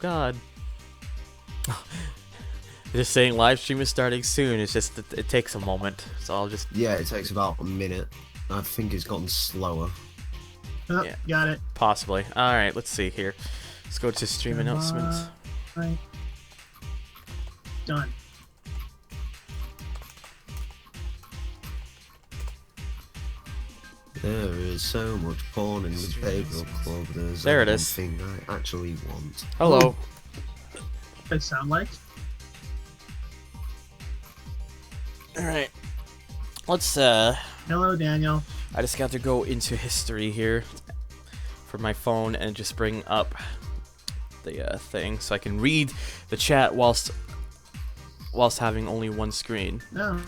God. Just saying live stream is starting soon. It's just that it takes a moment. So I'll just... Yeah, it takes about a minute. I think it's gotten slower. Oh, Yeah. got it. Possibly. Alright, let's see here. Let's go to stream announcements. Right. Done. There is so much porn in the Bagel Club. There's There it one is. thing I actually want. Hello. It sound like? Alright. Let's, Hello, Daniel. I just got to go into history here for my phone and just bring up the thing so I can read the chat whilst having only one screen. No.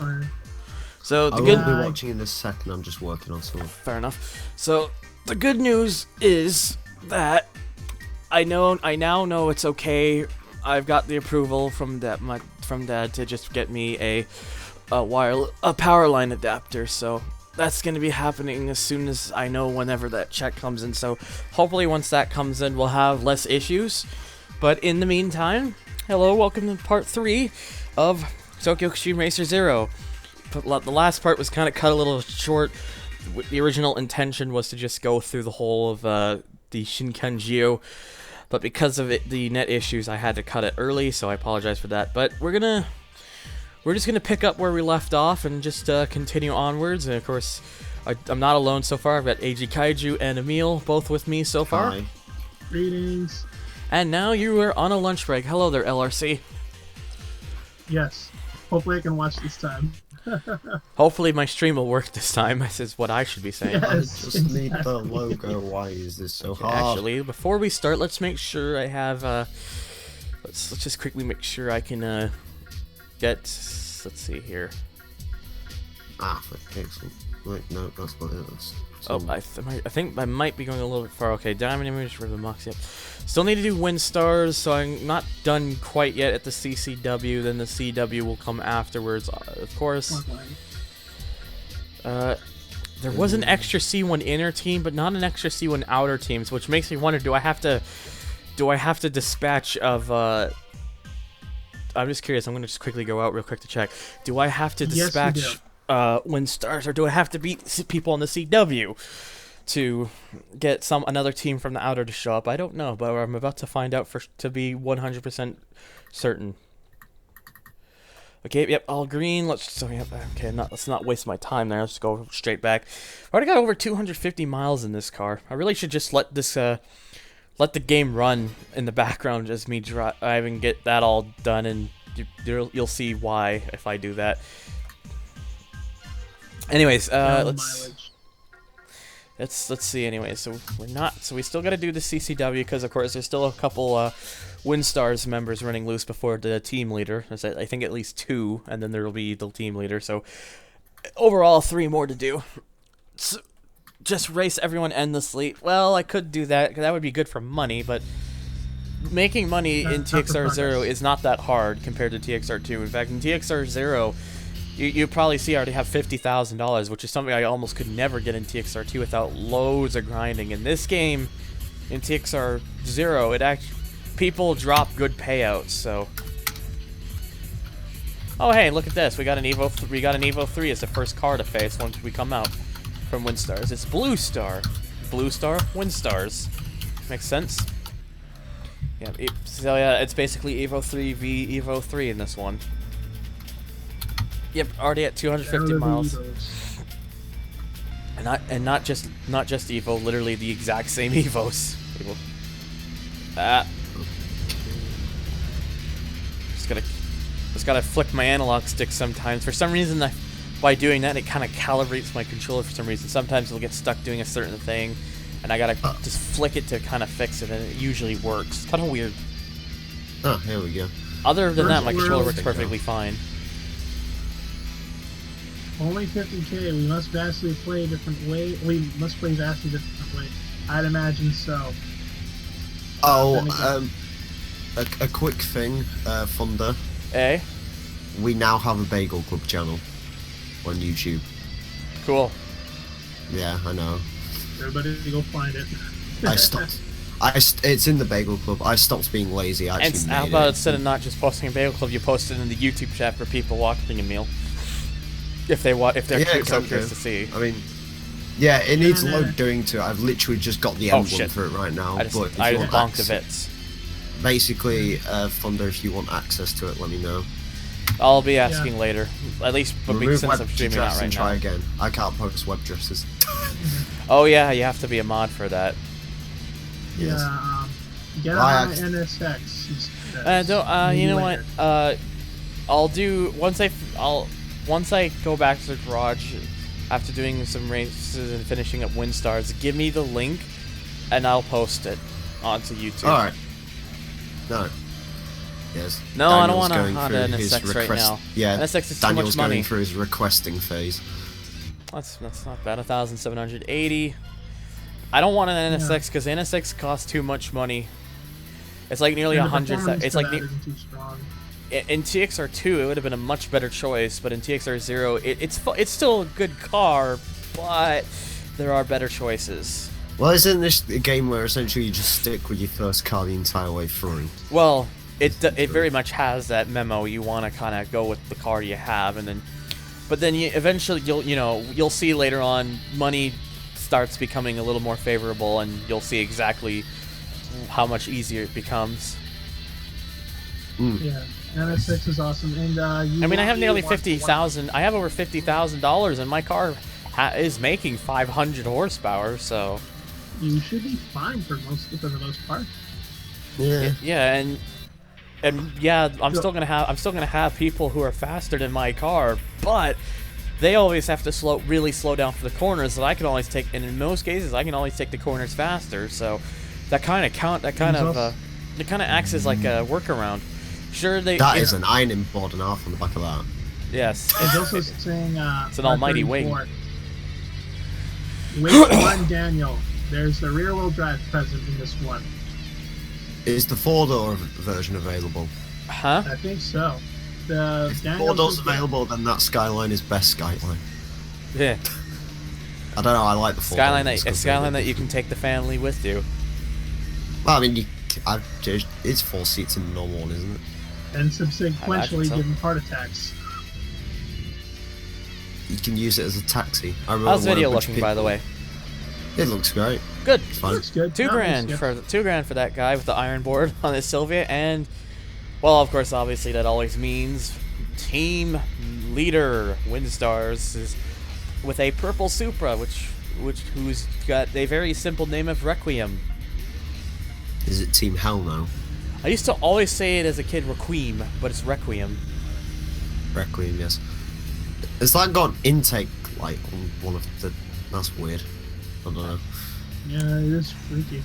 So I the will good... be watching in a second. I'm just working on something. Fair enough. So the good news is that I now know it's okay. I've got the approval from Dad to just get me a power line adapter. So that's going to be happening as soon as I know whenever that check comes in. So hopefully once that comes in, we'll have less issues. But in the meantime, hello, welcome to part 3 of Tokyo Extreme Racer Zero. The last part was kind of cut a little short. The original intention was to just go through the whole of the Shinkanjio, but because of the net issues, I had to cut it early, so I apologize for that. But we're just gonna pick up where we left off and just continue onwards. And of course, I'm not alone so far. I've got AG Kaiju and Emil both with me so far. Hi. Greetings. And now you are on a lunch break. Hello there, LRC. Yes. Hopefully I can watch this time. Hopefully my stream will work this time. This is what I should be saying. Yeah. I Yes, just need the logo. Why is this so hard? Actually, before we start, let's make sure I have. Let's just quickly make sure I can get. Let's see here. Excellent. Wait, no, that's not it. That's Oh, I think I might be going a little bit far. Okay, diamond image for the Mox. Yep. Still need to do wind stars, so I'm not done quite yet at the CCW. Then the CW will come afterwards, of course. There was an extra C1 inner team, but not an extra C1 outer team, so which makes me wonder: do I have to dispatch of? I'm just curious. I'm gonna just quickly go out real quick to check. Do I have to Yes, you dispatch wind stars, or do I have to beat people on the CW to get another team from the outer to show up? I don't know, but I'm about to find out to be 100% certain. Okay, yep, all green. Let's not waste my time there. Let's go straight back. I already got over 250 miles in this car. I really should just let the game run in the background as me driving, get that all done, and you'll see why if I do that. Anyways, let's see. Anyway, so we still got to do the CCW because of course there's still a couple WinStars members running loose before the team leader. There's I think at least 2, and then there will be the team leader. So overall 3 more to do. So, just race everyone endlessly. Well, I could do that. That would be good for money, but making money in TXR 0 is not that hard compared to TXR 2. In fact, in TXR 0. You probably see I already have $50,000, which is something I almost could never get in TXR 2 without loads of grinding. In this game, in TXR 0, people drop good payouts. So, oh hey, look at this! We got an Evo 3 as the first car to face once we come out from WinStars. It's Blue Star, WinStars. Makes sense. Yeah. So yeah, it's basically Evo 3 v Evo 3 in this one. Yep, already at 250 miles. And not just Evo, literally the exact same Evos. Just gotta flick my analog stick sometimes. For some reason, by doing that, it kind of calibrates my controller for some reason. Sometimes it'll get stuck doing a certain thing, and I gotta just flick it to kind of fix it, and it usually works. Kind of weird. Oh, here we go. Other than that, my controller works perfectly fine. Only 50k. We must vastly play a different way. We must play vastly different way. I'd imagine so. Oh, a quick thing, Thunder. Eh? We now have a Bagel Club channel on YouTube. Cool. Yeah, I know. Everybody go find it. I stopped. It's in the Bagel Club. I stopped being lazy. I actually And made how about it. instead of not just posting in Bagel Club, you post it in the YouTube chat for people watching a meal, if they're Yeah, so can curious do. to see. I mean, yeah, it needs Yeah. load doing to it. I've literally just got the Oh, emblem shit. for it right now. I but just if I you just want bonked the access, bits. basically, Thunder, if you want access to it, let me know. I'll be asking later. At least Remove since web I'm streaming address that and right try now. again. I can't post web addresses. Oh yeah, you have to be a mod for that. Yes. Yeah, get I on act- NSX. You know what? I'll do once I go back to the garage after doing some races and finishing up WinStars. Give me the link, and I'll post it onto YouTube. All right. No. Yes. No, I don't Daniel's want a going Honda through his NSX right request- now. Yeah. NSX is too Daniel's much going money. through his requesting phase. That's not bad. 1,780. I don't want an NSX because NSX costs too much money. It's like nearly 100. It's like too strong. in TXR2 it would have been a much better choice, but in TXR0 it's still a good car, but there are better choices. Well, isn't this a game where essentially you just stick with your first car the entire way through? Well, it very much has that memo. You want to kind of go with the car you have, and then, but then eventually you'll see later on money starts becoming a little more favorable, and you'll see exactly how much easier it becomes. Yeah, NSX is awesome, and I mean, I have nearly 50,000. I have over $50,000, and my car is making 500 horsepower. So you should be fine for the most part. Yeah. yeah, and yeah, I'm still gonna have people who are faster than my car, but they always have to really slow down for the corners. That I can always take, and in most cases, I can always take the corners faster. So that kind of acts as like a workaround. Sure, That is an ironing board and a half on the back of that. Yes. It's also saying It's an almighty wing. Wait one, Daniel. There's the rear-wheel drive present in this one. Is the four-door version available? Huh? I think so. The If Daniel four doors should- available, then that Skyline is best Skyline. Yeah. I don't know. I like the four. Skyline that you can take the family with you. Well, I mean, it's 4 seats in the normal one, isn't it? and I imagine subsequently so. given heart attacks. You can use it as a taxi. I remember How's when a video bunch of looking, by the people- way? It looks great. Good. It's fine. Looks good. $2 grand for $2 grand for that guy with the iron board on his Sylvia, and well, of course, obviously that always means team leader WinStars is with a purple Supra, who's got a very simple name of Requiem. Is it Team Hell now? I used to always say it as a kid Requiem, but it's Requiem. Requiem, yes. Has that got intake light on one of the... That's weird. I don't know. Yeah, it is freaky.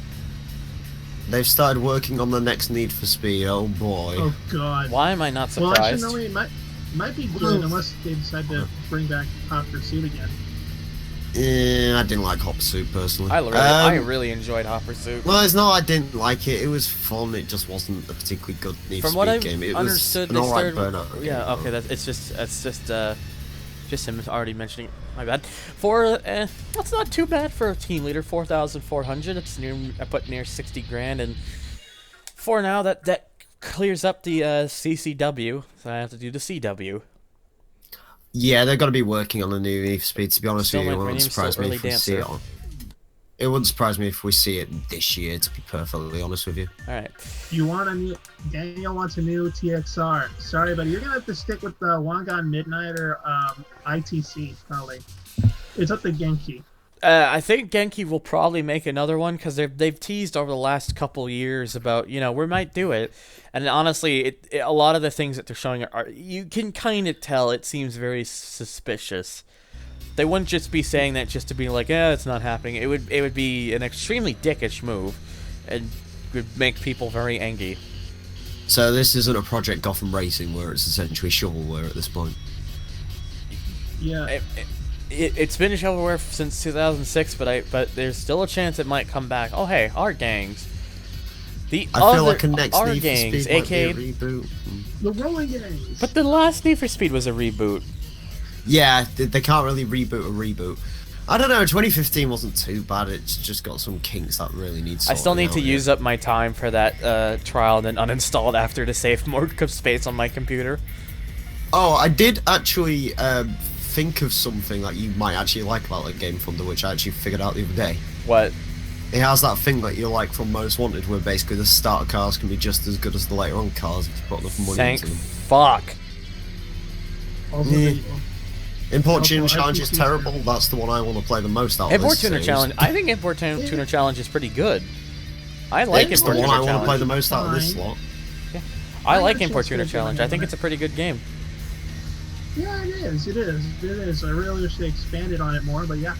They've started working on the next Need for Speed. Oh boy. Oh god. Why am I not Well, surprised? actually, no, it might be good Well- unless they decide to bring back Hot Pursuit again. Yeah, I didn't like Hot Pursuit personally. I really enjoyed Hot Pursuit. Well, it's not I didn't like it. It was fun. It just wasn't a particularly good Need From for what Speed I've game. It understood, was an they alright started. burnout. Yeah, game, okay, though. it's just him already mentioning. My bad. That's not too bad for a team leader. 4,400. It's I put near 60 grand, and for now that clears up the CCW. So I have to do the CW. Yeah, they're going to be working on a new Need for Speed. To be honest Still with you, it my wouldn't name's still surprise me early if we see dancer. it. It wouldn't surprise me if we see it this year. To be perfectly honest with you. All right. You want a new... Daniel wants a new TXR. Sorry, buddy, you're gonna have to stick with the Wangan Midnight or ITC, probably. It's up to Genki. I think Genki will probably make another one because they've teased over the last couple years about we might do it, and honestly, a lot of the things that they're showing are you can kind of tell it seems very suspicious. They wouldn't just be saying that just to be like, it's not happening. It would be an extremely dickish move, and would make people very angry. So this isn't a Project Gotham Racing where it's essentially shovelware at this point. Yeah. It's been shovelware since 2006, but there's still a chance it might come back. Oh hey, Art Gangs. I feel like a next Art Need for Gangs, Speed might be a aka reboot. The Rolling Gangs. but the last Need for Speed was a reboot. Yeah, they can't really reboot a reboot. I don't know. 2015 wasn't too bad. It's just got some kinks that really need. I still need to out, use up my time for that trial and then uninstall it after to save more space on my computer. Oh, I did actually think of something that you might actually like about that game, Thunder, which I actually figured out the other day. What? It has that thing that you like from Most Wanted, where basically the starter cars can be just as good as the later on cars if you put enough money Thank into them. fuck. Also, Import Tuner Also, Challenge is ITC terrible. That's the one I want to play the most out of Import this Tuner series. Challenge. I think Import Tuner Challenge is pretty good. I like It's the Import one Tuner I want to play the Challenge. most out of this slot. I like I Import Tuner actually Challenge. I think it's a pretty good game. Yeah, it is. It is. It is. I really wish they expanded on it more, but yeah,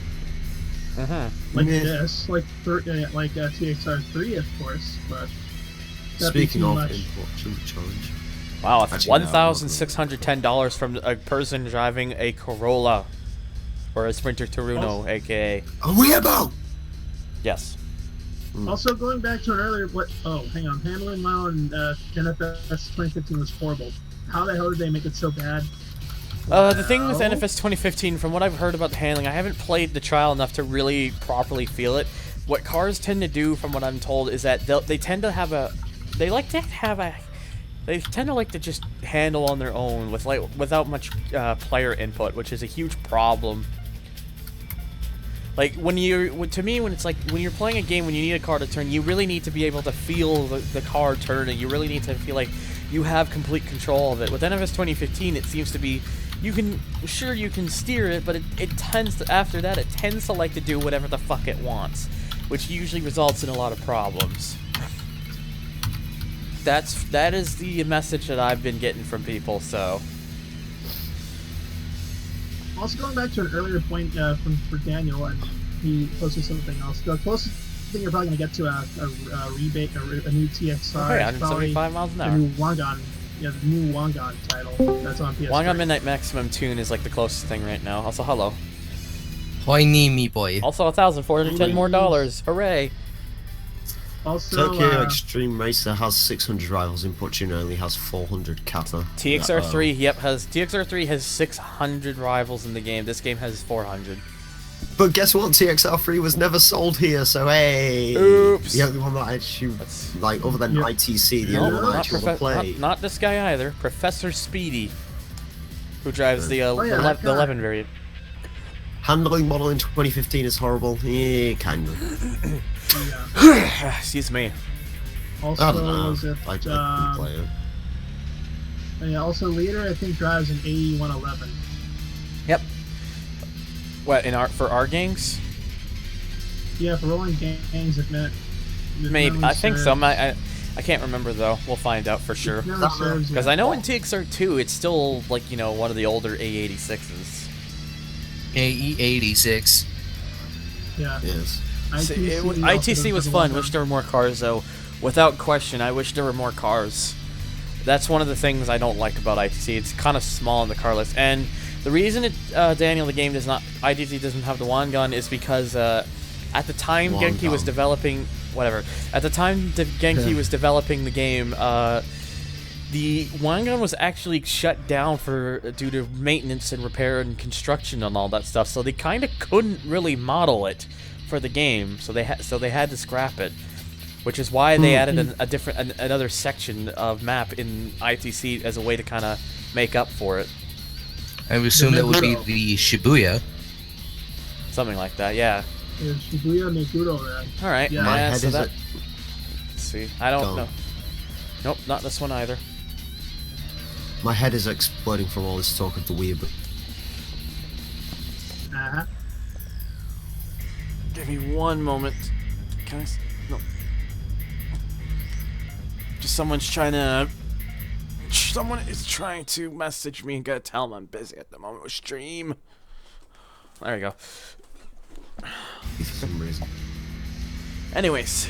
Mm-hmm. like Yeah. this, like TXR 3, of course. But that'd be Speaking too of much. Import Tuner Challenge, Wow, it's Actually, no, $1,610 from a person driving a Corolla. Or a Sprinter Turuno, aka. are we about? Yes. Also, going back to an earlier, hang on, handling mile in NFS 2015 was horrible. How the hell did they make it so bad? The thing with Well, NFS 2015, from what I've heard about the handling, I haven't played the trial enough to really properly feel it. What cars tend to do, from what I'm told, is that they tend to have a, they tend to like to just handle on their own without much player input, which is a huge problem. Like when it's like when you're playing a game when you need a car to turn, you really need to be able to feel the car turning. You really need to feel like you have complete control of it. With NFS 2015, it seems to be you can steer it, but it tends to, after that it tends to like to do whatever the fuck it wants, which usually results in a lot of problems. That is the message that I've been getting from people. So. Also, going back to an earlier point for Daniel, and he posted something else. The closest thing you're probably going to get to a rebate, a new TXR, Okay, is probably 175 miles an the hour. new Wangan, the new Wangan title that's on PS3. Wangan Midnight Maximum Tune is like the closest thing right now. Also, hello. Why need me, boy? Also, $1,410 more dollars. Hooray! Also, Tokyo Xtreme Racer has 600 rivals. Import Tuner only has 400 kata. TXR3, TXR3 has 600 rivals in the game. This game has 400. But guess what? TXR3 was never sold here, so hey. Oops. The only one that I actually like, other than Yep. ITC, the No, only one I not, actually want to play. not this guy either. Professor Speedy, who drives the yeah, that the guy. 11 variant. Handling model in 2015 is horrible. Yeah, kind of. yeah. Excuse me. Also, I don't know. was it, I couldn't play it. yeah, also Leader, I think, drives an AE111. Yep. What for our gangs? Yeah, for rolling gangs, if meant. Maybe I think so. I can't remember though. We'll find out for sure. Because I know in TXR2 it's still like one of the older A86s. AE86. Yeah. Yes. ITC was fun. Wish there were more cars though. Without question, I wish there were more cars. That's one of the things I don't like about ITC. It's kind of small in the car list, and the reason Daniel, the game ITC doesn't have the wand gun is because at the time Genki was developing At the time Genki was developing the game, the wand gun was actually shut down due to maintenance and repair and construction and all that stuff. So they kind of couldn't really model it for the game. So they had to scrap it, which is why they added another section of map in ITC as a way to kind of make up for it. I would assume that would be the Shibuya. Something like that, yeah. Yeah, Shibuya Meguro, man. All right. Yeah. My Yeah, head so is that. at- Let's see. I don't Go. know. Nope, not this one either. My head is exploding from all this talk of the Wii, but Uh-huh. Give me one moment. Can I? No. Just someone is trying to message me and gotta tell them I'm busy at the moment with stream. There we go. for some reason. Anyways.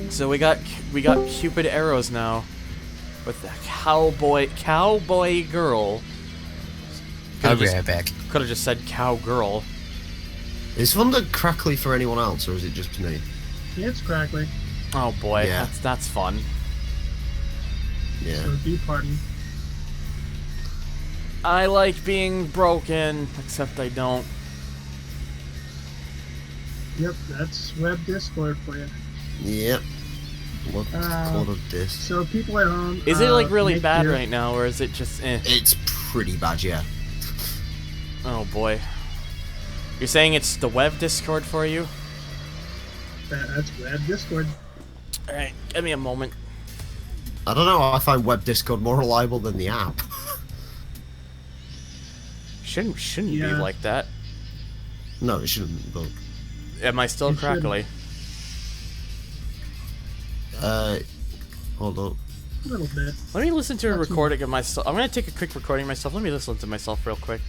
So we got Cupid Arrows now. With the cowboy girl. I'll be right back. Could have just said cowgirl. Is Thunder crackly for anyone else, or is it just me? Yeah, it's crackly. Oh boy, Yeah. that's fun. Yeah. So do party. I like being broken, except I don't. Yep, that's web Discord for you. Yep. What called of this? So people at home. Is it like really make bad your- right now, or is it just eh? It's pretty bad, yeah. Oh boy. You're saying it's the web Discord for you? That's web Discord. Alright, give me a moment. I don't know, I find web Discord more reliable than the app. Shouldn't be Yeah. like that. No, it shouldn't, but... Am I still It shouldn't. crackly? Hold up. A little bit. Let me listen to a Not too recording of myself. I'm gonna take a quick recording of myself. Let me listen to myself real quick.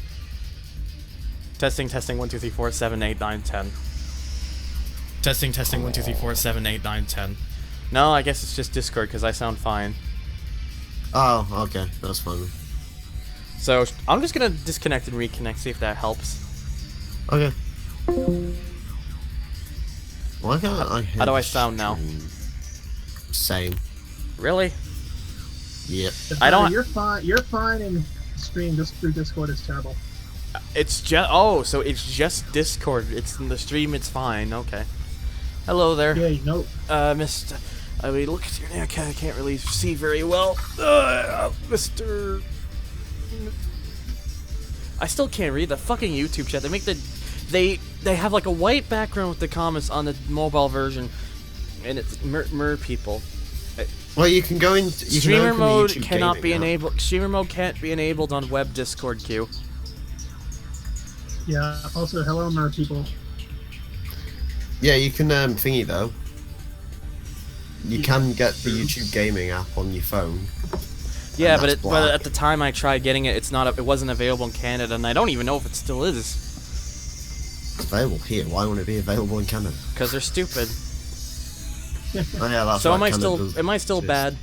Testing, 1, 2, 3, 4, 7, 8, 9, 10. Testing, 1, 2, 3, 4, 7, 8, 9, 10. No, I guess it's just Discord because I sound fine. Oh, okay, that's fine. So I'm just gonna disconnect and reconnect, see if that helps. Okay. Why can't I hear How do I the sound now? stream? Same. Really? Yep. I don't- You're fine. You're fine in stream. Just through Discord is terrible. It's just so it's just Discord. It's in the stream. It's fine. Okay. Hello there, Yeah, you know. Mr. I mean, look at your neck. I can't really see very well, Mr. I still can't read the fucking YouTube chat. They make they have like a white background with the comments on the mobile version, and it's mer people. Well, you can go in. You Streamer can open mode the YouTube cannot be gaming app. enabled. Streamer mode can't be enabled on web Discord queue. Yeah. Also, hello, mer people. Yeah, you can thingy though. You can get the YouTube gaming app on your phone. Yeah, And but that's but black. at the time I tried getting it, it wasn't available in Canada, and I don't even know if it still is, It's available here. Why wouldn't it be available in Canada? because they're stupid. Oh yeah, that's So why am I Canada still does am I still exist. bad?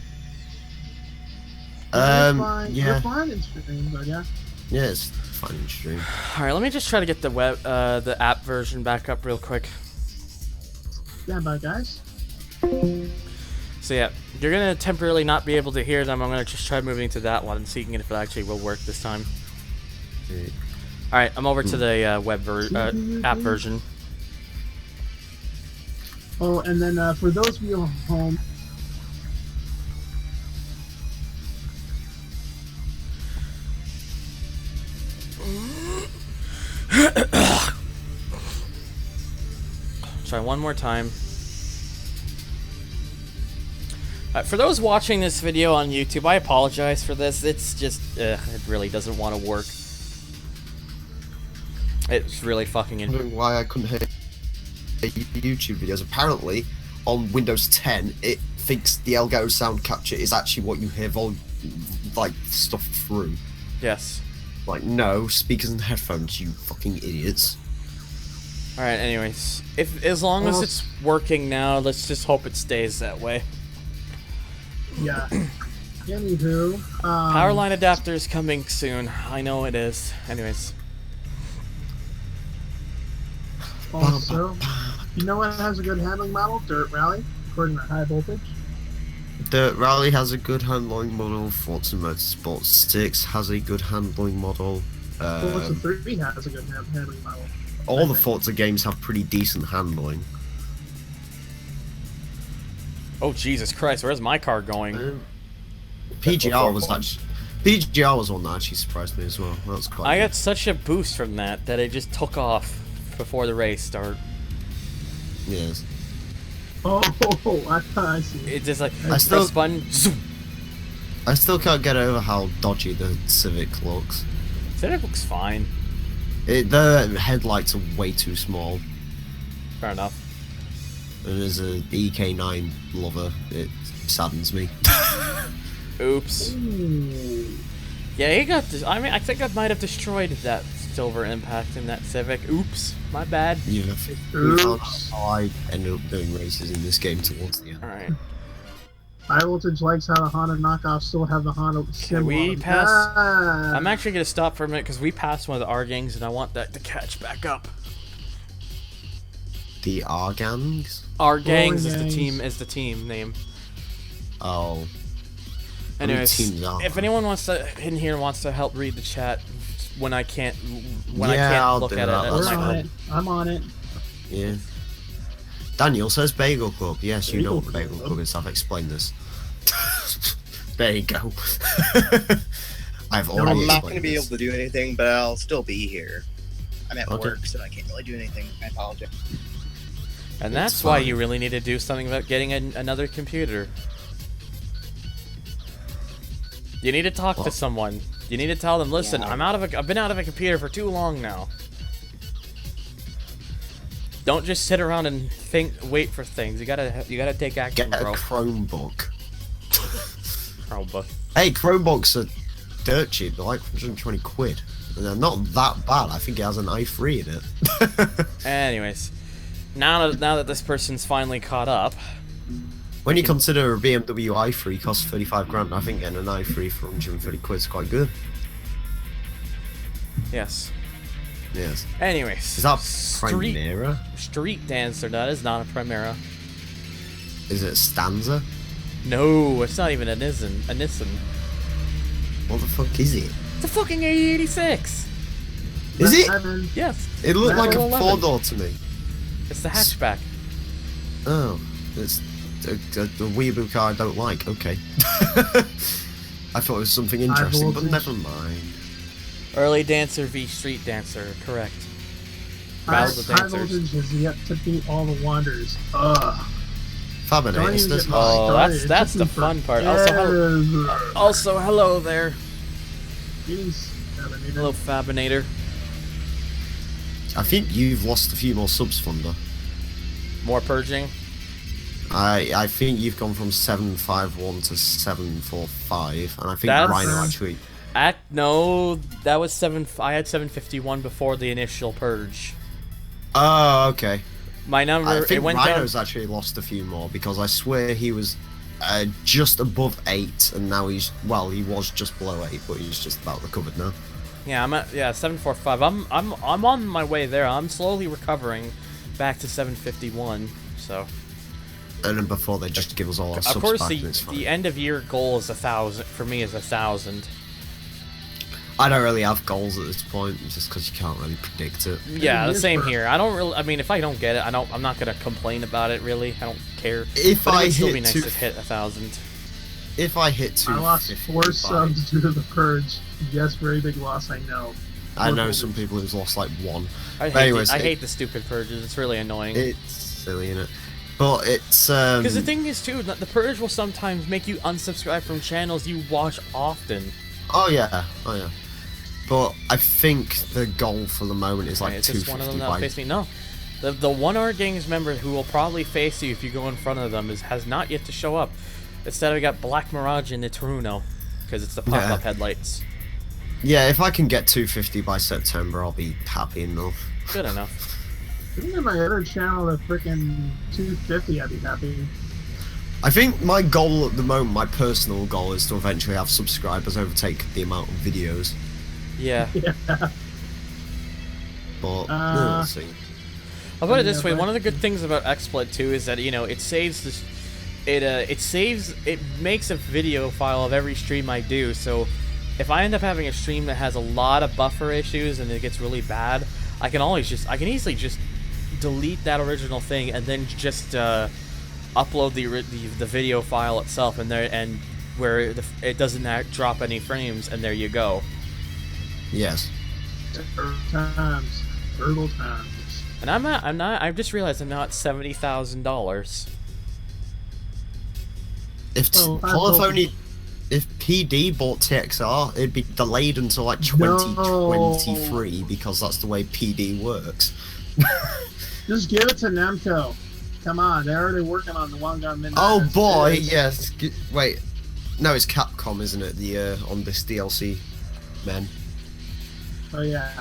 You're fine. Yeah, You're fine in stream, but yeah. yeah, it's fine in stream. All right, let me just try to get the the app version back up real quick. Stand by, guys. So yeah, you're gonna temporarily not be able to hear them. I'm gonna just try moving to that one and seeing if it actually will work this time. Yeah. All right, I'm over to the app version. Oh, and then for those of you at home, Try one more time. For those watching this video on YouTube, I apologize for this. It's just, it really doesn't want to work. It's really fucking I don't know why I couldn't hear YouTube videos. Apparently, on Windows 10, it thinks the Elgato sound capture is actually what you hear like stuff through. Yes. Like, no, speakers and headphones, you fucking idiots. Alright, anyways. As long as it's working now, let's just hope it stays that way. yeah. Anywho, Power line adapter is coming soon. I know it is. Anyways. also, you know what has a good handling model? Dirt Rally, according to High Voltage. The Rally has a good handling model. Forza Motorsport 6 has a good handling model. Forza 3 has a good handling model. All the Forza games have pretty decent handling. Oh, Jesus Christ, where's my car going? PGR was one that actually surprised me as well. That was quite I good. got such a boost from that it just took off before the race started. Yes. Oh, I see. It just like, I still- press button, zoom. I still can't get over how dodgy the Civic looks. Civic looks fine. The headlights are way too small. Fair enough. And as a EK9 lover, it saddens me. Oops. Ooh. Yeah, he got this. I mean, I think I might have destroyed that Silver Impact in that Civic. Oops, my bad. You Oops. found out how I ended up doing races in this game towards the end. Alright. High Voltage likes how the Honda knockoffs still have the Honda symbol. we on them. pass- Ah. I'm actually gonna stop for a minute because we passed one of the R gangs and I want that to catch back up. The R gangs? R gangs is gangs. the team name. Oh. Anyways, teams are. if anyone wants to in here wants to help read the chat when I can't I'll look do at that. it, We're on it. I'm on it. Yeah. Daniel says Bagel Club. Yes, you know what the Bagel Bagel Club. Club is. I've explained this. There you go. I've already I'm not explained going to be able this. to do anything, but I'll still be here. I'm at Okay. work, so I can't really do anything. I apologize. and It's that's why fine. you really need to do something about getting another computer. You need to talk to What? someone. You need to tell them, listen, Yeah. I've been out of a computer for too long now. Don't just sit around and wait for things. You gotta take action, Get a bro. Chromebook. Chromebook. Hey, Chromebooks are dirt cheap. They're like 120 quid. And they're not that bad. I think it has an i3 in it. Anyways, now that this person's finally caught up, When you consider a BMW i3 costs 35 grand, I think getting an i3 for 130 quid is quite good. yes. Yes. Anyways, Is that street Primera? dancer? That is not a Primera. Is it Stanza? No, it's not even a Nissan. What the fuck is it? It's a fucking A86. Is it? Evan, Yes, It looked like a 11. four-door to me. it's the hatchback. Oh, it's a weeaboo car I don't like. Okay. I thought it was something interesting, but voltage. never mind. Early dancer v street dancer. Correct. high, Battle of the high Dancers. voltage has yet to beat all the wonders. Ugh. Don't Fabinator even says get hi. Oh, started. It that's took the me fun part. forever. Also, hello there. Jeez, Evan, you Hello, know, Fabinator. I think you've lost a few more subs, Thunder. More purging. I think you've gone from 751 to 745, and I think That's- Rhino actually. No, that was 7. I had 751 before the initial purge. Oh, okay. My number I it think went Rhino's actually lost a few more because I swear he was just above 8, and now he was just below 8, but he's just about recovered now. down. Yeah, I'm at 745. I'm on my way there. I'm slowly recovering back to 751. So And then before they just give us all our subs of course back, and it's fine. the end of year goal is 1,000 for me. Is 1,000. I don't really have goals at this point, just because you can't really predict it. Yeah, the years same for- here. I don't really. I mean, if I don't get it, I'm not gonna complain about it. Really, I don't care. If But it I would still be hit nice two- to hit 1,000. If I hit I lost 4 255, subs due to the purge. Yes, very big loss, I know. I know some people who's lost like 1. I But anyways, hate the stupid purges. It's really annoying. It's silly, innit? But it's Because the thing is too, that the purge will sometimes make you unsubscribe from channels you watch often. oh yeah. But I think the goal for the moment is like It's just one of them 250 that'll by... face me. No, the one Art Gangs member who will probably face you if you go in front of them has not yet to show up. Instead, we got Black Mirage and Nitruno, because it's the pop-up headlights. Yeah, if I can get 250 by September, I'll be happy enough. Good enough. Even my other channel at freaking 250, I'd be happy. I think my goal at the moment, my personal goal, is to eventually have subscribers overtake the amount of videos. Yeah. Yeah. But Uh, we'll see. I'll put it this Yeah, way. but- One of the good things about XSplit 2 is that it saves this. It makes a video file of every stream I do. So if I end up having a stream that has a lot of buffer issues and it gets really bad, I can easily just delete that original thing and then just upload the video file itself and where it doesn't drop any frames, and there you go. Yes. Herbal times. And I've just realized I'm now at $70,000. If Oh, I well, hope- if PD bought TXR, it'd be delayed until like No. 2023 because that's the way PD works. Just give it to Namco. Come on, they're already working on the One Gun Midnight. Oh That's boy, it. yes. Wait, no, it's Capcom, isn't it? The on this DLC, man. Oh yeah.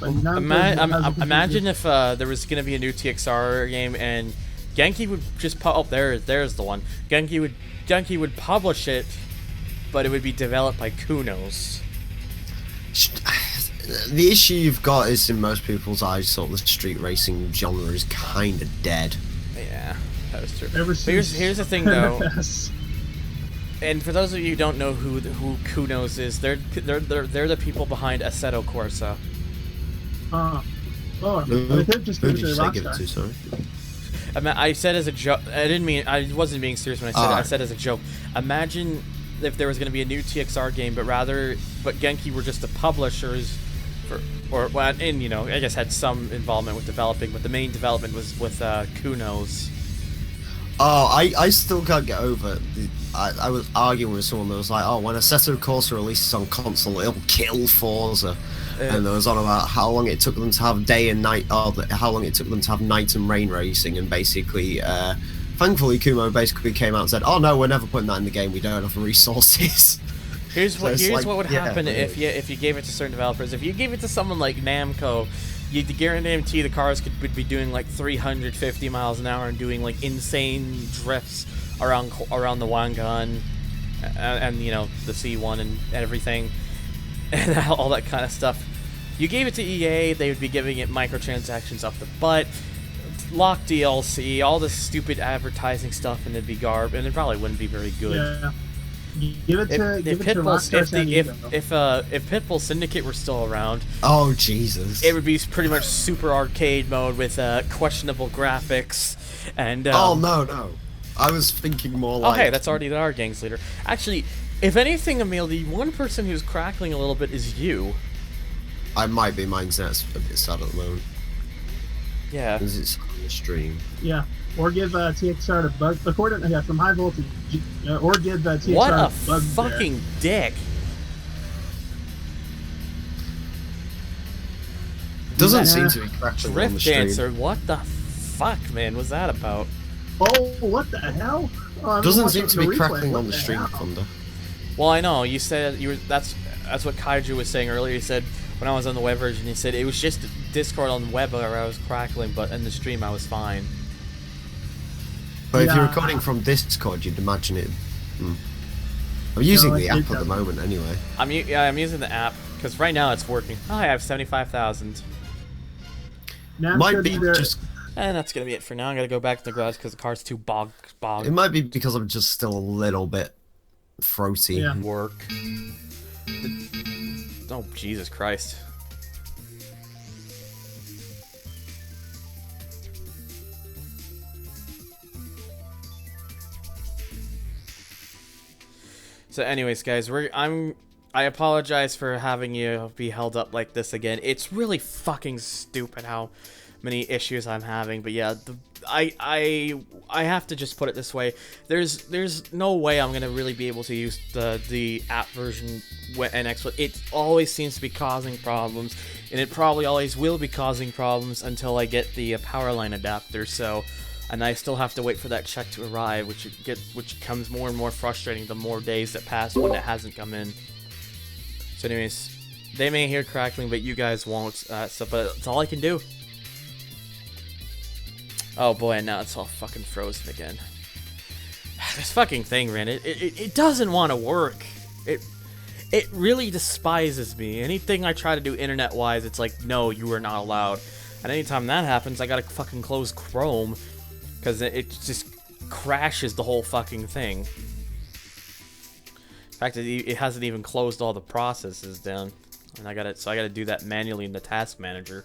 But Namco has a Imagine if there was gonna be a new TXR game and Genki would just there's the one. Genki would publish it, but it would be developed by Kunos. The issue you've got is, in most people's eyes, sort of the street racing genre is kind of dead. Yeah, that was true. Ever But here's since- the thing though. Yes. And for those of you who don't know who Kunos is, they're the people behind Assetto Corsa. Who I could just did give it you to say give it to? Rockstar. Sorry. I said as a joke. I didn't mean. I wasn't being serious when I said it. I said as a joke. Imagine if there was going to be a new TXR game, but Genki were just the publishers, and you know, I guess had some involvement with developing, but the main development was with Kunos. Oh, I still can't get over it. I was arguing with someone that was like, oh, when Assetto Corsa releases on console, it'll kill Forza. And there was on about how long it took them to have day and night, how long it took them to have night and rain racing, and basically, thankfully, Kumo basically came out and said, oh no, we're never putting that in the game, we don't have the resources. Here's what like, would happen really. if you gave it to certain developers. If you gave it to someone like Namco, you'd guarantee the cars would be doing like 350 miles an hour and doing like insane drifts around the Wangan and you know, the C1 and everything and all that kind of stuff. You gave it to EA, they would be giving it microtransactions up the butt, lock DLC, all this stupid advertising stuff, and it'd be garb, and it probably wouldn't be very good. Yeah. Give it to Rockstar San Diego. If Pitbull Syndicate were still around, Oh, Jesus. it would be pretty much super arcade mode with questionable graphics and. Oh, no. I was thinking more like... Okay, that's already our gang's leader. Actually, if anything, Emil, the one person who's crackling a little bit is you. I might be, my internet's a bit sad at the moment. Yeah. Because it's on the stream. Yeah. Or give TXR to bug. From high voltage. Or give TXR What a to bug. fucking dick. Doesn't Yeah. seem to be crackling on the Drift stream. Dancer, what the fuck, man, was that about? Oh, what the hell? Oh, I'm Doesn't watching seem to the be replay. crackling What on the stream, hell? Thunder. Well, I know, you said you were. That's what Kaiju was saying earlier. He said when I was on the web version, he said it was just Discord on the web where I was crackling, but in the stream I was fine. But if you're Yeah. recording from Discord, you'd imagine it... I'm using the it app at the doesn't. moment anyway. I'm using the app because right now it's working. Oh, I have 75,000, Now Might should be there- just... and that's gonna be it for now. I'm gonna go back to the garage because the car's too bogged. It might be because I'm just still a little bit throaty. Yeah. Work. Oh, Jesus Christ. So anyways, guys, I apologize for having you be held up like this again. It's really fucking stupid how many issues I'm having, but yeah, I have to just put it this way. There's no way I'm gonna really be able to use the app version and exploit. It always seems to be causing problems, and it probably always will be causing problems until I get the power line adapter. So, and I still have to wait for that check to arrive, which becomes more and more frustrating the more days that pass when it hasn't come in. So, anyways, they may hear crackling, but you guys won't. So, but it's all I can do. Oh boy, and now it's all fucking frozen again. This fucking thing, man, it doesn't want to work. It really despises me. Anything I try to do internet-wise, it's like, no, you are not allowed. And anytime that happens, I gotta fucking close Chrome, because it just crashes the whole fucking thing. In fact, it hasn't even closed all the processes down, and I gotta do that manually in the task manager.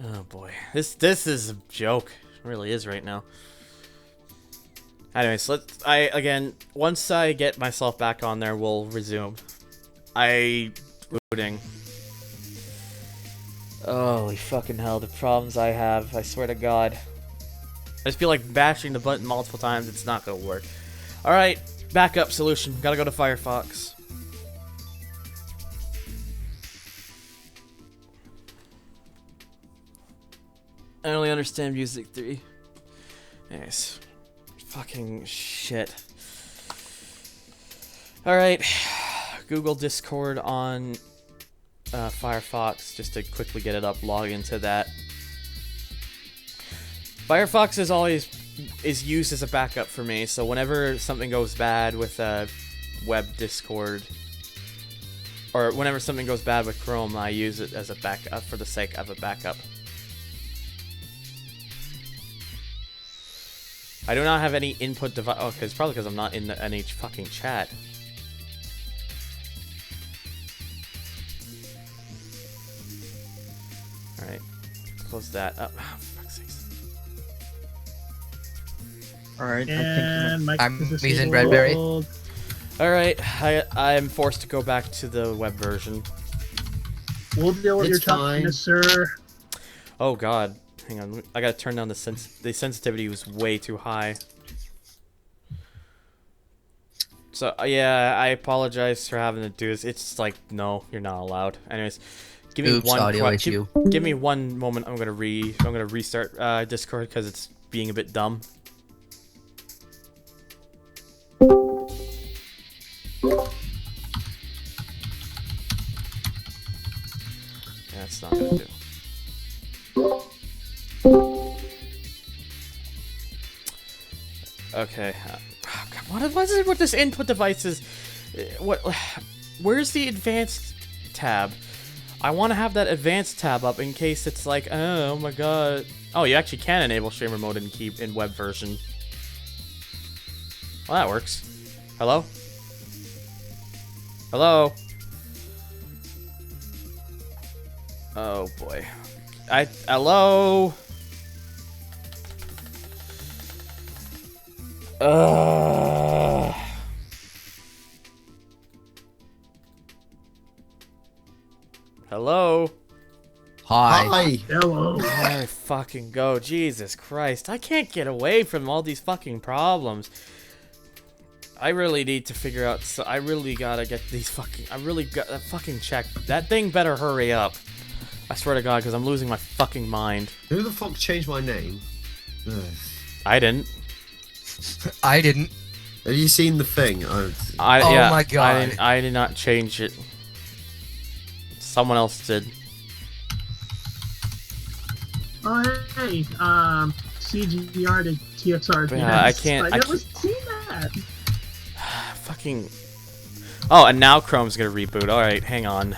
Oh boy, this is a joke. It really is right now. Anyways, once I get myself back on there, we'll resume. Booting. Holy fucking hell, the problems I have, I swear to God. I just feel like bashing the button multiple times, it's not gonna work. Alright, backup solution. Gotta go to Firefox. I only understand Music 3. Nice. Fucking shit. Alright. Google Discord on Firefox just to quickly get it up, log into that. Firefox is used as a backup for me, so whenever something goes bad with web Discord, or whenever something goes bad with Chrome, I use it as a backup for the sake of a backup. I do not have any input device. Oh, it's probably because I'm not in the NH fucking chat. Alright. Close that up. Oh, for fuck's sakes. Alright, And Mike I'm is Mason disabled. Bradbury. Alright, I'm forced to go back to the web version. We'll deal with It's your fine. toughness, sir. Oh god. Hang on, I gotta turn down the sensitivity was way too high. So, yeah, I apologize for having to do this. It's like, no, you're not allowed. Anyways, give me Oops, one audio issue. give me one moment. I'm gonna restart Discord because it's being a bit dumb. That's not gonna do. Okay. What is it with this input devices? What? Where's the advanced tab? I want to have that advanced tab up in case it's like, oh my god. Oh, you actually can enable streamer mode in web version. Well, that works. Hello? Hello? Oh boy. Hello? Hello? Hi. Hi. Hello. I fucking go. Jesus Christ. I can't get away from all these fucking problems. I really need to figure out. So I really gotta get these fucking. I really gotta fucking check. That thing better hurry up. I swear to God, because I'm losing my fucking mind. Who the fuck changed my name? Ugh. I didn't. I didn't. Have you seen the thing? Oh Yeah, my God. I did not change it. Someone else did. Oh, hey, CGR to TXR. Yeah, I Yes. can't- I I never can't- seen that. Fucking. Oh, and now Chrome's gonna reboot. Alright, hang on.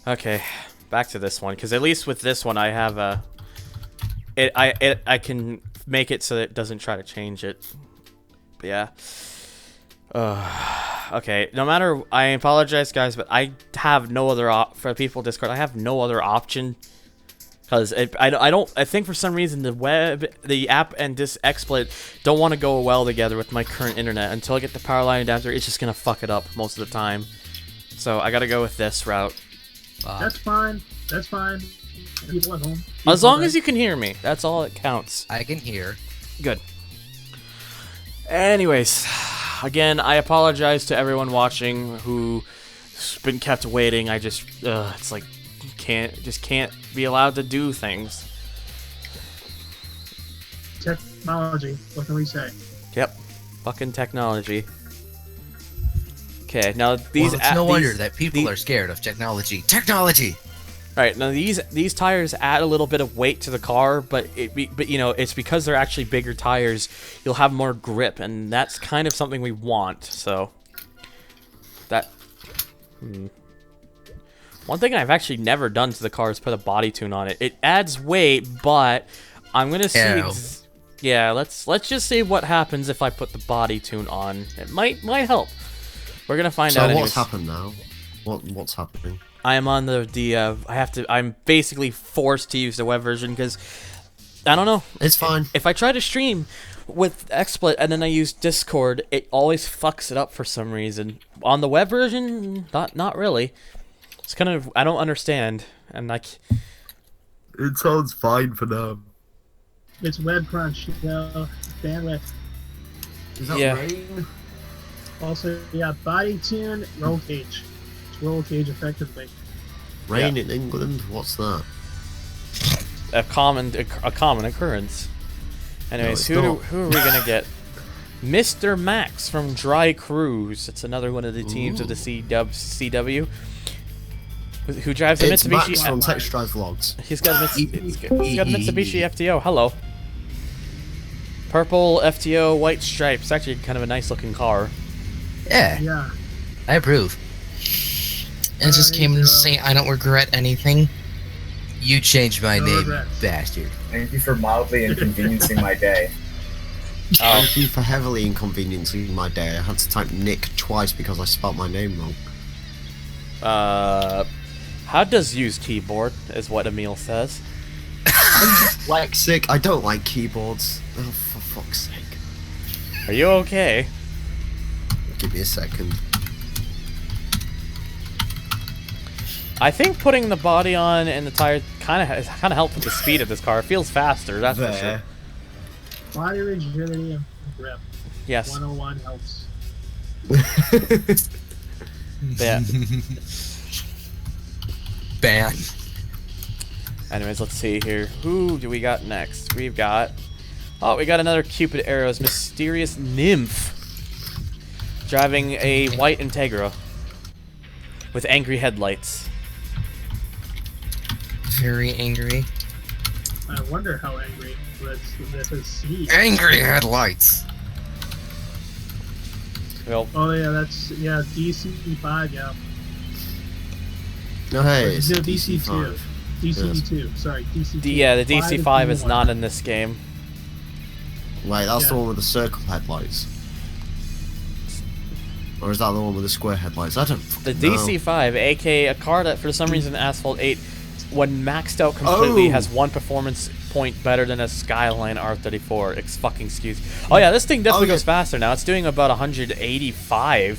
Okay, back to this one, because at least with this one I have a... I can make it so that it doesn't try to change it. But yeah. Okay, no matter... I apologize, guys, but I have no other... for people Discord, I have no other option. Because I think for some reason the app and this XSplit don't want to go well together with my current internet. Until I get the power line adapter, it's just going to fuck it up most of the time. So I gotta go with this route. That's fine. That's fine. People at home. As long as you can hear me, that's all that counts. I can hear. Good. Anyways, again, I apologize to everyone watching who's been kept waiting. I just, it's like, can't be allowed to do things. Technology. What can we say? Yep, fucking technology. Okay, now these. Well, it's no wonder these- that people are scared of technology. Technology! Right, now these tires add a little bit of weight to the car, but you know, it's because they're actually bigger tires. You'll have more grip, and that's kind of something we want. So that one thing I've actually never done to the car is put a body tune on it. It adds weight, but I'm gonna see. Ew. Yeah, let's just see what happens if I put the body tune on. It might help. We're gonna find out. So Anyways. what's happened now? What's happening? I am on I'm basically forced to use the web version because I don't know. It's fine. If I try to stream with XSplit and then I use Discord, it always fucks it up for some reason. On the web version, not really. It's kind of, I don't understand, and like, It sounds fine for now. It's web crunch. You know, bandwidth. Is that Yeah. rain? Also, yeah, body tune, roll cage. It's roll cage effectively. Rain in England? What's that? a common occurrence. Anyways, No, who it's are we gonna get? Mr. Max from Dry Cruise. It's another one of the teams of the CW. Who drives a It's Mitsubishi? Max from Text Drive Vlogs. He's got a Mitsubishi FTO. Hello. Purple FTO, white stripes. Actually, kind of a nice looking car. Yeah, Yeah. I approve. And it just came to say I don't regret anything. You changed my No name, regrets. bastard. Thank you for mildly inconveniencing my day. Thank you for heavily inconveniencing my day. I had to type Nick twice because I spelled my name wrong. How does use keyboard, is what Emil says. Lexic, I don't like keyboards. Oh, for fuck's sake. Are you okay? Give me a second. I think putting the body on and the tire kind of helped with the speed of this car. It feels faster, that's for sure. Body rigidity and grip. Yes. 101 helps. Yeah. Ban. Anyways, let's see here. Who do we got next? We got another Cupid Arrows mysterious nymph driving a white Integra with angry headlights. Very angry. I wonder how angry with his speed. Angry headlights. Well, Oh yeah, that's DC5, yeah. No, hey, it's No, DC5. DC2. Sorry, DC2. the DC5 is not in this game. Wait, that's the Yeah. one with the circle headlights. Or is that the one with the square headlights? I don't The fucking know. DC5, aka a car that for some reason Asphalt 8, when maxed out completely, Oh. has one performance point better than a Skyline R34. Excuse. Oh yeah, this thing definitely yeah. goes faster now. It's doing about 185.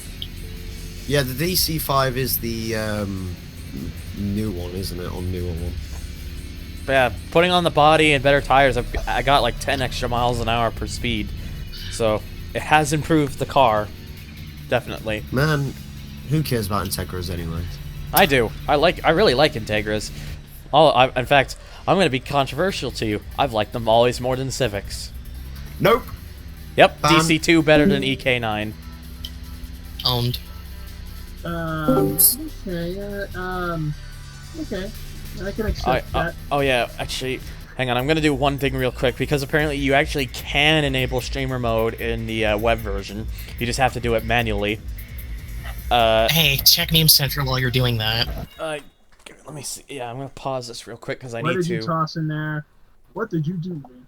Yeah, the DC5 is the new one, isn't it? Or newer one. But yeah, putting on the body and better tires, I got like 10 extra miles an hour per speed. So it has improved the car, definitely. Man, who cares about Integras anyway? I do. I really like Integras. In fact, I'm going to be controversial to you. I've liked them always more than Civics. Nope. Yep, Bam. DC2 better than EK9. Owned. Okay. Okay. I can accept that. Oh yeah, actually, hang on. I'm going to do one thing real quick because apparently you actually can enable streamer mode in the web version. You just have to do it manually. Hey, check Meme Central while you're doing that. Let me see. Yeah, I'm going to pause this real quick because I What need did to. you toss in there? What did you do, man?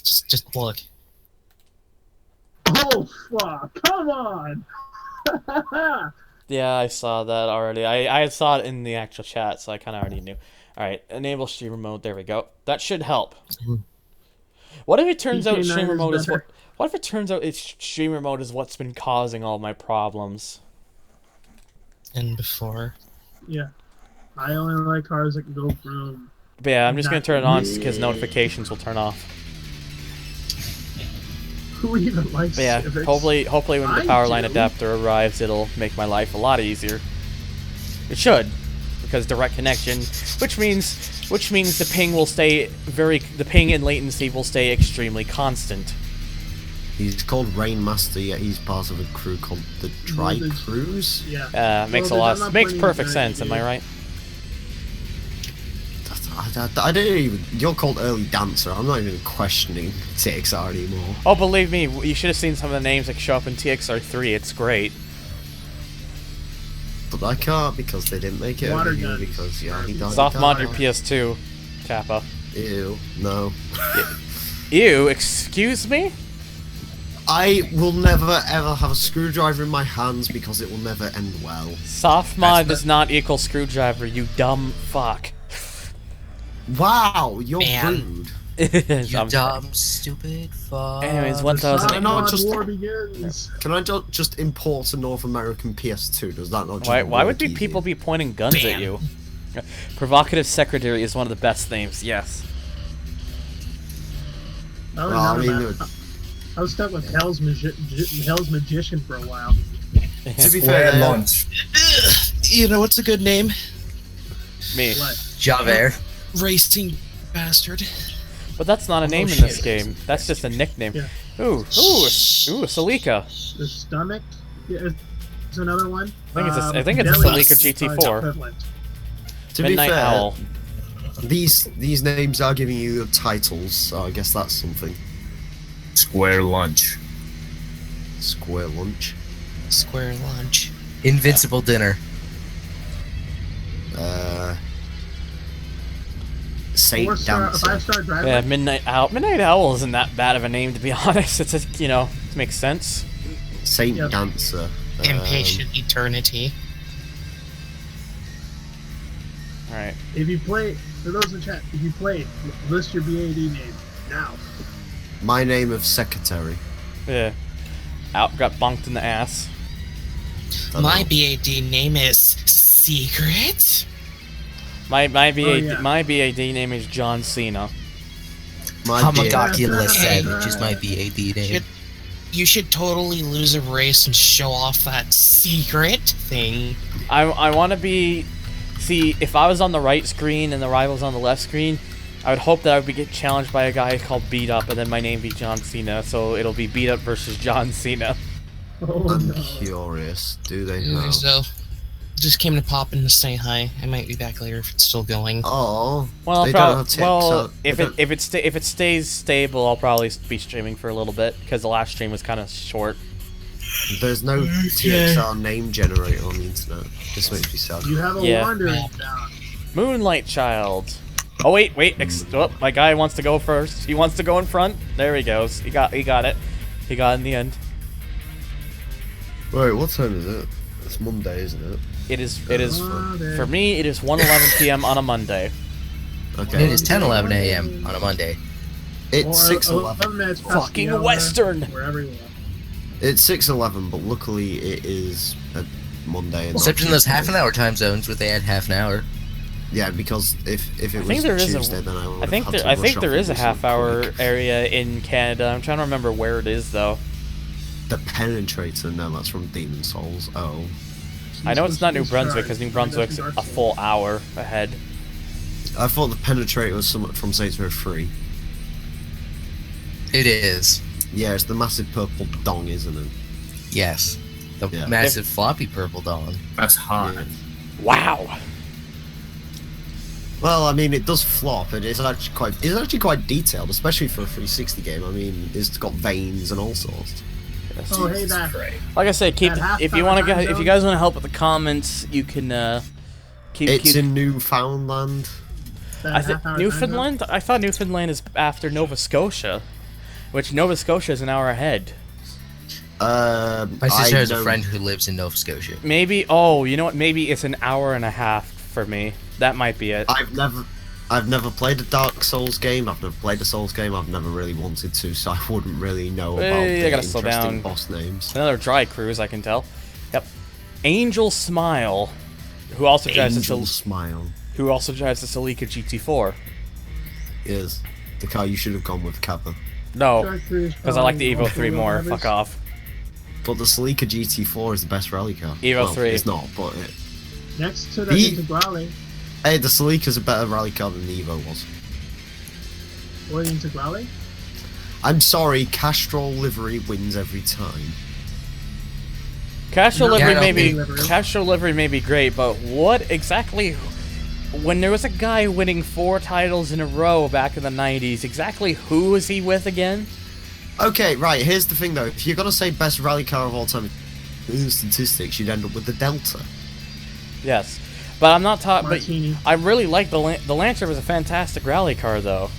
Just look. Oh, fuck. Come on! Yeah, I saw that already. I saw it in the actual chat, so I kind of already knew. All right, enable streamer mode. There we go. That should help. What if it turns out EK9 streamer is mode is better. what if it turns out it's streamer mode is what's been causing all my problems? And before. Yeah. I only like cars that can go from... But yeah, I'm just gonna turn it on because notifications will turn off. Who even likes But yeah, Civics? hopefully when the I power line do. adapter arrives, it'll make my life a lot easier. It should, because direct connection, which means the ping will stay the ping and latency will stay extremely constant. He's called Rainmaster, yet he's part of a crew called the Dry Cruise. Yeah. Makes Well, a I'm lot not makes playing perfect that sense. Am I game. right? I don't even. You're called Early Dancer. I'm not even questioning TXR anymore. Oh, believe me, you should have seen some of the names that show up in TXR3. It's great. But I can't because they didn't make it Water over here guns. because he died. Soft mod died. your PS2, Kappa. Ew, no. Ew, excuse me? I will never ever have a screwdriver in my hands because it will never end well. Soft mod does not equal screwdriver, you dumb fuck. Wow, you're Man. rude. You I'm- dumb, stupid fuck. Anyways, The 1000. I know, Mod just- war begins. Can I just import a North American PS2? Does that not just Why would work easy? people be pointing guns at Bam. you? Provocative secretary is one of the best names, yes. I, Well, I mean, I was stuck with Hell's Magician for a while. to be Square fair, launch. You know what's a good name? Me. What? Javert. Racing bastard. But that's not a name in this game. That's just a nickname. Yeah. Ooh, Salika. The Stomach is another one. I think it's a Belly Celica is GT4. equivalent. to be Midnight fair, Owl. These names are giving you titles, so I guess that's something. Square lunch. Square lunch. Square lunch. Invincible dinner. Saint Dancer. 5-star driver. Yeah, Midnight Owl. Midnight Owl isn't that bad of a name, to be honest. It's just, you know, it makes sense. Saint Dancer. Impatient eternity. Alright. If you play, for those in the chat, if you played, list your BAD name now. My name of secretary. Yeah. Out got bonked in the ass. My BAD name is Secret. My BAD yeah. my BAD name is John Cena. My Hamagakula Hey. Savage is my BAD name. You should totally lose a race and show off that secret thing. I want to be. See, if I was on the right screen and the rival's on the left screen, I would hope that I would get challenged by a guy called Beat Up, and then my name be John Cena. So it'll be Beat Up versus John Cena. Oh I'm no. curious. Do they know? So, just came to pop in to say hi. I might be back later if it's still going. Oh, Well, they don't have tips. so if it stays stable, I'll probably be streaming for a little bit because the last stream was kind of short. there's no TXR name generator on the internet. This makes me sad. You have a Yeah. wandering down. Moonlight Child. Oh wait. Oh, my guy wants to go first. He wants to go in front. There he goes. He got it. He got it in the end. Wait, what time is it? It's Monday, isn't it? It is Monday. for me. It is 1:11 p.m. on a Monday. Okay. It is 10:11 a.m. on a Monday. It's Or 6:11. 11 minutes past Fucking the hour, Western. Wherever you are. It's 6:11, but luckily it is a Monday. And Except not in those Tuesday. half-an-hour time zones where they add half an hour. Yeah, because if it I was think there is Tuesday, a. then I would I think have there. to I rush think off there and is a do something half-hour quick. area in Canada. I'm trying to remember where it is though. The Penetrator, no, that's from Demon Souls. Oh. I know it's not New Jesus Brunswick Christ. because New Brunswick's Dark a Souls. full hour ahead. I thought the Penetrator was somewhat from Saints Row 3. It is. Yeah, it's the massive purple dong, isn't it? Yes. The Yeah. massive floppy purple dong. That's hot. Yeah. Wow. Well, I mean, it does flop, and it's actually quite detailed, especially for a 360 game. I mean, it's got veins and all sorts. Oh, hey, that. Great. Like I said, keep That if you half-hour want to time if you zone? guys want to help with the comments, you can keep. It's in Newfoundland. that half-hour time Newfoundland. I thought Newfoundland is after Nova Scotia, which Nova Scotia is an hour ahead. My sister has a know- friend who lives in Nova Scotia. Maybe. Oh, you know what? Maybe it's an hour and a half for me. That might be it. I've never played a Dark Souls game. I've never played a Souls game. I've never really wanted to, so I wouldn't really know about Hey, I the gotta slow interesting down. boss names. Another dry cruise, I can tell. Yep. Angel Smile, who also drives Angel the Smile Celica GT4. is the car you should have gone with, Kappa. No, because I like the Evo 3 more. Fuck off. But the Celica GT4 is the best rally car. Evo well, 3. It's not, but Next to that The- Integrale. hey, the Celica's a better rally car than the Evo was. Or the Integrale. I'm sorry, Castrol livery wins every time. Castro No, livery yeah, may no, be livery. Castro livery may be great, but what exactly? When there was a guy winning 4 titles in a row back in the 90s, exactly who was he with again? Okay, right, here's the thing though. If you're gonna say best rally car of all time in statistics, you'd end up with the Delta. Yes, but I'm not talking. But Martini. I really like the Lancer was a fantastic rally car though.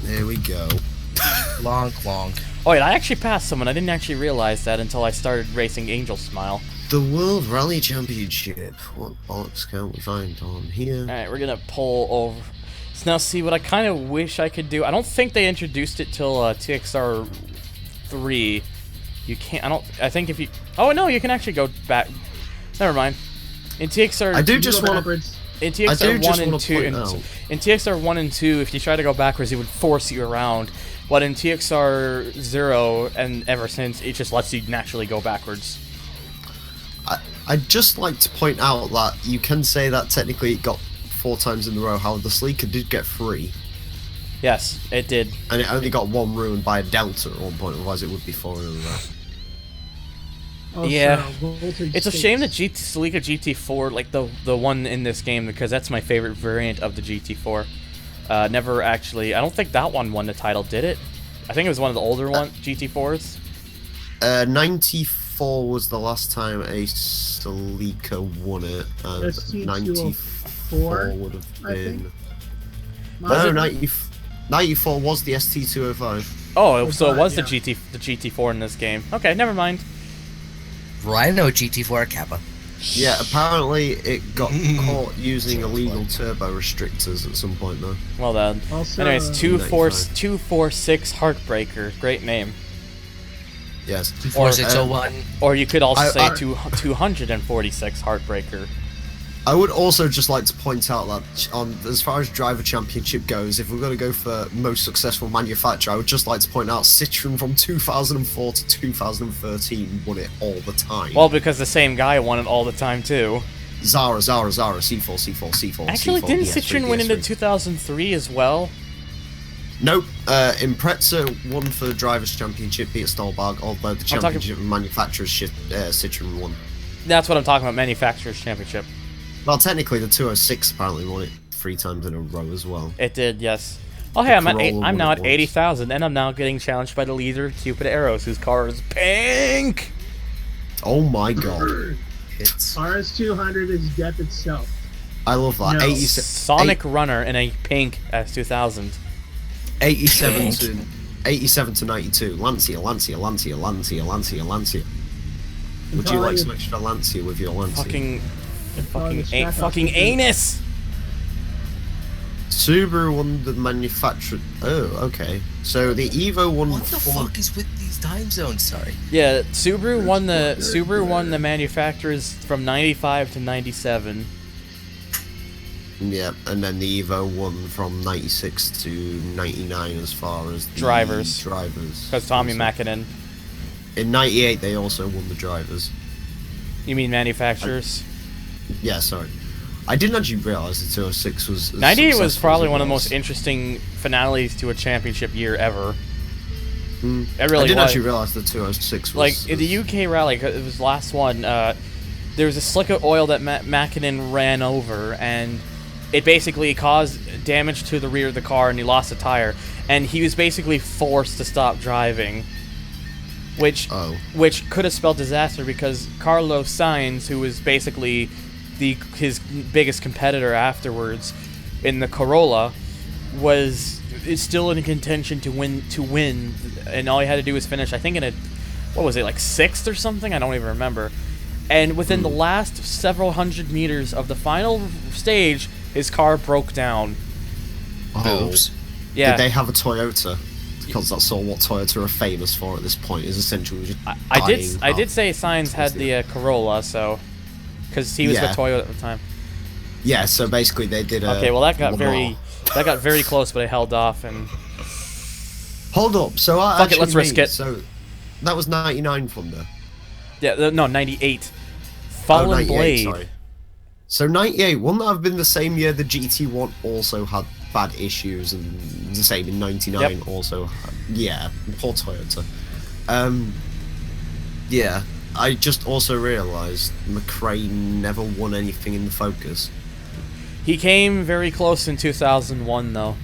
There we go. Long. Oh wait, I actually passed someone. I didn't actually realize that until I started racing Angel Smile. The World Rally Championship. What bollocks can we find on here? All right, we're gonna pull over. So now, see what I kind of wish I could do. I don't think they introduced it till TXR 3. You can't. I don't. I think if you. Oh no, you can actually go back. Never mind. In TXR. I do You just go want to. backwards. In I do TXR just 1 and wanna 2, point in, out- in TXR 1 and 2, if you try to go backwards, it would force you around. But in TXR 0 and ever since, it just lets you naturally go backwards. I'd just like to point out that you can say that technically it got 4 times in a row. How the Sleeker did get 3, Yes, it did. and it only got 1 ruined by a Delta at one point. Otherwise, it would be 4 in a row. Also, Yeah. Voltage It's a shame that 6. Celica GT4, like the one in this game, because that's my favorite variant of the GT4. Never actually. I don't think that one won the title, did it? I think it was one of the older GT4s. 94 was the last time a Celica won it, and ST204, 94 would have I think. been. Was No, it? 94 was the ST205. Oh, so it was yeah. the GT4 in this game. Okay, never mind. Rhino GT4 Kappa. Yeah, apparently it got caught using illegal turbo restrictors at some point though. Well then. Also, Anyways, 95. 246 Heartbreaker. Great name. Yes. 4601. Or you could also say I- 246 Heartbreaker. I would also just like to point out that as far as driver championship goes, if we're going to go for most successful manufacturer, I would just like to point out Citroen from 2004 to 2013 won it all the time. Well, because the same guy won it all the time too. Zara, C4. Actually, C4, didn't DS3, Citroen win it in DS3. 2003 as well? Nope. Impreza won for the drivers championship, beat Stolberg, although the talking- championship manufacturers Citroen won. That's what I'm talking about, Manufacturers Championship. Well, technically the 206 apparently won it 3 times in a row as well. It did, yes. Oh hey, I'm Corolla now won at it once. 80,000, and I'm now getting challenged by the leader, Cupid Arrows, whose car is pink! Oh my god. Hits. RS200 is death itself. I love that. No. 87 Sonic Runner in a pink S2000. 87 to 92. Lancia. Would you like some extra Lancia with your Lancia? Fucking anus! Subaru won the manufacturer. Oh, okay. So the Evo won. What the fuck is with these time zones? Sorry. Yeah, Subaru won the manufacturers from 95 to 97. Yeah, and then the Evo won from 96 to 99 as far as the Drivers. Because Tommy Mäkinen. In 98 they also won the drivers. You mean manufacturers? Yeah, sorry. I didn't actually realise the 206 was. as 98 was successful probably as it one of the was. most interesting finales to a championship year ever. Mm. It really I didn't was. actually realise the 206 was. Like, in the UK rally, 'cause it was the last one, there was a slick of oil that Mäkinen ran over, and it basically caused damage to the rear of the car, and he lost a tire. And he was basically forced to stop driving. Which could have spelled disaster, because Carlos Sainz, who was basically his biggest competitor afterwards in the Corolla, is still in contention to win, and all he had to do was finish, I think, in a, what was it, like 6th or something? I don't even remember. And within the last several hundred meters of the final stage, his car broke down. Oops. Yeah. Did they have a Toyota? Because that's all what Toyota are famous for at this point, is essentially just I dying did say Sainz had the Corolla, so because he was with Toyota at the time. Yeah, so basically they did a. Okay, well that got one-off. very close, but I held off and. Hold up, so I Fuck it, let's risk it. So that was 99 Thunder. Yeah, no, 98. Fallen 98, Blade. sorry. So 98, wouldn't that have been the same year the GT1 also had bad issues, and the same in 99 also had, yeah, poor Toyota. Yeah, I just also realised McRae never won anything in the Focus. He came very close in 2001, though.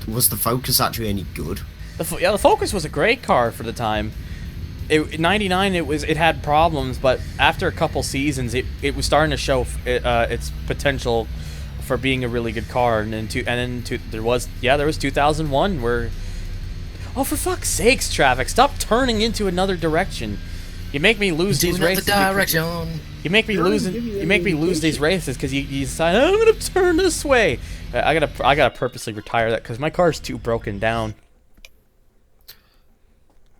Was the Focus actually any good? The Focus was a great car for the time. In 99, it had problems, but after a couple seasons, it was starting to show its potential for being a really good car. And then there was 2001 where, oh, for fuck's sakes, traffic, stop turning into another direction. You make me lose these races. You make me lose these races because you decide, I'm gonna turn this way. I gotta purposely retire that because my car's too broken down.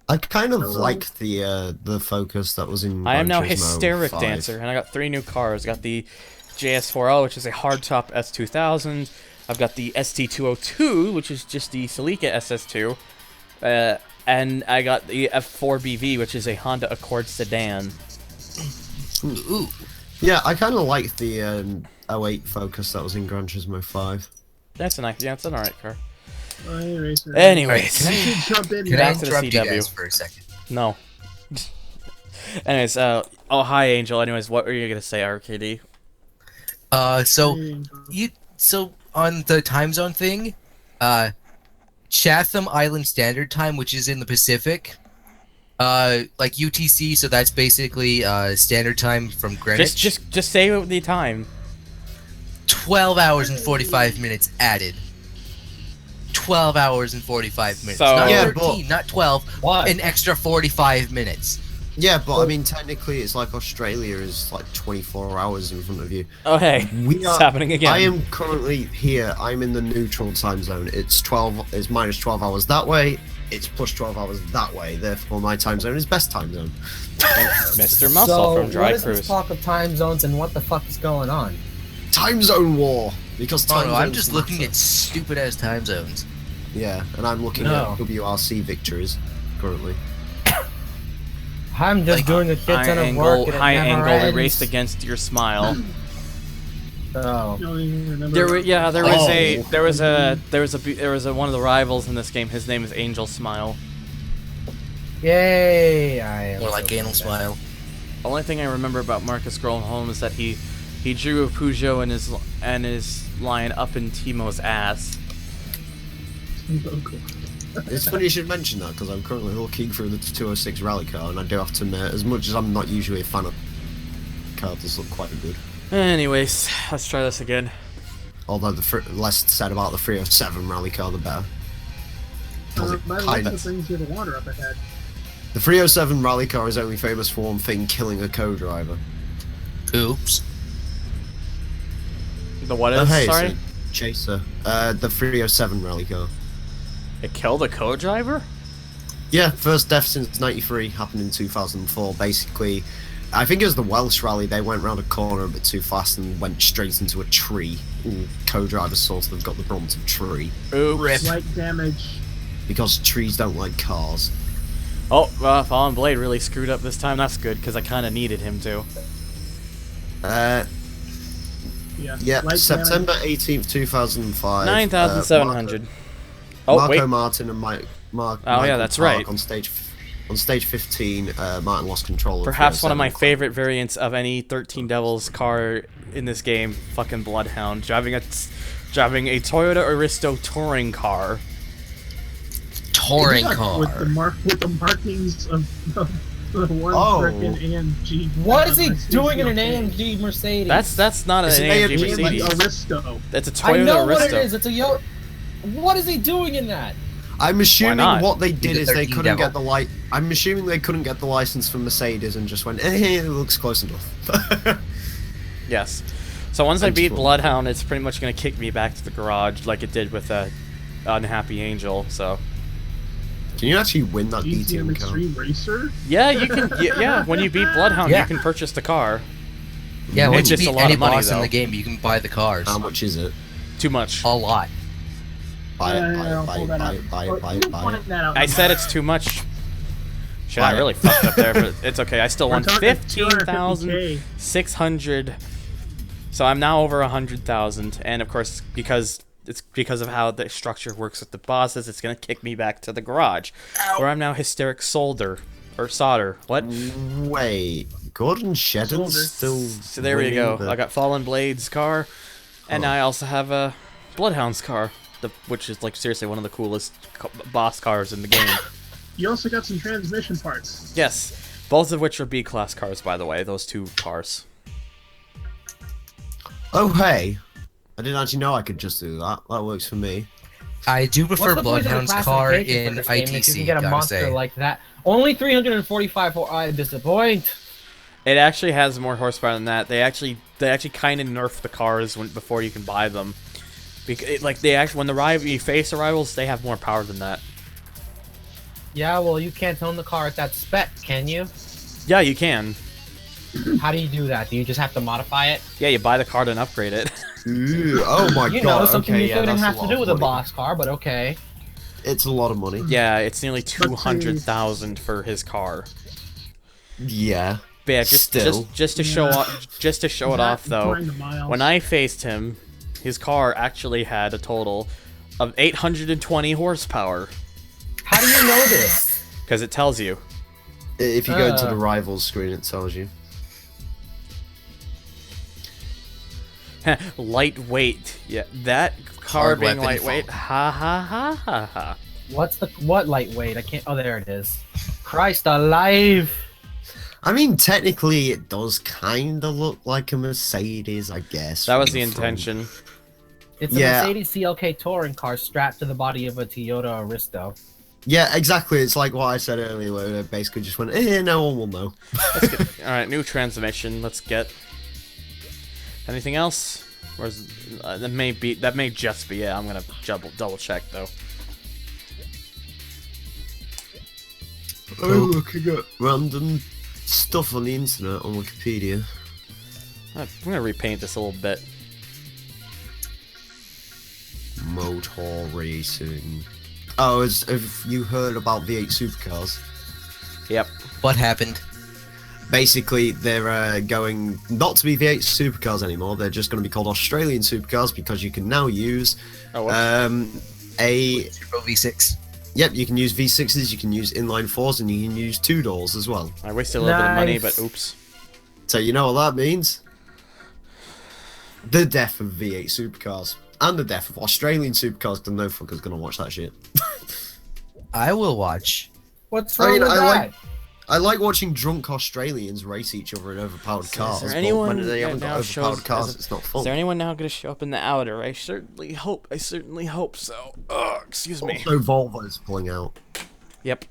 I kind of like the Focus that was in. I am now Gran Turismo Hysteric 5. Dancer, and I got 3 new cars. I got the JS4L, which is a hardtop S2000. I've got the ST202, which is just the Celica SS2. And I got the F4BV, which is a Honda Accord sedan. Ooh. Yeah, I kind of like the 08 Focus that was in Gran Turismo 5. That's an alright car. Anyways, Anyways, jump in. Can I back to the interrupt you CW. guys for a second? No. Anyways, hi Angel. Anyways, what were you gonna say, RKD? So on the time zone thing, Chatham Island Standard Time, which is in the Pacific, like UTC, so that's basically standard time from Greenwich. Just say the time. 12 hours and 45 minutes added. 12 hours and 45 minutes. So- Not Yeah, 13, not 12. What? An extra 45 minutes. Yeah, but I mean, technically, it's like Australia is like 24 hours in front of you. Oh hey, We it's are- happening again. I am currently here. I'm in the neutral time zone. It's minus 12 hours that way. It's plus 12 hours that way. Therefore, my time zone is best time zone. Mr. Muscle from Dry what is Cruise. this talk of time zones and what the fuck is going on? Time zone war. Because Oh time no, I'm zones just looking matter. at stupid ass time zones. Yeah, and I'm looking No. at WRC victories currently. I'm just Like, doing a shit ton of work. And it High never angle, we ends. raced against your smile. Oh. You don't even remember. There was Oh. one of the rivals in this game. His name is Angel Smile. Yay! I am More like so Anal sad. Smile. Only thing I remember about Marcus Gronholm is that he drew a Peugeot and his line up in Timo's ass. It's funny you should mention that because I'm currently looking through the 206 rally car, and I do have to admit, as much as I'm not usually a fan of cars, this look quite good. Anyways, let's try this again. Although the less said about the 307 rally car, the better. 'Cause it By the kind looks of- of things, you have a water up ahead. The 307 rally car is only famous for one thing: killing a co-driver. Oops. The what Oh, is? hey, Sorry, it's a chaser. The 307 rally car. it killed a co-driver. Yeah, first death since '93 happened in 2004. Basically, I think it was the Welsh rally. They went round a corner a bit too fast and went straight into a tree. Co-driver sort of got the brunt of tree Oops. Slight damage. because trees don't like cars. Oh, Fallen Blade really screwed up this time. That's good because I kind of needed him to. Yeah. Slight September damage. 18th, 2005. 9,700. Oh Marco wait. Martin and Mark. Oh, yeah, Michael that's Park right. On stage 15, Martin lost control. Of Perhaps one of 307 my favorite variants of any 13 Devils car in this game, fucking Bloodhound, driving a Toyota Aristo touring car. Touring Yeah, car. with the markings of the one Oh. frickin' AMG. What is he Mercedes doing in an Benz. AMG Mercedes? That's not an It's an AMG AMG Mercedes. Aristo. It's a I Toyota know Aristo. what it is. It's a yo. What is he doing in that? I'm assuming not? what they did He's a is they 13 couldn't devil. get the I'm assuming they couldn't get the license from Mercedes and just went, it looks close enough. Yes. So once I Thanks beat for- Bloodhound, it's pretty much gonna kick me back to the garage like it did with Unhappy Angel. So Can you actually win that GTM DTM car? Extreme Racer. yeah, you can. Yeah, when you beat Bloodhound, Yeah. you can purchase the car. Yeah, It's once you just a beat lot any of money, boss in though. the game, you can buy the cars. How much is it? Too much. A lot. Buy Yeah, it, I'll buy pull it, that buy out. it, buy Oh, it, buy you it, buy point it. that out I in the said back. it's too much. Shit, Buy I it. really fucked up there, but it's okay. I still We're won talking 15,600. 250K. So I'm now over 100,000, and of course, because of how the structure works with the bosses, it's gonna kick me back to the garage, where I'm now hysteric solder. What? Wait, Gordon Shedden's Soldier. still. So there we winning go. the- I got Fallen Blade's car, and now I also have a Bloodhound's car, which is like seriously one of the coolest boss cars in the game. You also got some transmission parts. Yes, both of which are B-class cars, by the way. Those two cars. Oh hey, I didn't actually know I could just do that. That works for me. I do prefer What's the point of the Bloodhound's car classification in for this game if you ITC, can get a gotta monster say. like that. Only 345. I disappoint. It actually has more horsepower than that. They actually kind of nerf the cars before you can buy them. When you face the rivals, they have more power than that. Yeah, well, you can't own the car at that spec, can you? Yeah, you can. How do you do that? Do you just have to modify it? Yeah, you buy the car and upgrade it. Ooh, oh my You god. know, something okay, you yeah, couldn't that's have a to lot do of with a money. boss car, but okay. It's a lot of money. Yeah, it's nearly 200,000 for his car. Yeah. But yeah, Still. just to show it off though. According to Miles. When I faced him, his car actually had a total of 820 horsepower. How do you know this? Because it tells you. If you go into the rivals screen, it tells you. Lightweight. Yeah, that car being lightweight. Ha ha ha ha ha. What lightweight? I can't. Oh, there it is. Christ alive! I mean, technically, it does kind of look like a Mercedes, I guess. That was the intention. It's a Mercedes CLK touring car strapped to the body of a Toyota Aristo. Yeah, exactly. It's like what I said earlier, where they basically just went, no one will know. Alright, new transmission. Let's get... Anything else? Or is, that may just be it. I'm gonna double check, though. I'm looking at random stuff on the internet on Wikipedia. I'm gonna repaint this a little bit. Motor racing. Oh, have you heard about V8 supercars? Yep. What happened? Basically, they're going not to be V8 supercars anymore. They're just going to be called Australian supercars because you can now use Turbo V6. Yep, you can use V6s, you can use inline 4s, and you can use 2-doors as well. I wasted a little bit of money, but oops. So you know what that means? The death of V8 supercars. And the death of Australian supercars, because no fucker's going to watch that shit. I will watch. What's wrong with that? I like watching drunk Australians race each other in overpowered cars. Is there anyone but when they haven't got overpowered cars, it's not fun. Is there anyone now going to show up in the outer? I certainly hope so. Oh, excuse me. Also, Volvo's pulling out. Yep,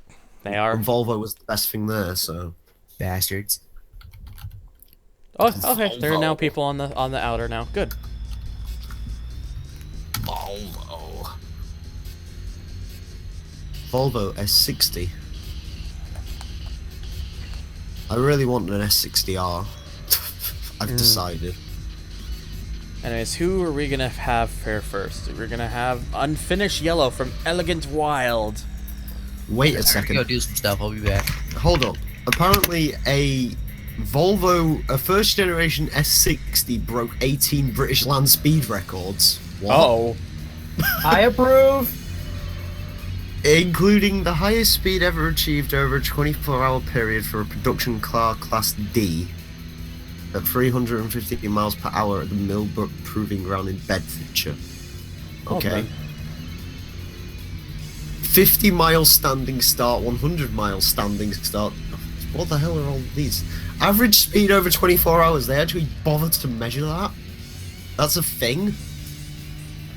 they are. And Volvo was the best thing there, so... Bastards. Oh, okay. There are now people on the outer now. Good. Volvo S60. I really want an S60R. I've decided. Anyways, who are we gonna have here first? We're gonna have Unfinished Yellow from Elegant Wild. Wait a second. Go do some stuff. I'll be back. Hold up. Apparently, a first generation S60 broke 18 British land speed records. What? Oh. I approve. Including the highest speed ever achieved over a 24-hour period for a production car Class D at 350 miles per hour at the Millbrook Proving Ground in Bedfordshire. Okay. 50 miles standing start, 100 miles standing start. What the hell are all these? Average speed over 24 hours. They actually bothered to measure that? That's a thing?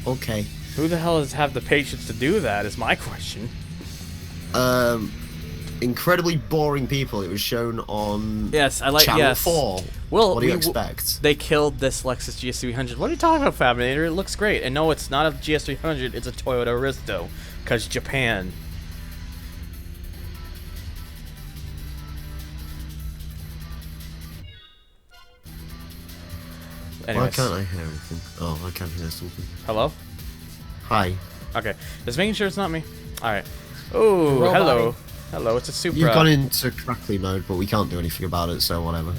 Okay. Who the hell have the patience to do that is my question. Incredibly boring people. It was shown on Channel 4. Well, what do you expect? They killed this Lexus GS300. What are you talking about, Faminator? It looks great. And no, it's not a GS300. It's a Toyota Aristo. Because Japan. Anyways. Why can't I hear anything? Oh, I can hear something. Hello? Hi. Okay. Just making sure it's not me. Alright. Oh, hello. Hello, it's a Supra. You've gone into crackly mode, but we can't do anything about it, so whatever.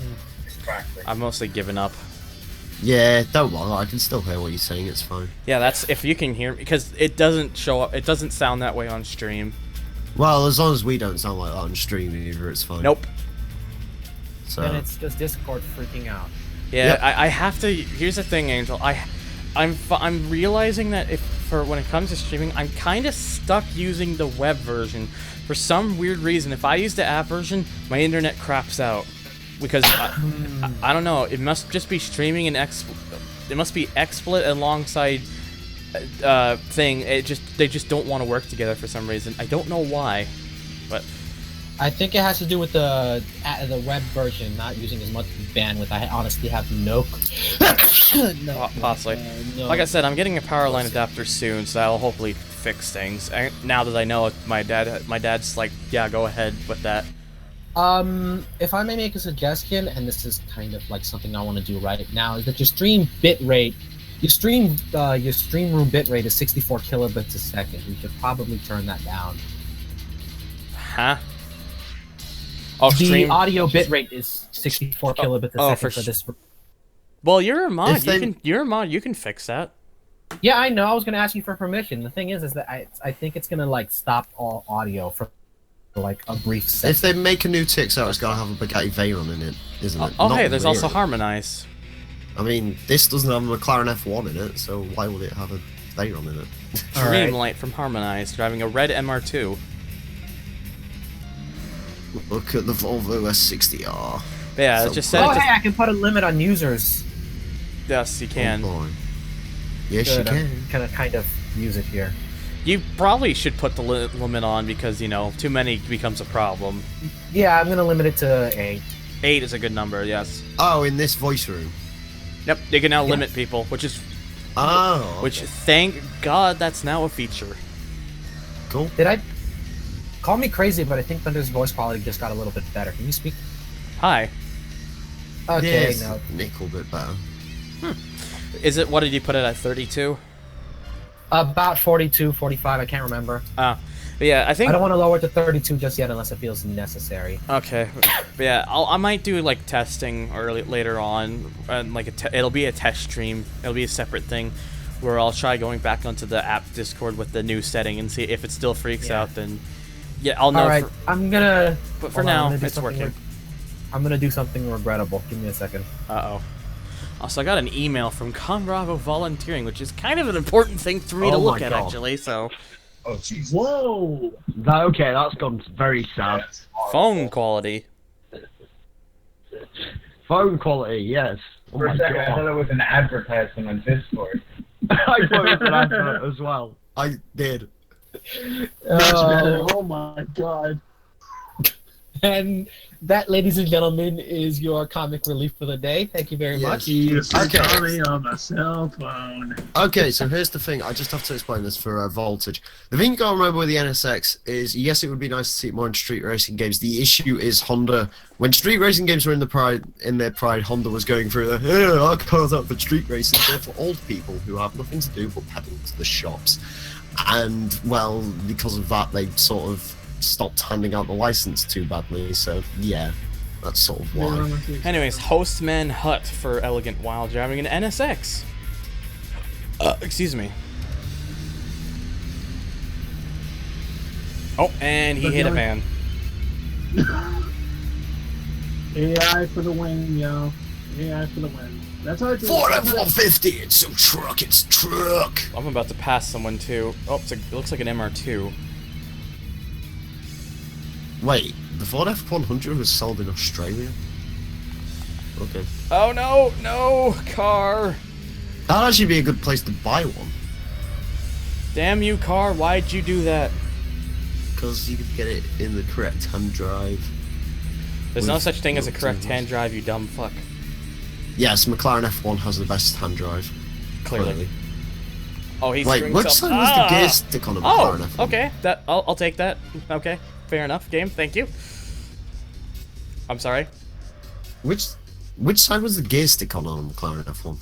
I've mostly given up. Yeah, don't bother. I can still hear what you're saying. It's fine. Yeah, that's if you can hear me, because it doesn't show up. It doesn't sound that way on stream. Well, as long as we don't sound like that on stream either, it's fine. Nope. So. Then it's just Discord freaking out. Yeah, Yep. I have to. Here's the thing, Angel. I'm realizing that when it comes to streaming, I'm kind of stuck using the web version. For some weird reason, if I use the app version, my internet craps out. Because I don't know, it must just be streaming and it must be XSplit alongside thing. They just don't want to work together for some reason. I don't know why, but I think it has to do with the web version not using as much bandwidth. I honestly have no possibly. No. Like I said, I'm getting a power line adapter soon, so that'll hopefully fix things. Now that I know it, my dad's like, yeah, go ahead with that. If I may make a suggestion, and this is kind of like something I want to do right now, is that your stream bitrate, your stream room bitrate is 64 kilobits a second. You should probably turn that down. Huh? Oh, the audio bitrate is 64 kilobits a second for this. Well, you're a mod. You're a mod. You can fix that. Yeah, I know. I was gonna ask you for permission. The thing is that I think it's gonna like stop all audio from like a brief second. If they make a new TXR, it's got to have a Bugatti Veyron in it, isn't it? Oh, Not hey, there's also really. Harmonize. I mean, this doesn't have a McLaren F1 in it, so why would it have a Veyron in it? Dreamlight from Harmonize, driving a red MR2. Look at the Volvo S60R. Yeah, So it just said Oh, it just... hey, I can put a limit on users. Yes, you can. Oh boy. Yes, you Good, I'm can. gonna kind of use it here. You probably should put the limit on because, you know, too many becomes a problem. Yeah, I'm gonna limit it to 8. 8 is a good number, yes. Oh, in this voice room. Yep, you can now Yeah. limit people, which is... Oh. Which, thank God, that's now a feature. Cool. Did I... Call me crazy, but I think Thunder's voice quality just got a little bit better. Can you speak? Hi. Okay, Yes, no. nickel bit better. Is it, what did you put it at, 32? About 42, 45, I can't remember. But yeah, I think... I don't want to lower it to 32 just yet unless it feels necessary. Okay, but yeah, I might do like testing later on, and like it'll be a test stream. It'll be a separate thing, where I'll try going back onto the app Discord with the new setting and see if it still freaks out. Then, yeah, I'll know. All right, I'm gonna. But for hold on, now, I'm gonna do it's something working. I'm gonna do something regrettable. Give me a second. Uh oh. Also, I got an email from Conbravo Volunteering, which is kind of an important thing for me to Oh look my at, God. actually. So, Oh, jeez. Whoa! Okay, that's gone very sad. phone quality. Phone quality, yes. Oh For a my second, I thought god. it was an advertisement on Discord. I thought it was an advert as well. I did. Oh my god. And that, ladies and gentlemen, is your comic relief for the day. Thank you very Yes. much. He's Okay. coming on the cell phone. Okay, so here's the thing. I just have to explain this for Voltage. The thing you gotta remember with the NSX is, yes, it would be nice to see it more in street racing games. The issue is Honda. When street racing games were in their pride, Honda was going through the, hey, our cars out for street racing. They're for old people who have nothing to do but pedal to the shops. And, well, because of that, they sort of stopped handing out the license too badly. So, yeah, that's sort of why. Anyways, Hostman Hut for Elegant Wild driving an NSX. Excuse me. Oh, and he hit a van. AI for the win, yo. AI for the win. That's how I do Ford it. F-150, it's a truck, it's a truck. I'm about to pass someone too. Oh, it looks like an MR2. Wait, the Ford F-100 was sold in Australia? Okay. Oh no, no, car. That'd actually be a good place to buy one. Damn you, car, why'd you do that? Because you could get it in the correct hand drive. There's no With such thing as a no correct tunes. hand drive, you dumb fuck. Yes, McLaren F1 has the best hand drive. Clearly. Oh, he's Wait, screwing which himself. side was the gear stick on a McLaren Oh, F1? okay, I'll take that. Okay, fair enough, game, thank you. I'm sorry? Which side was the gear stick on a McLaren F1?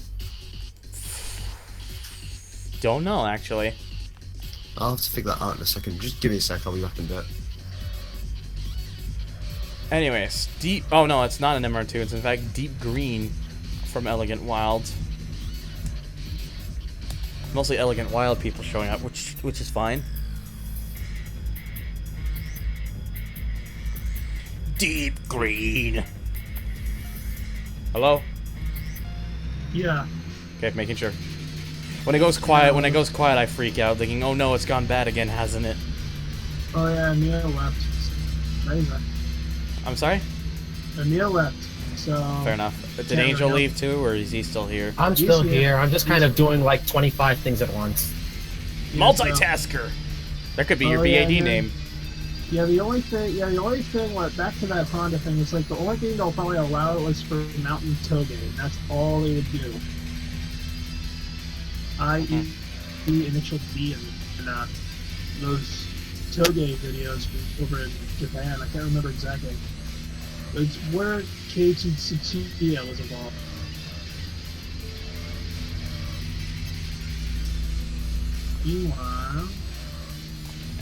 Don't know, actually. I'll have to figure that out in a second. Just give me a sec, I'll be back in a bit. Anyways, deep. Oh no, it's not an MR2. It's in fact deep green from Elegant Wild. Mostly Elegant Wild people showing up, which is fine. Deep green. Hello. Yeah. Okay, making sure. When it goes quiet, I freak out, thinking, "Oh no, it's gone bad again, hasn't it?" Oh yeah, Neil left. Amazing. I'm sorry. Neil left. So. Fair enough. Did Can't Angel really- leave too, or is he still here? I'm He's still here. here. I'm just kind of doing like 25 things at once. Yeah, so- Multitasker. That could be your Oh, yeah, BAD yeah. name. Yeah, the only thing, like, back to that Honda thing, is like the only thing they'll probably allow was for mountain tailgate. That's all they would do. I.e. initial D and those tailgate videos over in Japan. I can't remember exactly. It's where KTCT was involved. Meanwhile.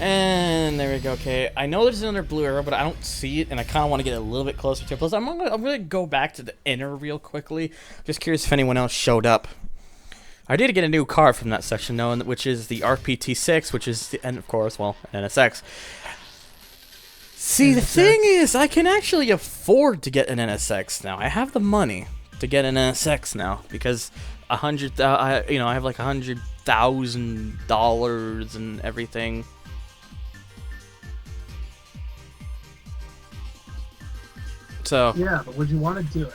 And there we go. Okay, I know there's another blue arrow, but I don't see it, and I kind of want to get a little bit closer to it. Plus, I'm gonna go back to the inner real quickly. Just curious if anyone else showed up. I did get a new car from that section, though, which is the RPT6, which is, and of course, well, an NSX. See, the NSX. thing is, I can actually afford to get an NSX now. I have the money to get an NSX now because I have like $100,000 and everything. So Yeah, but would you want to do it?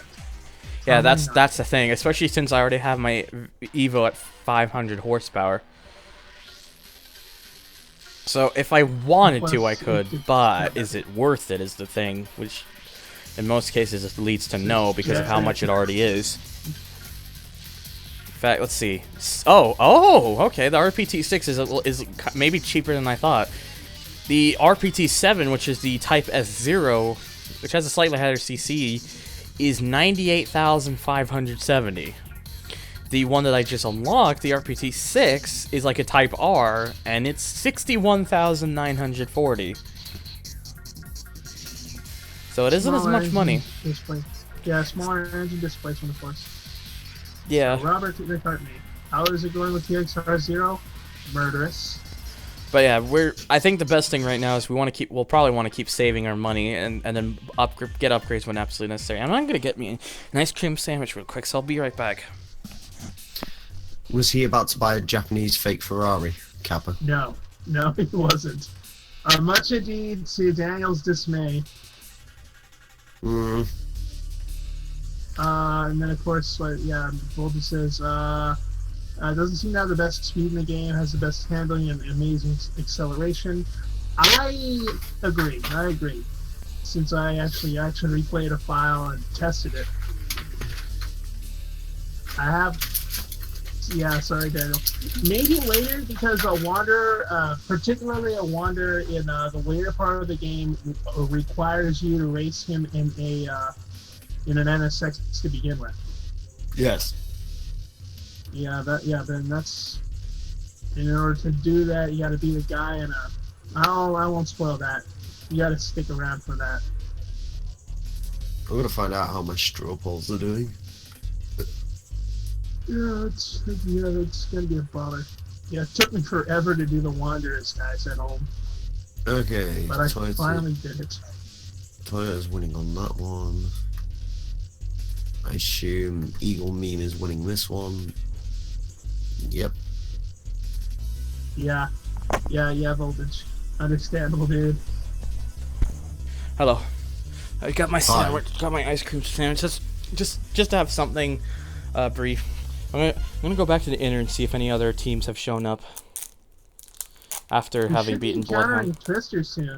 yeah, Probably not. that's the thing. Especially since I already have my Evo at 500 horsepower. So if I wanted to, I could, but is it worth it is the thing, which in most cases it leads to no because of how much it already is. In fact, let's see. Okay, the RPT-6 is maybe cheaper than I thought. The RPT-7, which is the Type S0, which has a slightly higher CC, is 98,570. The one that I just unlocked, the RPT-6, is like a Type R, and it's 61,940. So it isn't as Smaller much money. Display. Yeah, smaller engine displacement, of course. Yeah, Robert McCartney, how is it going with the XR0? Murderous. but yeah, I think the best thing right now is we'll probably want to keep saving our money and then get upgrades when absolutely necessary. I'm gonna get me an ice cream sandwich real quick, so I'll be right back. Was he about to buy a Japanese fake Ferrari, Kappa? No, he wasn't. Much indeed to Daniel's dismay. Mm. And then of course, Volta says, doesn't seem to have the best speed in the game, has the best handling and amazing acceleration. I agree. Since I actually replayed a file and tested it. I have. Yeah, sorry, Daniel. Maybe later because a Wanderer, particularly a Wanderer in the later part of the game, requires you to race him in an NSX to begin with. Yes. Yeah, then that's. In order to do that, you got to be the guy, and I won't spoil that. You got to stick around for that. I'm gonna find out how my straw polls are doing. Yeah, it's gonna be a bother. Yeah, it took me forever to do the Wanderers guys at home, Okay, but I finally did it. Toyota's winning on that one. I assume Eagle Meme is winning this one. Yep. Yeah, Voltage. Understandable, dude. Hello. I got my Hi. sandwich, got my ice cream sandwich. Just to have something brief. I'm gonna go back to the inner and see if any other teams have shown up after having beaten Bloodhound. Twister soon.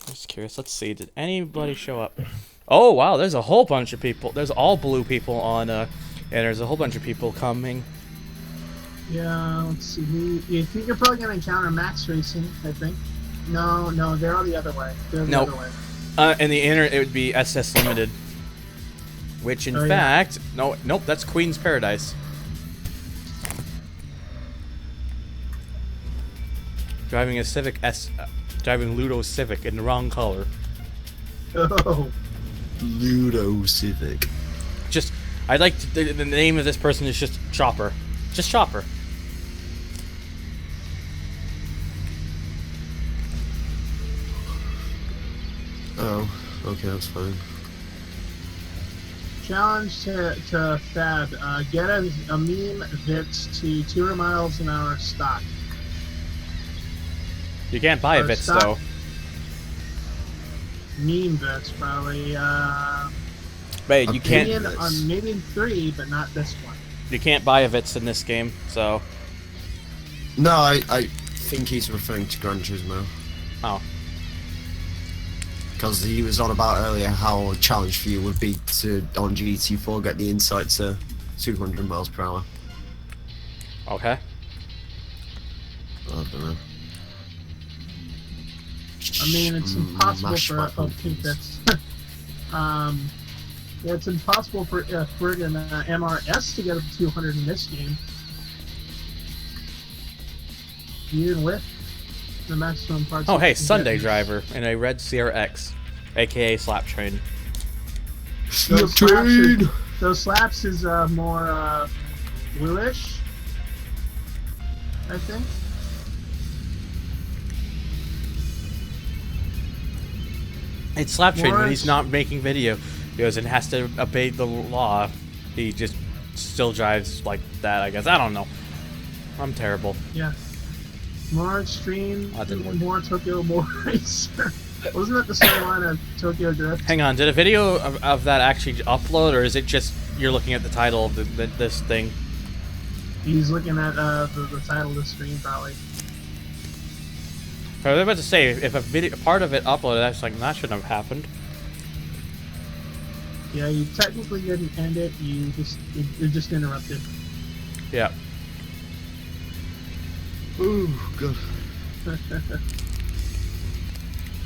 Just curious. Let's see. Did anybody show up? Oh wow, there's a whole bunch of people. There's all blue people on and there's a whole bunch of people coming. Yeah, let's see. You think you're probably gonna encounter Max Racing? I think. No, they're all the other way. They're the other way. In the inner, it would be SS Limited. Which, in fact, nope, that's Queen's Paradise. Driving a Civic driving Ludo Civic in the wrong color. Oh. Ludo Civic. I'd like the name of this person is just Chopper. Just Chopper. Oh, okay, that's fine. Challenge to Fab. Get a meme VITS to 200 miles an hour stock. You can't buy a VITS though. Meme VITS probably. Wait, you can't. Maybe in 3, but not this one. You can't buy a VITS in this game, so. No, I think he's referring to Gran Turismo. Oh. Because he was on about earlier how a challenge for you would be to, on GT4, get the insight to 200 miles per hour. Okay. I don't know. I mean, it's impossible for yeah, it's impossible for friggin' MRS to get up to 200 in this game. Even with the maximum parts. Oh, hey, Sunday Driver in a red CRX, aka Slap Train. Those slaps is more bluish, I think. It's Slaptrain when he's What? not making video. He goes and has to obey the law. He just still drives like that, I guess. I don't know. I'm terrible. Yeah. More Xtreme, That didn't work. more Tokyo, more Racer. Wasn't that the storyline of Tokyo Drift? Hang on, did a video of that actually upload, or is it just you're looking at the title of this thing? He's looking at the title of the stream, probably. I was about to say, if a video part of it uploaded, that's like that shouldn't have happened. Yeah, you technically didn't end it. It just interrupted. Yeah. Ooh, good.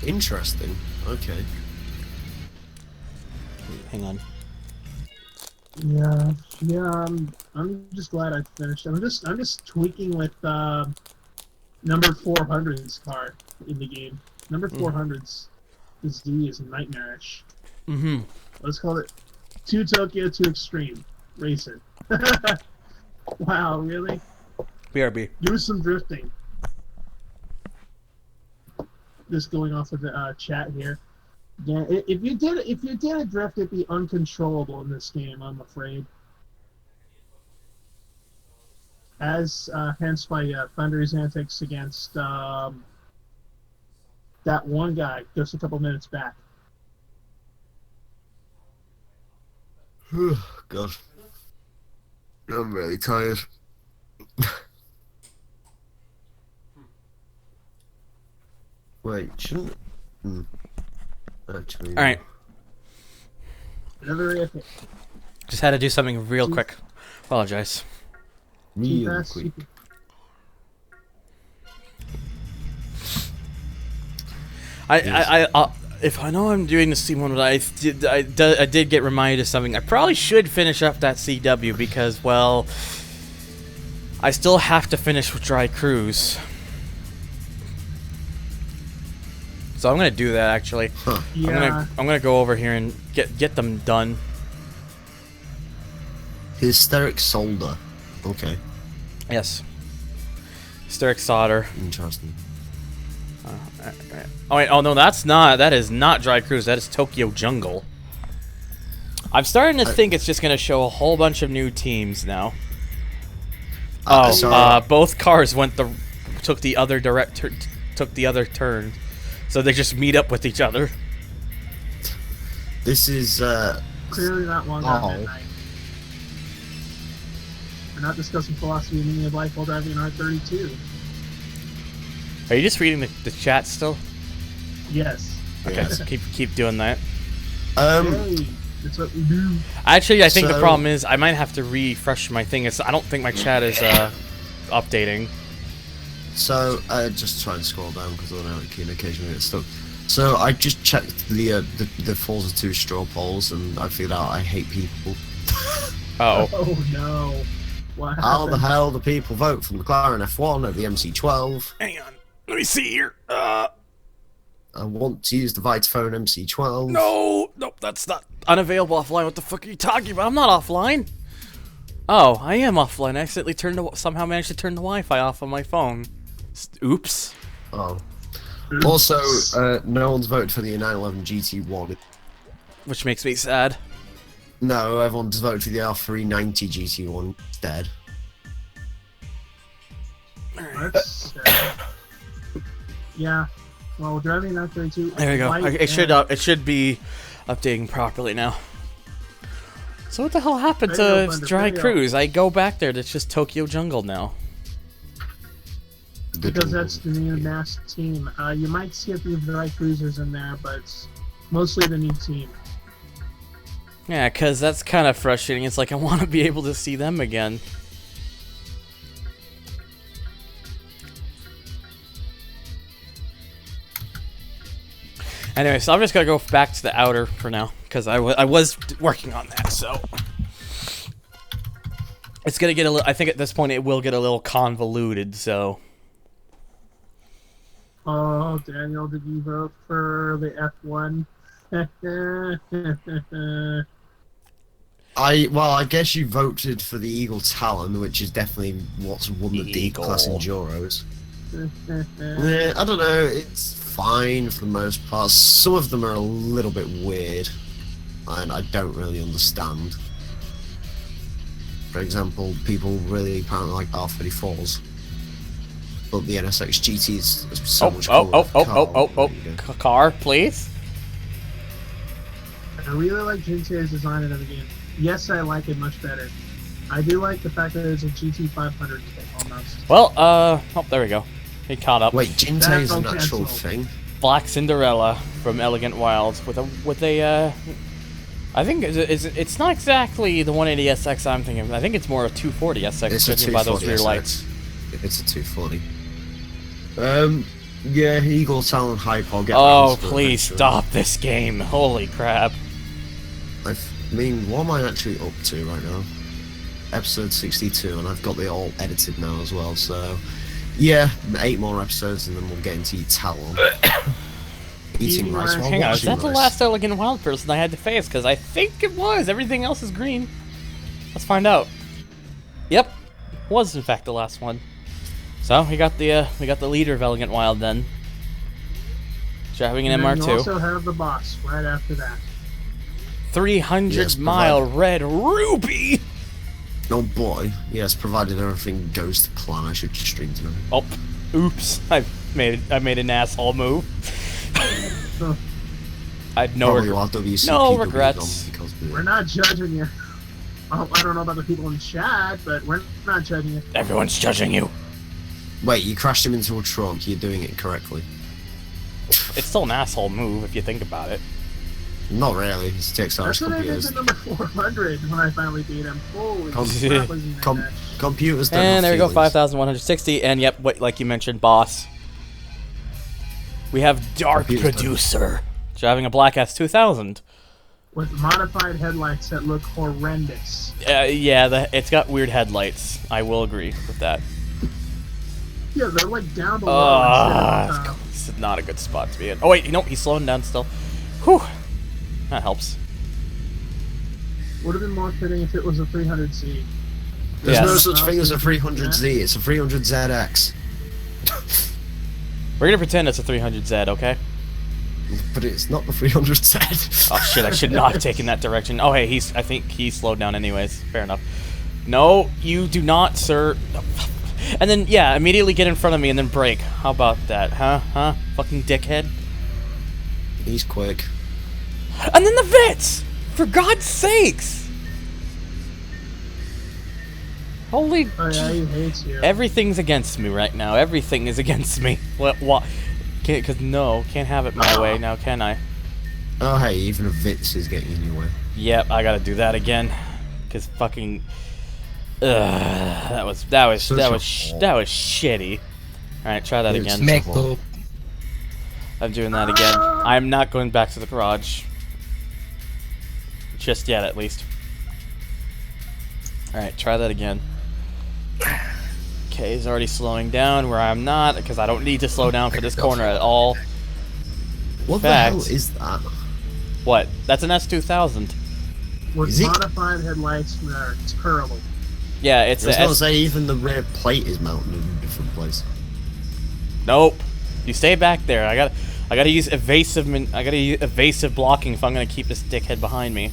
Interesting. Okay. Hang on. Yeah, I'm just glad I finished. I'm just tweaking with number 400's car in the game. Number 400's Z is nightmarish. Mm-hmm. Let's call it 2 Tokyo, 2 Xtreme Racer. Wow, really? BRB. Do some drifting. Just going off of the chat here. Yeah, if you did a drift, it'd be uncontrollable in this game, I'm afraid. As hence my Thunder's antics against that one guy just a couple minutes back. God. I'm really tired. Wait, shouldn't... Actually... Alright. Another epic. Just had to do something real quick. Apologize. Real quick. If I know I'm doing the C1, I did get reminded of something. I probably should finish up that CW because, well, I still have to finish with Dry Cruise. So I'm gonna do that actually. Huh. Yeah. I'm gonna go over here and get them done. Hysteric solder. Okay. Yes. Hysteric solder. Interesting. Oh wait, oh no, that is not Dry Cruise, that is Tokyo Jungle. I'm starting to think it's just gonna show a whole bunch of new teams now. Both cars took the other turn. So they just meet up with each other. This is Clearly not long after midnight. We're not discussing philosophy and meaning of life while driving an R32. Are you just reading the chat still? Yes. Okay, so keep doing that. Hey, that's what we do. Actually, I think the problem is I might have to refresh my thing. I don't think my chat is updating. So just try and scroll down because I know it can occasionally get stuck. So I just checked the Forza 2 straw polls and I figured out I hate people. Uh oh. Oh no. What How the happened? hell do people vote for McLaren F1 over the MC12? Hang on. Let me see here. I want to use the Vitaphone MC12. No, nope, that's not unavailable offline. What the fuck are you talking about? I'm not offline. Oh, I am offline. I accidentally somehow managed to turn the Wi-Fi off on my phone. Oops. Oh. Also, no one's voted for the 911 GT1. Which makes me sad. No, everyone's voted for the R390 GT1 dead. That's, yeah. Well, driving an R32. There we go. It should be updating properly now. So what the hell happened to Dry Cruise? I go back there. It's just Tokyo Jungle now. Because that's the new mass team. You might see a few Dry Cruisers in there, but it's mostly the new team. Yeah, because that's kind of frustrating. It's like I want to be able to see them again. Anyway, so I'm just gonna go back to the outer for now because I was working on that. So it's gonna get a little. I think at this point it will get a little convoluted. So. Oh, Daniel, did you vote for the F1? I guess you voted for the Eagle Talon, which is definitely what's won the D class Enduros. I don't know. It's fine for the most part. Some of them are a little bit weird, and I don't really understand. For example, people really apparently like R34s, but the NSX GT is so much cooler. Car, please. I really like GTA's design in the game. Yes, I like it much better. I do like the fact that it's a GT 500 almost. Well, oh, there we go. He caught up. Wait, Jinte is an actual thing? Black Cinderella from Elegant Wilds with a I think it's not exactly the 180SX I'm thinking of. I think it's more a 240SX judging by those rear lights. It's a 240. Yeah, Eagle Talon Hype, I'll get Oh, please stop this game. Holy crap. I mean, what am I actually up to right now? Episode 62, and I've got it all edited now as well, so... Yeah, 8 more episodes and then we'll get into Talon. Eating rice while Hang on, is watching that the rice. last Elegant Wild person I had to face? Because I think it was. Everything else is green. Let's find out. Yep, was in fact the last one. So we got the leader of Elegant Wild then. Driving an And MR2. you also have the boss right after that. 300-mile red ruby. Oh boy, yes, provided everything goes to plan, I should stream tonight. Oh, oops! I made an asshole move. I had no regrets. We're not judging you. I don't know about the people in chat, but we're not judging you. Everyone's judging you. Wait, you crashed him into a trunk. You're doing it correctly. It's still an asshole move if you think about it. Not really. It takes That's what I did to number 400 when I finally beat him. Holy crap, was he in that match. Computers don't And there we go, have feelings. 5,160. And yep, like you mentioned, boss. We have Dark Producer driving a Black S2000 with modified headlights that look horrendous. Yeah, it's got weird headlights. I will agree with that. Yeah, they're like down below. This is not a good spot to be in. Oh wait, no, he's slowing down still. Whew, that helps. Would have been more fitting if it was a 300Z. There's no such thing as a 300Z. It's a 300ZX. We're gonna pretend it's a 300Z, okay? But it's not the 300Z. Oh shit, I should not have taken that direction. Oh hey, I think he slowed down anyways. Fair enough. No, you do not, sir. And then, yeah, immediately get in front of me and then brake. How about that, huh? Fucking dickhead. He's quick. And then the Vits! For God's sakes! Holy... Oh yeah, he hates you. Everything's against me right now. Everything is against me. What? Because can't have it my way now, can I? Oh hey, even a Vitz is getting in your way. Yep, I gotta do that again. Because fucking... that was shitty. Alright, try that again. I'm doing that again. I'm not going back to the garage. Just yet, at least. Alright, try that again. Okay, he's already slowing down where I'm not, because I don't need to slow down for this corner at all. What the hell is that? What? That's an S2000. With modified headlights that are terrible. Yeah, it's I was gonna say even the rear plate is mounted in a different place. Nope. You stay back there. I gotta use evasive blocking if I'm gonna keep this dickhead behind me.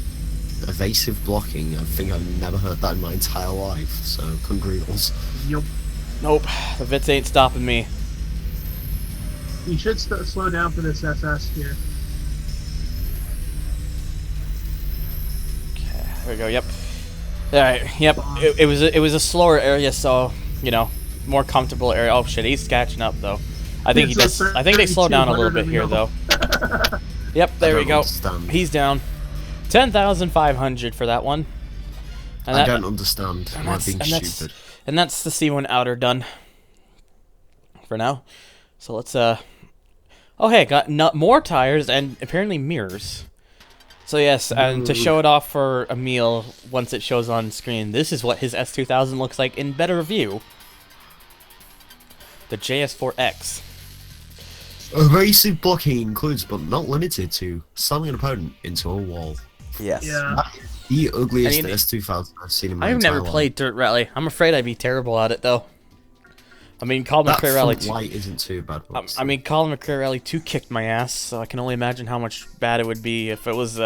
Evasive blocking? I think I've never heard that in my entire life, so congrats. Yep. Nope. The Vits ain't stopping me. You should slow down for this SS here. Okay, there we go, yep. Alright, yep. It was a slower area, so, more comfortable area. Oh shit, he's catching up though. I think they slow down a little bit here though. Yep, there we go. He's down. 10,500 for that one. And I don't understand. Am I being stupid? And that's the C1 outer done. For now. So let's oh hey, got more tires and apparently mirrors. So yes, and to show it off for Emil once it shows on screen, this is what his S2000 looks like in better view. The JS4X. Evasive blocking includes, but not limited to, slamming an opponent into a wall. Yes. Yeah. The ugliest S2000 I've seen in my I've entire never life. played Dirt Rally. I'm afraid I'd be terrible at it though. I mean, Colin That McCreary front 2. light isn't too bad. I mean, Colin McCreary 2 kicked my ass, so I can only imagine how much bad it would be if it was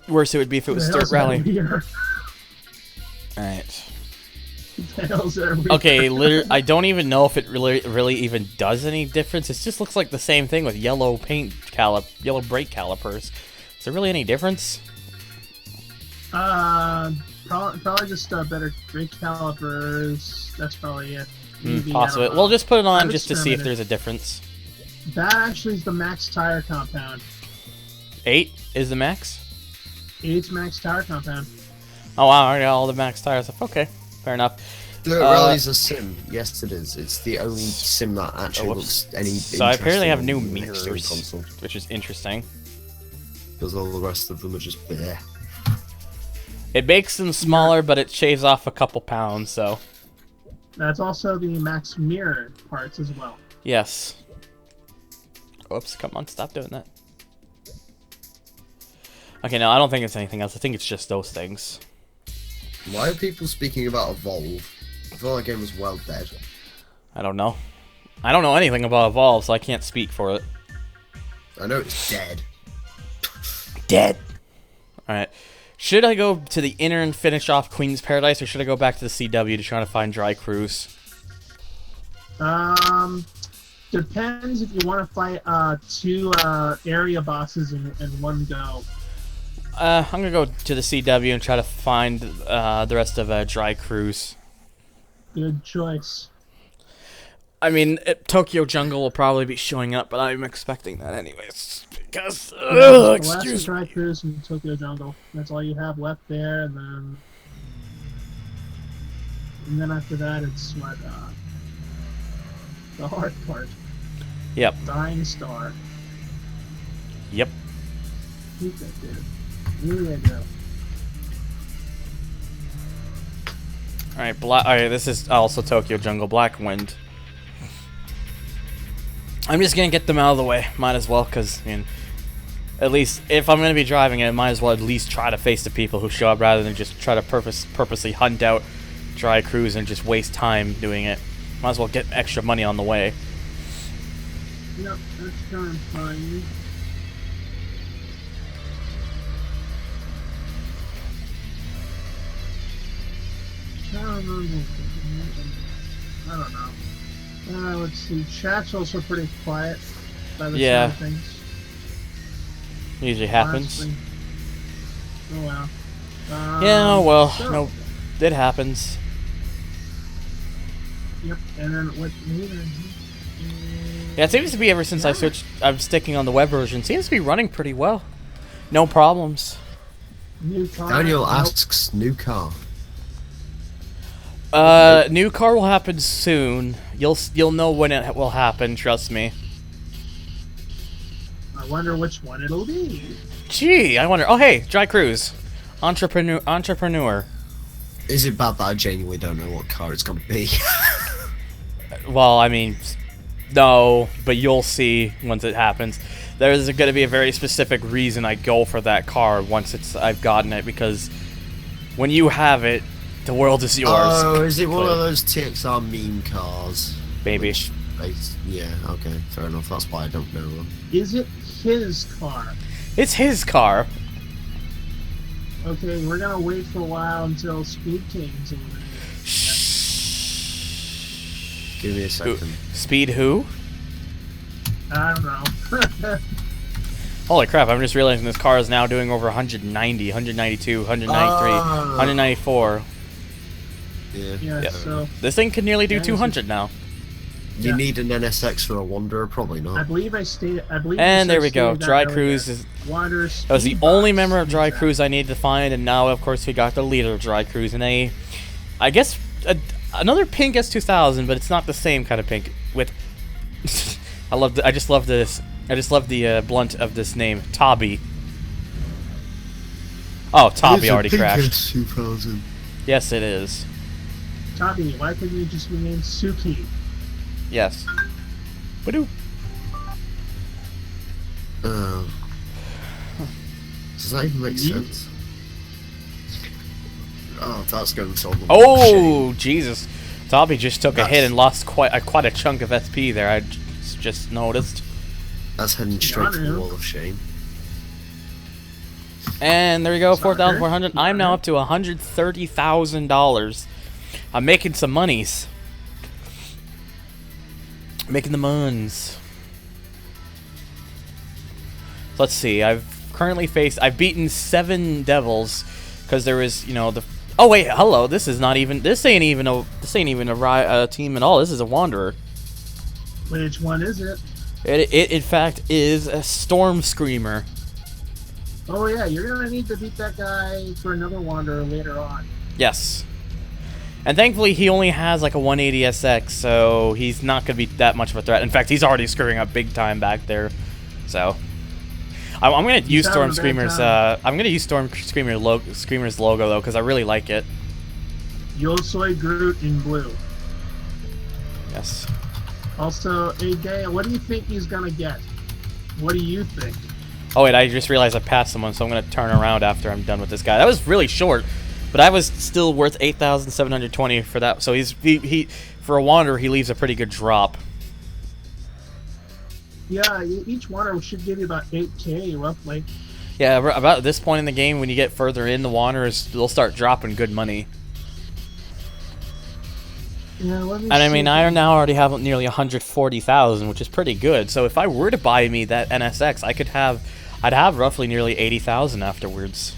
worse. It would be if it was Dirt Rally. Alright. Okay, literally, I don't even know if it really even does any difference. It just looks like the same thing with yellow yellow brake calipers. Is there really any difference? Probably just better brake calipers. That's probably it. Maybe, Possibly. We'll just put it on just to see if there's a difference. That actually is the max tire compound. 8 is the max? 8's max tire compound. Oh wow, I got all the max tires. Okay, fair enough. Dirt Rally's a sim. Yes, it is. It's the only sim that actually looks any. So I apparently have new on the mirrors, console, which is interesting. because all the rest of them are just bleh. It makes them smaller, but it shaves off a couple pounds. So. That's also the max mirror parts as well. Yes. Oops! Come on, stop doing that. Okay, no, I don't think it's anything else. I think it's just those things. Why are people speaking about Evolve? I feel like the game was well dead. I don't know. I don't know anything about Evolve, so I can't speak for it. I know it's dead. Dead! Alright. Should I go to the inner and finish off Queen's Paradise, or should I go back to the CW to try to find Dry Cruise? Depends if you want to fight 2 area bosses in one go. I'm gonna go to the CW and try to find the rest of Dry Cruise. Good choice. I mean, Tokyo Jungle will probably be showing up, but I'm expecting that anyways. Because, excuse me. Dry Cruise in Tokyo Jungle. That's all you have left there, and then after that, it's what the hard part. Yep. Dying Star. Yep. Keep that, dude. There you go. Alright, this is also Tokyo Jungle, Black Wind. I'm just gonna get them out of the way. Might as well, because, I mean, at least, if I'm gonna be driving it, I might as well at least try to face the people who show up rather than just try to purposely hunt out Dry Cruise and just waste time doing it. Might as well get extra money on the way. Yep, that's kind of fine. I don't know. Let's see. Chat's also pretty quiet by the sound of things. Usually happens. Honestly. Oh well. Yeah, well, so, no, it happens. Yep, and then what? Yeah, it seems to be ever since I switched. I'm sticking on the web version. Seems to be running pretty well. No problems. New car. Daniel asks, new car. New car will happen soon. You'll know when it will happen. Trust me. I wonder which one it'll be. Gee, I wonder. Oh, hey, Dry Cruise, entrepreneur. Is it bad that I genuinely don't know what car it's gonna be? Well, I mean, no, but you'll see once it happens. There's going to be a very specific reason I go for that car once I've gotten it, because when you have it, the world is yours. Oh, is it one of those TXR meme cars? Maybe. Yeah, okay, fair enough. That's why I don't know them. Is it his car? It's his car. Okay, we're gonna wait for a while until Speed King's eliminated. Give me a second. Speed who? I don't know. Holy crap, I'm just realizing this car is now doing over 190, 192, 193, 194. Yeah, so... This thing can nearly do 200 now. You need an NSX for a Wanderer? Probably not. I believe I stated... And there we go. Dry Cruise is... That was the only member of Dry Cruise I needed to find, and now, of course, we got the leader of Dry Cruise, and I guess, another pink S2000, but it's not the same kind of pink. With... I just love this. I just love the blunt of this name, Tabby. Oh, Tabby already crashed. S2000. Yes, it is. Tabby, why couldn't you just be named Suki? Yes. Wadoo. Does that even make sense? Oh, that's going to solve the Oh, Jesus. Toppy just took a hit and lost quite a chunk of SP there. I just noticed. That's heading straight to the Wall of Shame. And there you go, 4,400. I'm now up to $130,000. I'm making some monies. Making the muns. Let's see. I've beaten 7 devils because there was, you know, the. Oh wait, hello. This ain't even a team at all. This is a wanderer. Which one is it? It in fact is a Storm Screamer. Oh yeah, you're gonna need to beat that guy for another wanderer later on. Yes. And thankfully he only has like a 180 SX, so he's not gonna be that much of a threat. In fact, he's already screwing up big time back there. So I'm gonna use Storm Screamer's Screamer's logo though, because I really like it. Yo soy Groot in blue. Yes. Also, AJ, what do you think he's gonna get? What do you think? Oh wait, I just realized I passed someone, so I'm gonna turn around after I'm done with this guy. That was really short, but I was still worth 8,720 for that. So he for a wanderer, he leaves a pretty good drop. Yeah, each wanderer should give you about 8K roughly. Yeah, about this point in the game, when you get further in, the wanderers they'll start dropping good money. Yeah, and I mean, I now already have nearly 140,000, which is pretty good. So if I were to buy me that NSX, I'd have roughly nearly 80,000 afterwards,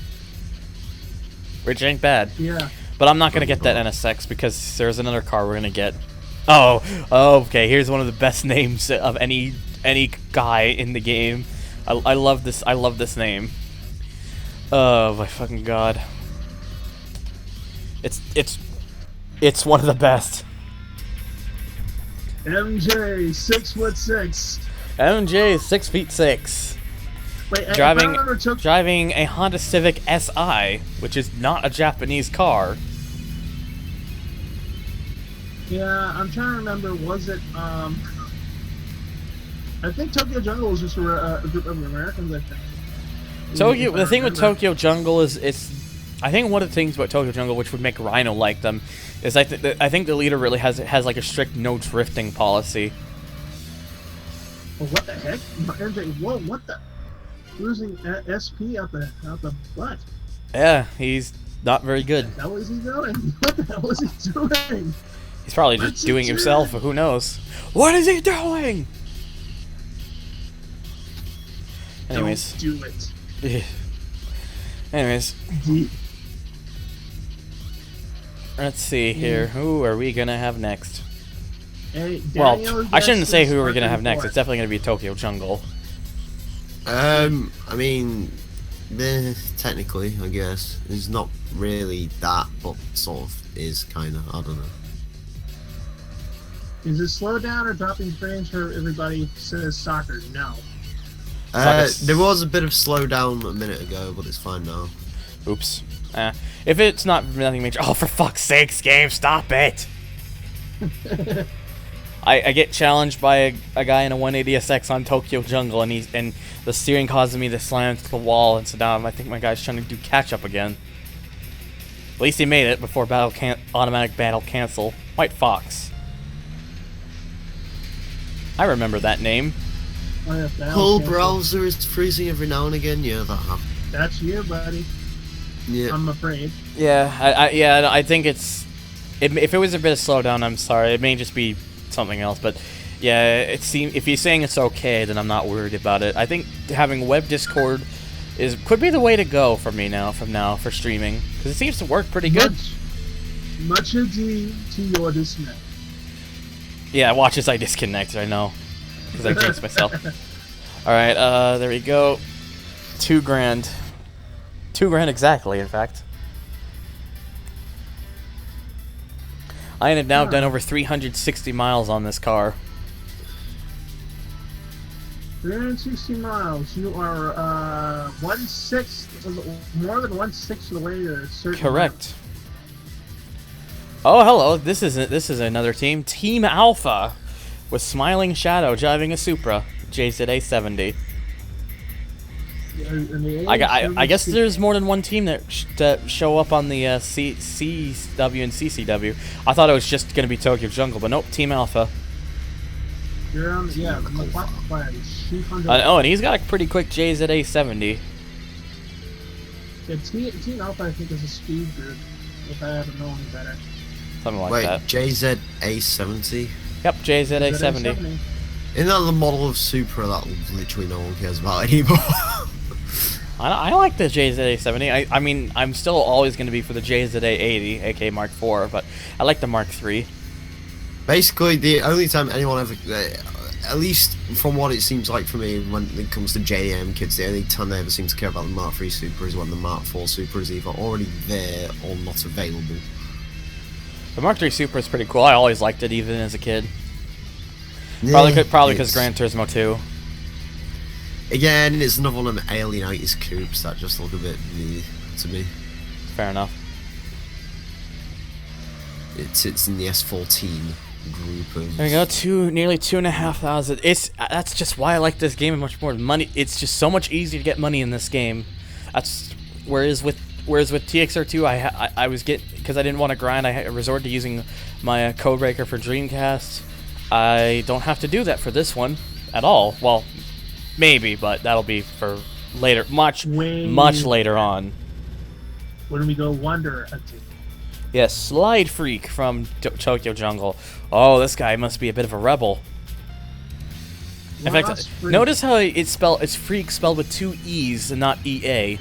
which ain't bad. Yeah. But I'm not gonna get that NSX because there's another car we're gonna get. Oh, okay. Here's one of the best names of any guy in the game. I love this. I love this name. Oh my fucking god. It's one of the best. MJ 6'6". MJ 6'6". Wait, driving a Honda Civic SI, which is not a Japanese car. Yeah, I'm trying to remember. Was it I think Tokyo Jungle was just a group of Americans. I think. The thing with Tokyo Jungle is I think one of the things about Tokyo Jungle which would make Rhino like them is I think the leader really has like a strict no drifting policy. Well, what the heck? MJ, whoa, what the? Losing SP out the butt. Yeah, he's not very good. What the hell is he doing? What the hell is he doing? He's probably just doing himself, who knows? What is he doing? Anyways. Don't do it. Anyways. Let's see here. Who are we gonna have next? Hey, well, I shouldn't say who we're gonna have next. It's definitely gonna be Tokyo Jungle. I mean, technically, I guess it's not really that, but sort of is kind of. I don't know. Is it slow down or dropping frames for everybody says soccer? No. There was a bit of slowdown a minute ago, but it's fine now. Oops. If it's not nothing major. Oh, for fuck's sakes, game, stop it! I get challenged by a guy in a 180SX on Tokyo Jungle, and the steering causes me to slam into the wall, and so now I think my guy's trying to do catch up again. At least he made it before automatic battle cancel. White Fox. I remember that name. Whole browser is freezing every now and again. Yeah, that happens. That's you, buddy. Yeah. I'm afraid. Yeah, I think if it was a bit of slowdown, I'm sorry. It may just be something else, but yeah, if you're saying it's okay, then I'm not worried about it. I think having web Discord could be the way to go for me for streaming, because it seems to work pretty good. Much ado to your dismay. Yeah, watch as I disconnect. I know, because I jinxed myself. All right, there we go. $2 grand. $2 grand exactly, in fact. I have now done over 360 miles on this car. 360 miles. You are 1/6, more than 1/6 of the way to a certain. Correct. Oh, hello. This is another team. Team Alpha, with Smiling Shadow driving a Supra JZA 70. I guess there's more than one team that show up on the CW and CCW. I thought it was just gonna be Tokyo Jungle, but nope, Team Alpha. You're on, yeah, the McLaren. Oh, and he's got a pretty quick JZA 70. Yeah, Team Alpha, I think, is a speed group. If I haven't known better. Something like Wait, that. JZA70? Yep, JZA 70. Isn't that the model of Supra that literally no one cares about anymore? I like the JZA 70. I mean, I'm still always going to be for the JZA 80, aka Mark IV, but I like the Mark III. Basically, the only time anyone ever, at least from what it seems like for me, when it comes to JDM kids, the only time they ever seem to care about the Mark III Supra is when the Mark IV Supra is either already there or not available. The Mark III Supra is pretty cool. I always liked it, even as a kid. Yeah, Probably because Gran Turismo 2. Again, it's another one of them alien 80s coupes that just look a bit meh to me. Fair enough. It sits in the S14 group of... There you go, nearly 2,500. That's just why I like this game much more. Money, it's just so much easier to get money in this game. That's whereas with TXR2, I was because I didn't want to grind. I resorted to using my Codebreaker for Dreamcast. I don't have to do that for this one at all. Well, maybe, but that'll be for later, much later on. When we go Wonder Hunting. Yes, Slide Freak from Tokyo Jungle. Oh, this guy must be a bit of a rebel. In fact, notice how it's Freak spelled with 2 E's and not EA.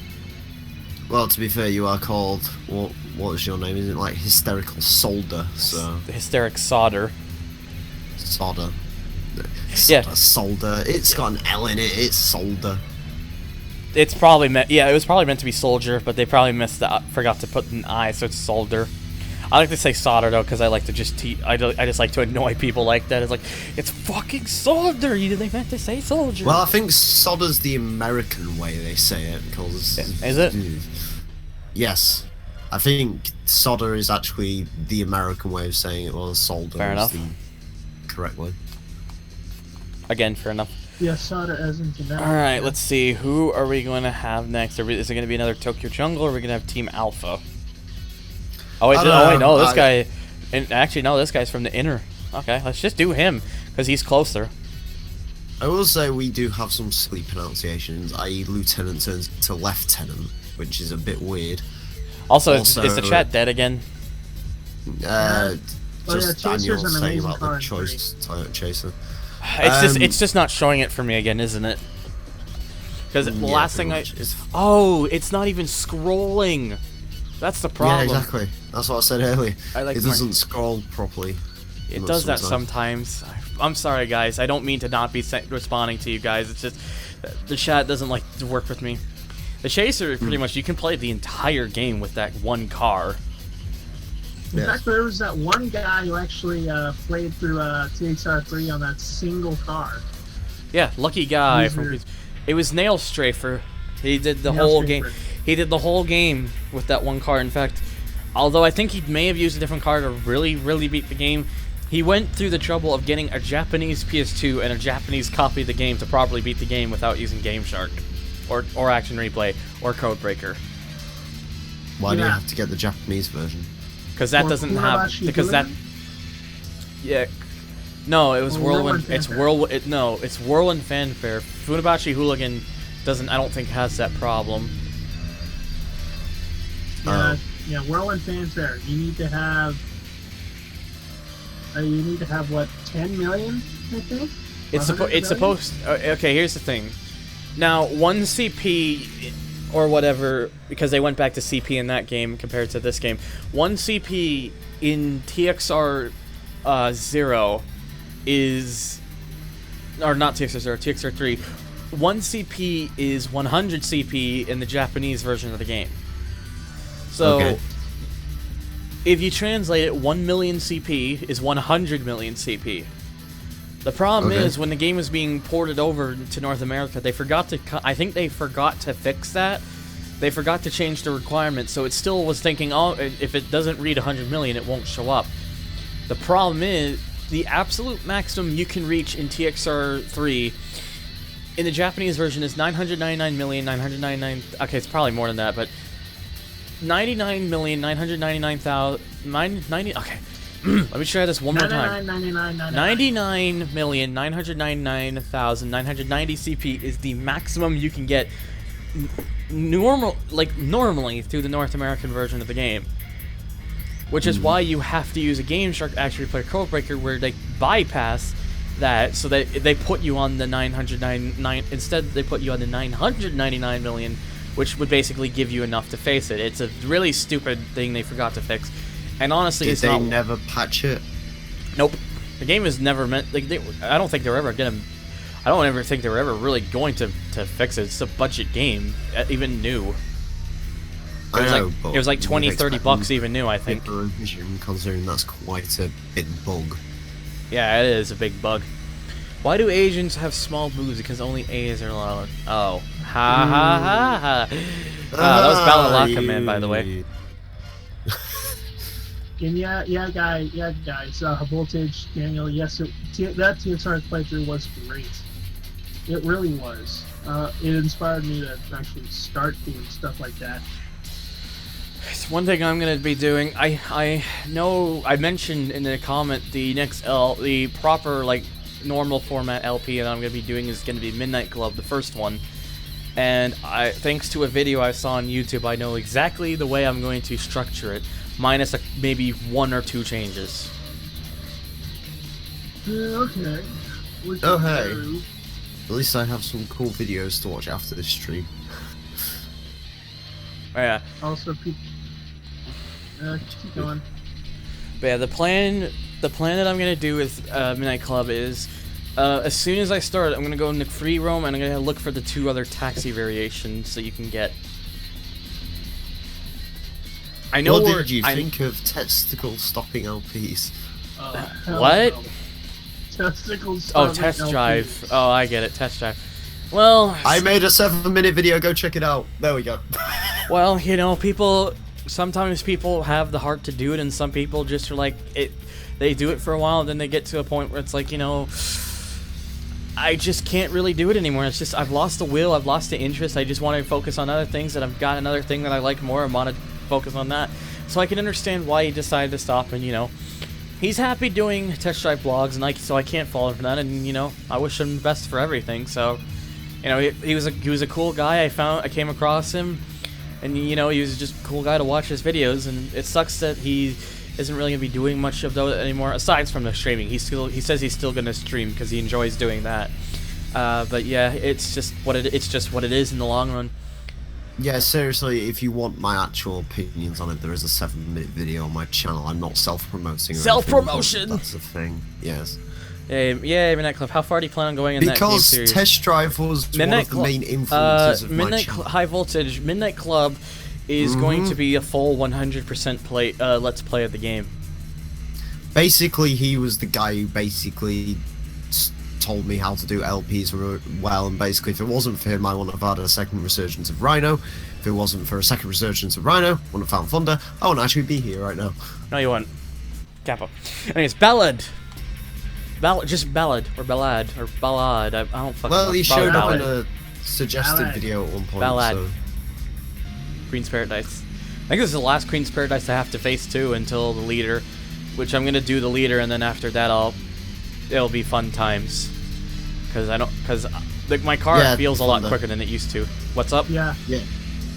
Well, to be fair, you are called... What is your name? Isn't it like Hysterical Solder? So The Hysteric Solder. Solder. Yeah. Solder. It's got an L in it. It's Solder. It's probably meant. Yeah, it was probably meant to be soldier, but they probably forgot to put an I, so it's solder. I like to say solder though, because I like to just I just like to annoy people like that. It's like, it's fucking solder. They meant to say soldier. Well, I think solder's the American way they say it, because is it? Yes, I think solder is actually the American way of saying it. Well, solder is the correct way. Again, fair enough. Yeah, solder as in generic. All right, let's see. Who are we going to have next? Is it going to be another Tokyo Jungle, or are we going to have Team Alpha? Oh wait, no, this guy. And actually, no, this guy's from the inner. Okay, let's just do him because he's closer. I will say we do have some silly pronunciations, i.e. Lieutenant turns to Lieutenant, which is a bit weird. Also, is the chat dead again? Just Daniel saying about the choice Toyota Chaser. It's just not showing it for me again, isn't it? Because the last thing it's not even scrolling. That's the problem. Yeah, exactly. That's what I said earlier. It doesn't scroll properly. It does that sometimes. I'm sorry, guys. I don't mean to not be responding to you guys. It's just the chat doesn't like to work with me. The Chaser, pretty much, you can play the entire game with that one car. In fact, there was that one guy who actually played through TXR3 on that single car. Yeah, lucky guy. It was Nail Strafer. He did the whole game. He did the whole game with that one car. In fact, although I think he may have used a different car to really, really beat the game, he went through the trouble of getting a Japanese PS2 and a Japanese copy of the game to properly beat the game without using Game Shark, or Action Replay, or Codebreaker. Why do you have to get the Japanese version? Because that doesn't have. Because that. Yeah. No, it was Whirlwind. It's Whirlwind. No, it's Whirlwind Fanfare. Funabashi Hooligan doesn't. I don't think has that problem. Yeah, Whirlwind Fanfare. You need to have. What, 10 million? I think. It's supposed. Okay, here's the thing. Now, 1 CP or whatever, because they went back to CP in that game compared to this game. 1 CP in TXR 0 is, or not TXR 0, TXR 3. 1 CP is 100 CP in the Japanese version of the game. So, if you translate it, 1 million CP is 100 million CP. The problem is, when the game was being ported over to North America, they forgot to. I think they forgot to fix that. They forgot to change the requirement, so it still was thinking, oh, if it doesn't read 100 million, it won't show up. The problem is, the absolute maximum you can reach in TXR 3 in the Japanese version is 999,999. Okay, it's probably more than that, but 99,999,090. Okay, let me try this one more time. 99,999,990 CP is the maximum you can get normally through the North American version of the game. Which is why you have to use a Game Shark to actually play Code Breaker, where they bypass that, so that they put you on the 999. Instead, they put you on the 999 million, which would basically give you enough to face it. It's a really stupid thing they forgot to fix, and honestly, Did they never patch it? Nope. The game is never meant. Like, I don't think they're ever gonna. I don't ever think they were ever really going to fix it. It's a budget game, even new. It was like 20, 30 bucks even new, I think. Considering that's quite a big bug. Yeah, it is a big bug. Why do Asians have small boobs? Because only A's are allowed. Oh. Ha ha ha ha. That was Balalaka Man, by the way. And guys, Voltage, Daniel, yes, that TXR playthrough was great. It really was. It inspired me to actually start doing stuff like that. It's one thing I'm gonna be doing. I know I mentioned in the comment the proper normal format LP that I'm gonna be doing is gonna be Midnight Club, the first one. And thanks to a video I saw on YouTube, I know exactly the way I'm going to structure it, minus maybe 1 or 2 changes. Okay. Oh hey. At least I have some cool videos to watch after this stream. Oh, yeah. Also, keep going. But yeah, the plan that I'm gonna do with Midnight Club is, as soon as I start, I'm gonna go into free roam and I'm gonna look for the 2 other taxi variations that you can get. I know. What did you think of testicle stopping LPs? What? Testicles. Oh, test drive. Oh, I get it. Test drive. Well, I made a 7-minute video. Go check it out. There we go. Well, you know, sometimes people have the heart to do it, and some people just are like it. They do it for a while, and then they get to a point where it's like, you know, I just can't really do it anymore. It's just I've lost the will. I've lost the interest. I just want to focus on other things, and I've got another thing that I like more. I want to focus on that. So I can understand why he decided to stop, and you know, he's happy doing test drive blogs, and so I can't fault him for that. And you know, I wish him the best for everything. So, you know, he was a cool guy. I came across him, and you know, he was just a cool guy to watch his videos. And it sucks that he isn't really gonna be doing much of those anymore, aside from the streaming. He says he's still gonna stream because he enjoys doing that. But yeah, it's just what it is in the long run. Yeah, seriously, if you want my actual opinions on it, there is a 7-minute video on my channel. I'm not self-promoting. Self-promotion. That's the thing. Yes. Yeah, Midnight Club. How far do you plan on going in that game series? Because Test Drive was one of the main influences of my channel. High Voltage, Midnight Club is going to be a full 100% let's play of the game. Basically, he was the guy who basically told me how to do LPs well, and basically, if it wasn't for him, I wouldn't have had a second resurgence of Rhino. If it wasn't for a second resurgence of Rhino, I wouldn't have found Thunder. I wouldn't actually be here right now. No, you wouldn't. Capo. Anyways, Ballad. Just Ballad, or Ballad, or Ballad. I don't fucking know. Well, he showed up in a suggested video at one point. Ballad. So. Queen's Paradise. I think this is the last Queen's Paradise I have to face too until the leader, which I'm gonna do the leader, and then after that it'll be fun times. Because my car feels a lot quicker than it used to. What's up? Yeah. Yeah.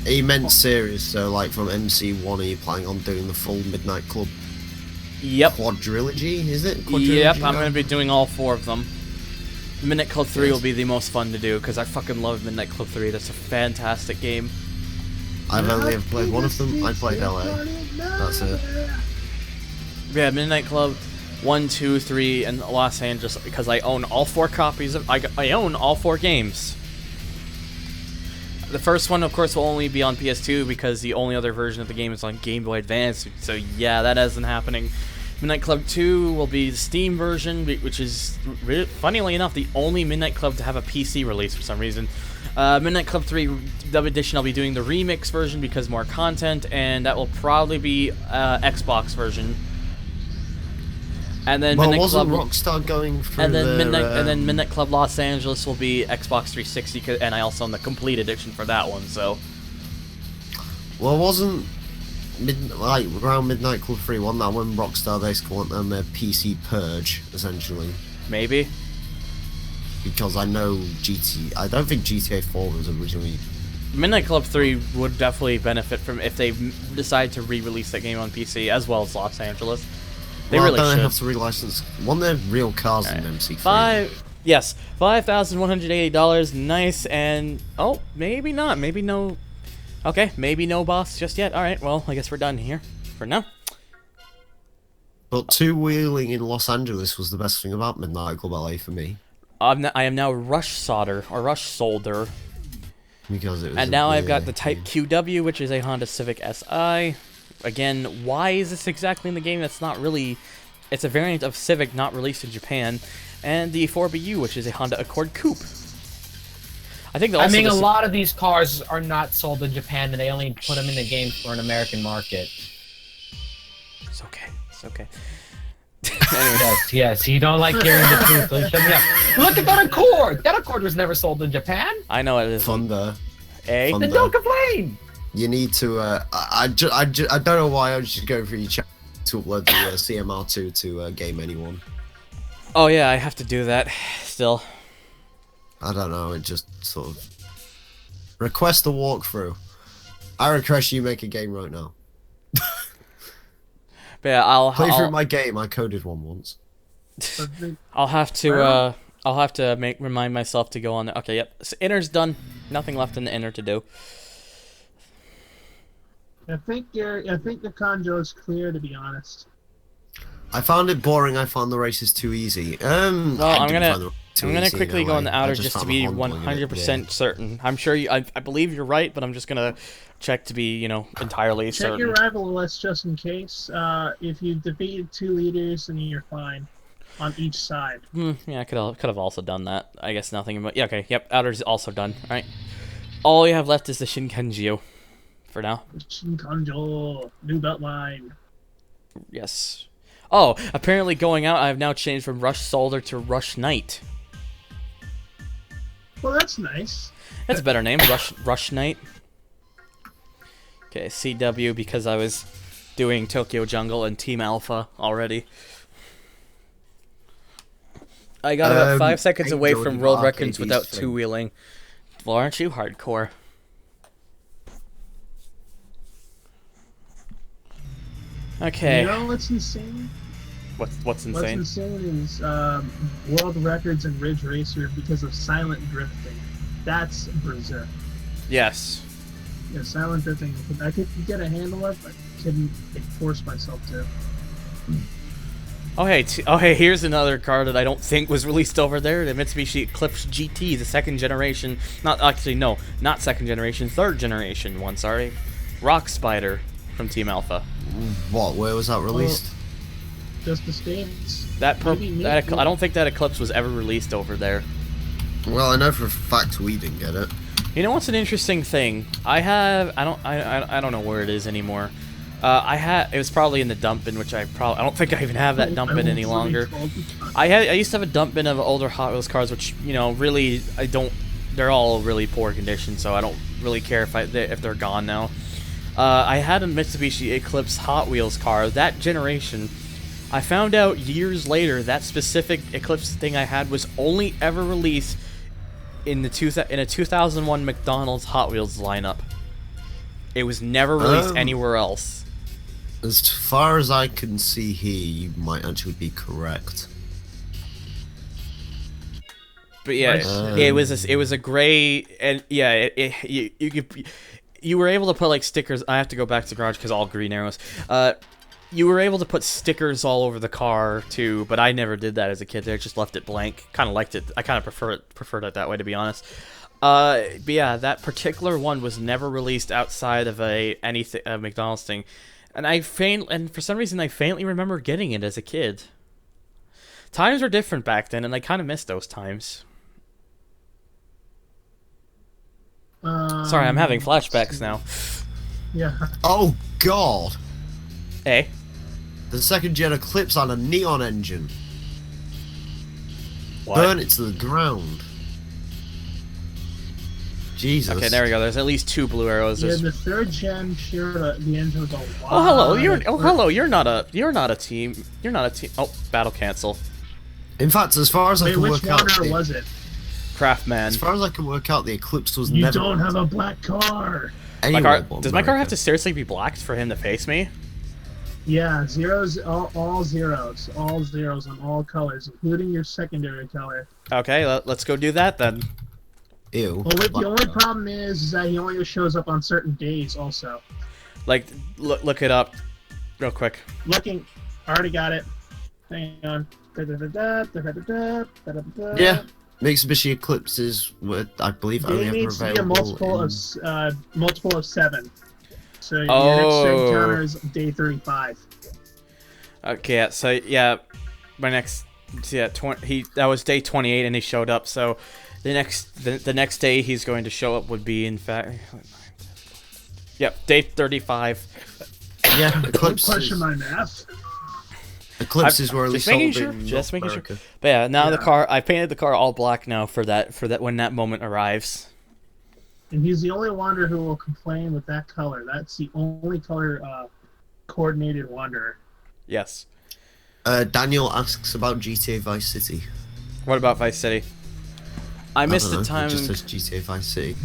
He meant series, so like from MC1, are you planning on doing the full Midnight Club? Yep. Quadrilogy, is it? Yep, I'm going to be doing all 4 of them. Midnight Club 3 will be the most fun to do, because I fucking love Midnight Club 3. That's a fantastic game. I've only ever played one of them. I played LA. That's it. Yeah, Midnight Club 1, 2, 3, and Los Angeles, because I own all 4 copies of. I own all 4 games. The first one, of course, will only be on PS2 because the only other version of the game is on Game Boy Advance. So yeah, that isn't happening. Midnight Club 2 will be the Steam version, which is, funnily enough, the only Midnight Club to have a PC release for some reason. Midnight Club 3 Dub Edition, I'll be doing the remix version because more content, and that will probably be Xbox version. And then Well, Midnight wasn't Club, Rockstar going through and then their, Midnight Club Los Angeles will be Xbox 360, and I also own the complete edition for that one. So. Well, wasn't around Midnight Club 3, wasn't that when Rockstar basically went on their PC purge, essentially? Maybe. Because I know I don't think GTA 4 was originally... Midnight Club 3 would definitely benefit from if they decide to re-release that game on PC, as well as Los Angeles. They really don't should. have to relicense. One of their real cars in MC3. Yes, $5,180. Nice, and oh, maybe not. Maybe no. Okay, maybe no boss just yet. All right, well, I guess we're done here for now. But two-wheeling in Los Angeles was the best thing about Midnight Club LA for me. I am now Rush Solder. Because it was and now I've got the Type QW, which is a Honda Civic Si. Again, why is this exactly in the game? That's not really... It's a variant of Civic not released in Japan. And the 4BU, which is a Honda Accord Coupe. I think I mean, a lot of these cars are not sold in Japan, and they only put them in the game for an American market. It's okay. It's okay. Yes, you don't like hearing the truth, so shut me up. Look at that Accord! That Accord was never sold in Japan! I know it is. Thunder. Then don't complain! You need to, I don't know why I was just going through your chat to upload the CMR2 to Game Anyone. Oh yeah, I have to do that, still. I don't know, it just sort of... Request a walkthrough. I request you make a game right now. But yeah, I'll play through my game. I coded one once. I'll have to remind myself to go on there. Okay, yep. So inner's done. Nothing left in the inner to do. I think the conjo is clear, to be honest. I found it boring. I found the races too easy. Well, I'm gonna quickly go on the outer just to be 100% certain. I'm sure I believe you're right, but I'm just gonna check to be, entirely certain. Check your rival list just in case. If you defeated 2 leaders, then you're fine on each side. Yeah, I could have also done that. I guess nothing. But yeah, okay, yep. Outer's also done. All right. All you have left is the Shinkanjo, for now. Shinkanjo, new belt line. Yes. Oh, apparently going out, I've now changed from Rush Solder to Rush Knight. Well, that's nice. That's a better name, Rush Knight. Okay, CW, because I was doing Tokyo Jungle and Team Alpha already. I got about 5 seconds away from world records without two-wheeling. Well, aren't you hardcore? Okay. You know what's insane? What's insane? What's insane is world records in Ridge Racer because of silent drifting. That's berserk. Yes. Yeah, silent drifting. I could get a handle of, but couldn't force myself to. Oh hey, here's another car that I don't think was released over there. The Mitsubishi Eclipse GT, the second generation. Not second generation, third generation one. Sorry, Rock Spider from Team Alpha. What? Where was that released? Just the States. I don't think that Eclipse was ever released over there. Well, I know for a fact we didn't get it. You know what's an interesting thing? I don't know where it is anymore. It was probably in the dump bin, which I don't think I even have that dump bin any longer. I used to have a dump bin of older Hot Wheels cars, which really they're all really poor condition, so I don't really care if they're gone now. I had a Mitsubishi Eclipse Hot Wheels car, that generation. I found out years later that specific Eclipse thing I had was only ever released in a 2001 McDonald's Hot Wheels lineup. It was never released anywhere else. As far as I can see here, you might actually be correct. But yeah, it was a gray, and yeah, you were able to put like stickers. I have to go back to the garage because all green arrows. You were able to put stickers all over the car too, but I never did that as a kid. I just left it blank. Kind of liked it. I kind of preferred it that way, to be honest. But yeah, that particular one was never released outside of a McDonald's thing, and for some reason I faintly remember getting it as a kid. Times were different back then, and I kind of miss those times. Sorry, I'm having flashbacks now. Yeah. Oh God. Hey. The second gen Eclipse on a neon engine. What? Burn it to the ground. Jesus. Okay, there we go. There's at least 2 blue arrows. Yeah, There's... the third gen shared the engine with a lot. Oh hello, you're not a team. You're not a team. Oh, battle cancel. In fact, as far as I can which work out, Wanderer was it? Craftman. As far as I can work out, the Eclipse was You never. don't have a black car. My car, does my car have to seriously be blacked for him to face me? Yeah, zeros, all zeros on all colors, including your secondary color. Okay, let's go do that then. Ew. Well, the only problem is that he only shows up on certain days. Also, Like, look it up, real quick. looking, already got it. Hang on. Yeah, Mitsubishi Eclipses were, I believe, They only need ever to be a available. multiple of 7. So your Oh. next encounter is day 35. Okay, so yeah, my next, that was day 28 and he showed up. So the next day he's going to show up would be, in fact, yep, day 35. Yeah, Don't Eclipses. question my math. Eclipses were at least sold in just making North sure. America. But yeah, now Yeah. the car, I painted the car all black now for that when that moment arrives. And he's the only wanderer who will complain with that color. That's the only color coordinated wanderer. Yes. Daniel asks about GTA Vice City. What about Vice City? I missed don't the know, it time. just says GTA Vice City.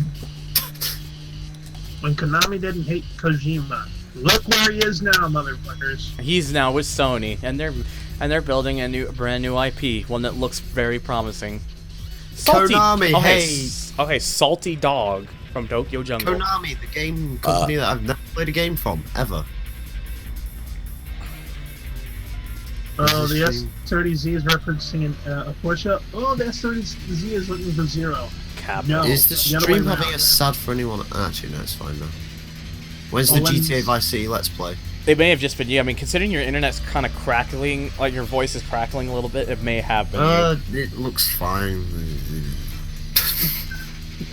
When Konami didn't hate Kojima. Look where he is now, motherfuckers. He's now with Sony, and they're building a brand new IP, one that looks very promising. Konami, okay, hey. Okay, Salty Dog from Tokyo Jungle. Konami, the game company that I've never played a game from, ever. Oh, the This is S30Z is referencing a Porsche. Oh, the S30Z is looking for 0. Cap. No, Is the the other way stream having around. a sad for anyone? Actually, no, it's fine now. When's Oh, the let me- GTA Vice City Let's Play? They may have just been you. I mean, considering your internet's kind of crackling, like your voice is crackling a little bit, it may have been you. It looks fine.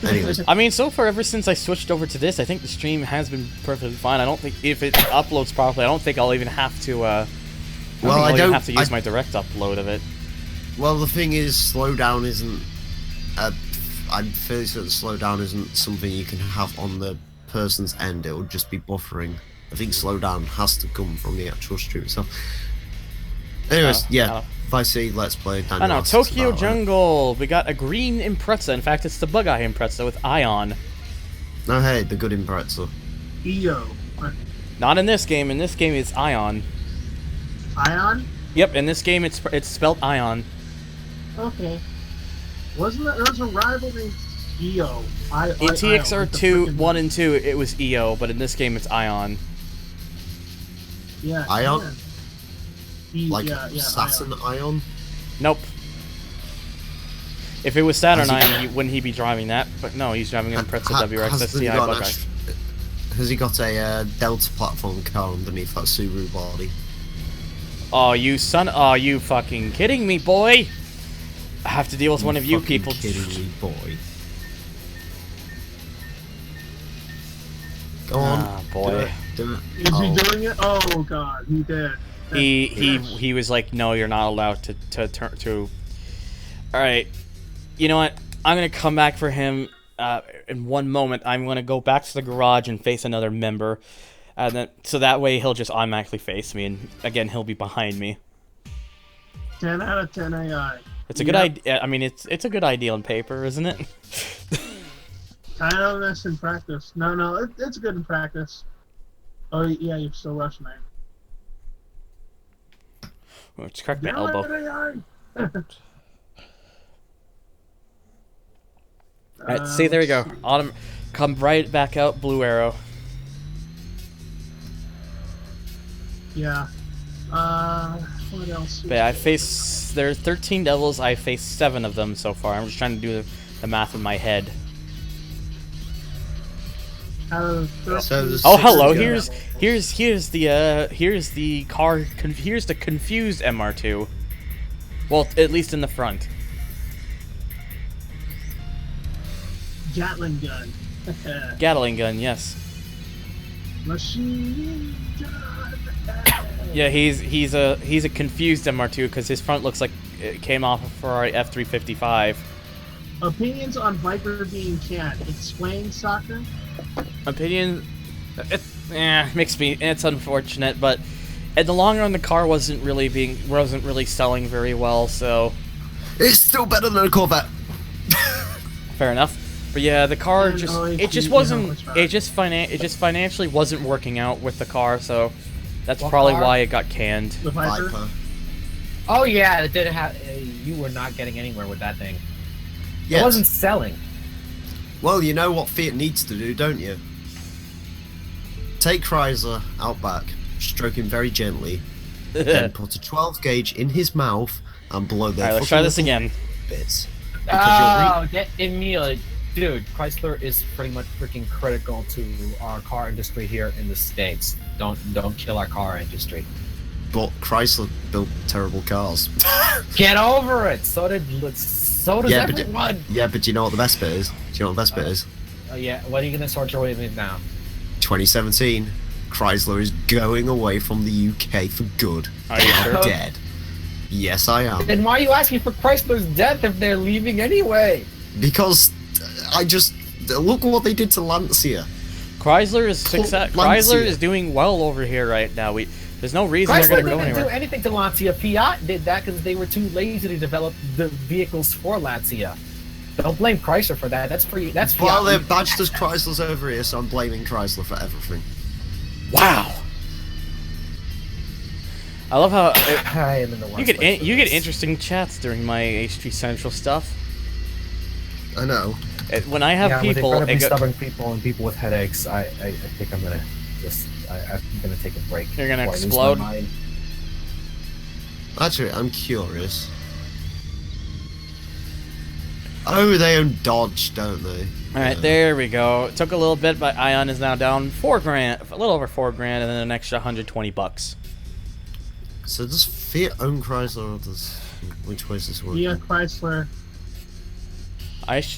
Anyways, I mean, so far, ever since I switched over to this, I think the stream has been perfectly fine. I don't think, if it uploads properly, I don't think I'll even have to, I don't have to use my direct upload of it. well, the thing is, slowdown isn't. I'm fairly certain slowdown isn't something you can have on the person's end. It will just be buffering. I think slowdown has to come from the actual stream itself. Anyways, yeah, Vice City Let's Play. I know, Tokyo Jungle. We got a green Impreza. In fact, it's the Bug Eye Impreza with Ion. No, hey, the good Impreza. EO. Not in this game. In this game, it's Ion. Ion? Yep, in this game, it's spelled Ion. Okay. Wasn't there was a rival named EO? In TXR 1 and 2, it was EO, but in this game, it's Ion. Yeah. Ion? Yeah. Like yeah, Saturn Ion? Nope. If it was Saturn Has he- Ion, wouldn't he be driving that? But no, he's driving an Impreza WRX Has he STI got Bug an Eye. Has he got a Delta platform car underneath that Subaru body? Oh, you fucking kidding me, boy? I have to deal with one of you fucking people. Kidding me, boy. Go on. Ah, boy. Do it. Is he doing it? Oh god, he did. He was like, no, you're not allowed to turn to. All right, you know what? I'm gonna come back for him in one moment. I'm gonna go back to the garage and face another member, and then so that way he'll just automatically face me, and again he'll be behind me. 10 out of 10 AI. It's a good idea. I mean, it's a good idea on paper, isn't it? I know this in practice. No, it's good in practice. Oh yeah, you're still rushing it. Oh, just cracked my elbow. Alright, see, there we go. Autumn, come right back out, Blue Arrow. Yeah. What else? But yeah, I face. There are 13 devils. I faced 7 of them so far. I'm just trying to do the math in my head. So Oh, hello. Here's the car. Here's the confused MR2. Well, at least in the front. Gatling gun. Gatling gun, yes. Machine gun. Yeah, he's a confused MR2 because his front looks like it came off a Ferrari F355. Opinions on Viper being canned. Explain, Soccer. Opinion, makes me. It's unfortunate, but in the long run, the car wasn't really selling very well. So it's still better than a Corvette. Fair enough. But yeah, the car it just financially wasn't working out with the car, so that's probably why it got canned. The Viper. Oh yeah, it didn't have. You were not getting anywhere with that thing. Yes. It wasn't selling. Well, you know what Fiat needs to do, don't you? Take Chrysler out back, stroke him very gently, then put a 12 gauge in his mouth and blow their. Alright, let's try this again. Bits. Oh, Emil, dude, Chrysler is pretty much freaking critical to our car industry here in the States. Don't kill our car industry. But Chrysler built terrible cars. Get over it. So does everyone. But you know what the best bit is? Do you know what the best bit is? Yeah. What are you gonna sort your way with now? 2017, Chrysler is going away from the UK for good. They're dead. Yes, I am. Then why are you asking for Chrysler's death if they're leaving anyway? Because I just look what they did to Lancia. Chrysler is doing well over here right now. There's no reason they're going to go anywhere. Chrysler didn't do anything to Lancia. Fiat did that because they were too lazy to develop the vehicles for Lancia. Don't blame Chrysler for that. That's Fiat. Well, they're badged as Chryslers over here, so I'm blaming Chrysler for everything. Wow. I love how I am in the you get interesting chats during my H3 Central stuff. I know. When I have people, with incredibly stubborn people and people with headaches, I think I'm gonna take a break. You're gonna explode. Actually, I'm curious. Oh, they own Dodge, don't they? All right, there we go. It took a little bit, but Ion is now down $4,000, a little over $4,000, and then an extra $120. So does Fiat own Chrysler, or which way is this working? Fiat Chrysler.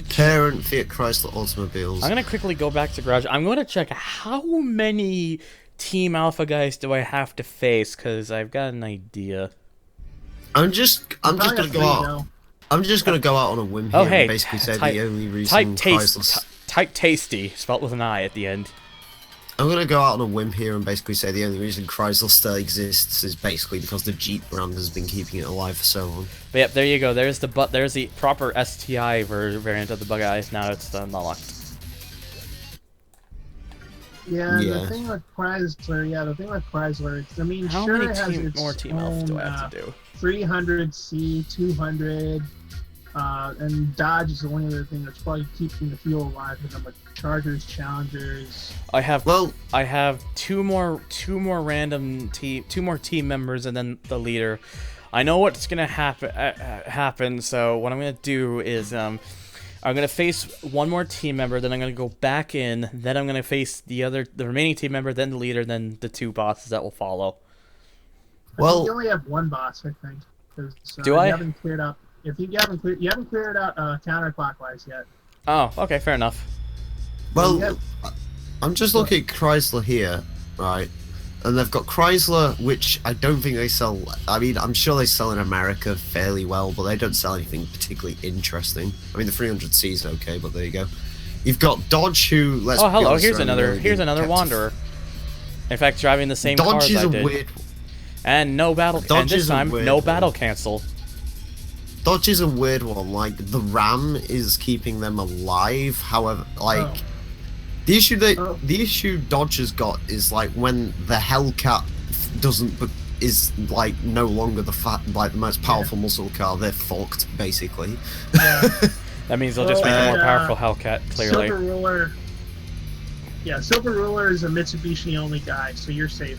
Parent Fiat Chrysler automobiles. I'm gonna quickly go back to garage. I'm gonna check how many Team Alpha guys do I have to face, because I've got an idea. I'm just gonna go out. I'm just gonna go out on a whim here and basically say the only reason Type Tasty, spelled with an I at the end. I'm gonna go out on a whim here and basically say the only reason Chrysler still exists is basically because the Jeep brand has been keeping it alive for so long. But yep, there you go. There's the proper STI variant of the Bug-Eyes. Now it's unlocked. Yeah, the thing with Chrysler, I mean, how sure many it has more Team Alpha do I have to do? 300C, 200, and Dodge is the only other thing that's probably keeping the fuel alive with them, like Chargers, Challengers. I have two more team members and then the leader. I know what's gonna happen. So what I'm gonna do is I'm gonna face one more team member, then I'm gonna go back in, then I'm gonna face the remaining team member, then the leader, then the two bosses that will follow. I think you only have one boss, I think. Do I? You haven't cleared up. You haven't cleared out counterclockwise yet. Oh, okay, fair enough. Well, I'm just looking at Chrysler here, right? And they've got Chrysler, which I don't think they sell. I mean, I'm sure they sell in America fairly well, but they don't sell anything particularly interesting. I mean, the 300C is okay, but there you go. You've got Dodge, who let's. Oh, hello. Honest, Here's another Wanderer. In fact, driving the same cars I did. Weird. And no battle. And this time, no battle cancel. Dodge is a weird one. Like the Ram is keeping them alive. However, like the issue Dodge has got is like when the Hellcat is like no longer the most powerful muscle car. They're fucked basically. Yeah. That means they'll just make a more powerful Hellcat. Clearly. Silver Ruler. Yeah, Silver Ruler is a Mitsubishi only guy, so you're safe.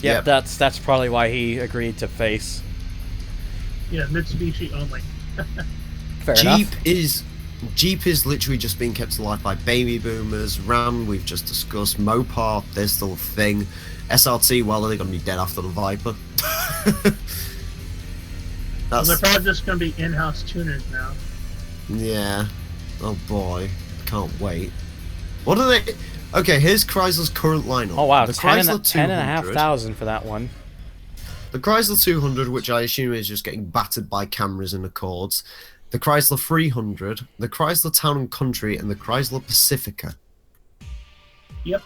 Yep, that's probably why he agreed to face. Yeah, Mitsubishi only. Fair enough. Jeep is literally just being kept alive by baby boomers. Ram, we've just discussed. Mopar, they're still a thing. SRT, well, they're going to be dead after the Viper. They're probably just going to be in-house tuners now. Yeah. Oh boy. Can't wait. What are they... Okay, here's Chrysler's current lineup. Oh wow, the 10,500 for that one. the Chrysler 200, which I assume is just getting battered by cameras and Accords, the Chrysler 300, the Chrysler Town and Country, and the Chrysler Pacifica. Yep.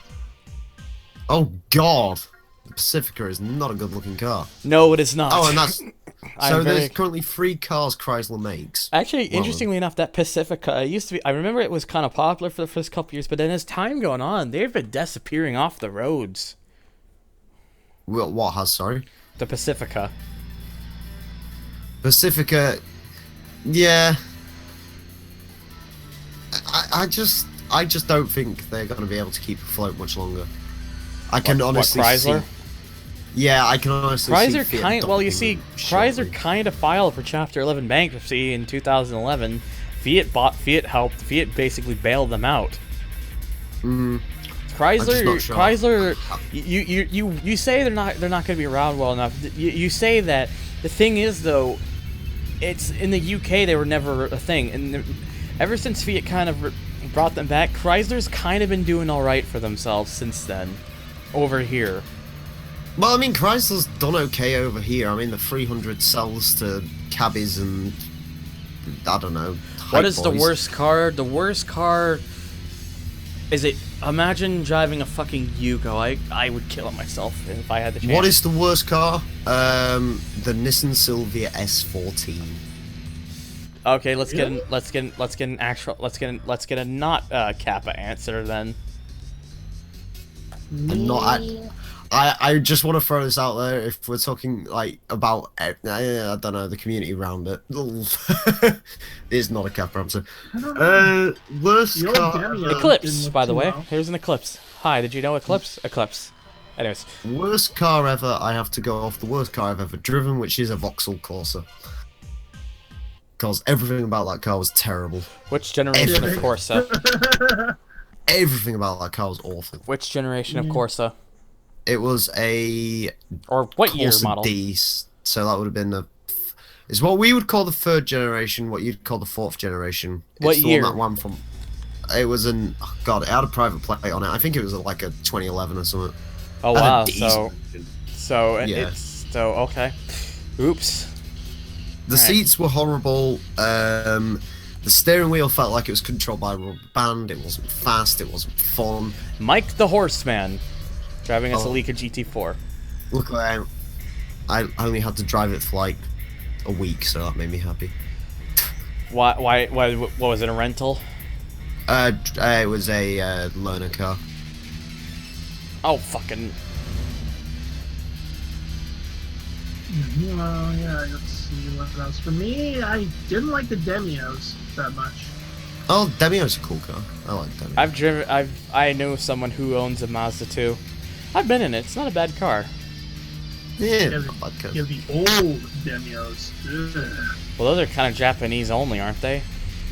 Oh God, the Pacifica is not a good-looking car. No, it is not. Oh, and that's so. very- There's currently 3 cars Chrysler makes. Actually, Well, interestingly enough, that Pacifica used to be. I remember it was kind of popular for the first couple years, but then as time going on, they've been disappearing off the roads. What has? Sorry. The Pacifica. Pacifica, yeah. I just don't think they're going to be able to keep afloat much longer. I can honestly Chrysler? see. Yeah, I can honestly see. Chrysler Fiat well, you dumping see, them Chrysler shortly. kind of filed for Chapter 11 bankruptcy in 2011. Fiat bought, Fiat helped, Fiat basically bailed them out. Mm. Chrysler, not sure. Chrysler, you say they're not going to be around well enough. You say that. The thing is, though, it's in the UK they were never a thing, and ever since Fiat kind of brought them back, Chrysler's kind of been doing all right for themselves since then, over here. Well, I mean, Chrysler's done okay over here. I mean, the 300 sells to cabbies and I don't know. What hype is the boys. worst car? The worst car is it? Imagine driving a fucking Yugo. I would kill it myself if I had the chance. What is the worst car? The Nissan Silvia S14. Okay, let's get a not Kappa answer then. And not I just want to throw this out there. If we're talking like about I don't know, the community around it, it's not a Kappa answer. Worst The car. old Demio Eclipse, didn't look by the too way. well. Here's an Eclipse. Hi, did you know Eclipse? Eclipse. Anyways, Worst car ever. I have to go off the worst car I've ever driven, which is a Vauxhall Corsa. Because everything about that car was terrible. which generation of Corsa? Everything about that car was awful. Which generation of Corsa? It was a Or what year Corsa model? D, so that would have been it's what we would call the 3rd generation, what you'd call the 4th generation. What it's the year? One that won from. It was God, it had a private plate on it. I think it was like a 2011 or something. Oh Had a wow, diesel engine. Yeah. Okay. Oops. The Alright. seats were horrible. The steering wheel felt like it was controlled by a rubber band. It wasn't fast. It wasn't fun. Mike the Horseman, driving a Oh. Celica GT4. Look, I only had to drive it for like a week, so that made me happy. Why? What was it? A rental? It was a loaner car. Oh fucking. Well, yeah, let's see what else. For me, I didn't like the Demios that much. Oh, Demio's a cool car. I like Demio. I know someone who owns a Mazda 2. I've been in it. It's not a bad car. Yeah, Yeah, not bad car. Yeah, the old Demios. Ugh. Well, those are kind of Japanese only, aren't they?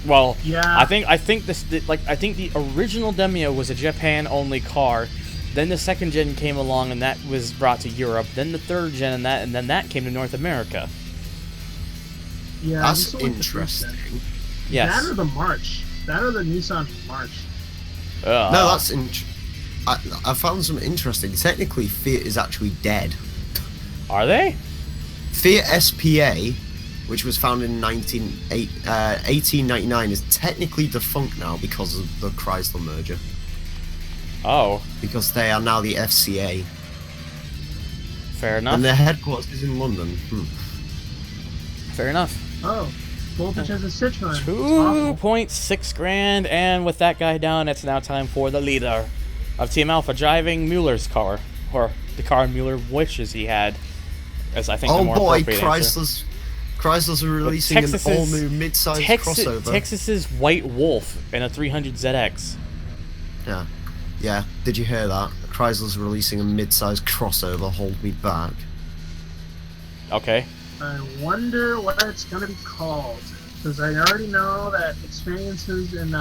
Well, Yeah. I think the original Demio was a Japan only car. Then the 2nd gen came along and that was brought to Europe. Then the 3rd gen and then that came to North America. Yeah, That's this one was the first gen. interesting. Yes. That or the March. That or the Nissan March. Ugh. No, that's I found some interesting. Technically, Fiat is actually dead. Are they? Fiat SPA, which was founded in 1899, is technically defunct now because of the Chrysler merger. Oh, Because they are now the FCA. fair enough. And their headquarters is in London. Fair enough. Oh, Voltage has a Citroen. It's awful. 2.6 grand, and with that guy down, it's now time for the leader of Team Alpha driving Mueller's car, or the car Mueller wishes he had, as I think the Oh more boy, appropriate answer. Chrysler's are releasing an Texas's- all-new mid-size crossover. Texas's White Wolf in a 300ZX. Yeah. Did you hear that? Chrysler's releasing a mid-size crossover. Hold me back. Okay. I wonder what it's gonna be called, because I already know that experiences in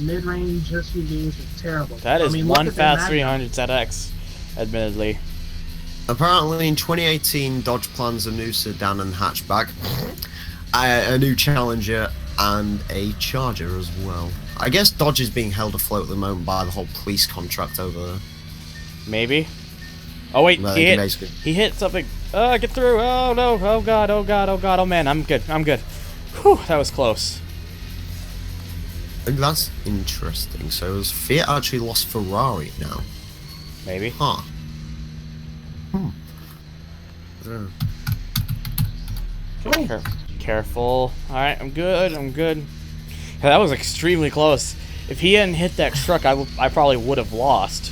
mid-range SUVs are terrible. That is I mean, look one at their fast Magna. 300ZX, admittedly. Apparently, in 2018, Dodge plans a new sedan and hatchback, a new Challenger, and a Charger as well. I guess Dodge is being held afloat at the moment by the whole police contract over there. Maybe. Oh wait, Well, he you can hit. basically- He hit something. Get through. Oh no. Oh god. Oh god. Oh god. Oh man. I'm good. I'm good. Whew. That was close. That's interesting. So has Fiat actually lost Ferrari now? Maybe. Huh. Careful. All right. I'm good. I'm good. Yeah, that was extremely close. If he hadn't hit that truck, I probably would have lost.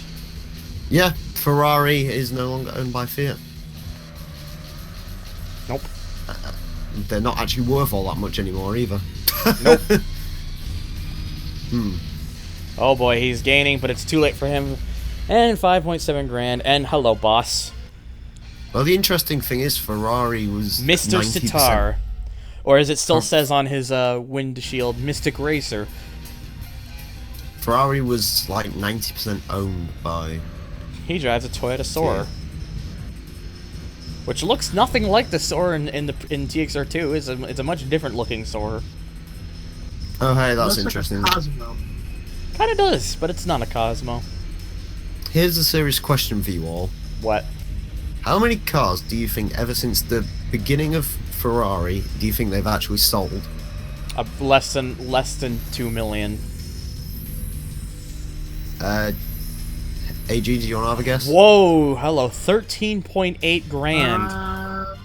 Yeah, Ferrari is no longer owned by Fiat. Nope. They're not actually worth all that much anymore either. Nope. Oh boy, he's gaining, but it's too late for him. And 5.7 grand. And hello, boss. Well, the interesting thing is Ferrari was Mr. 90%. Sitar. Or as it still says on his windshield, Mystic Racer. Ferrari was like 90% owned by... He drives a Toyota Soarer. Yeah. Which looks nothing like the Soarer in TXR2. It's a much different looking Soarer. Oh, hey, that's Looks interesting. Like a Cosmo. Kinda does, but it's not a Cosmo. Here's a serious question for you all. What? How many cars do you think, ever since the beginning of Ferrari, do you think they've actually sold? Less than 2 million. AG, do you want to have a guess? Whoa, hello, 13.8 grand.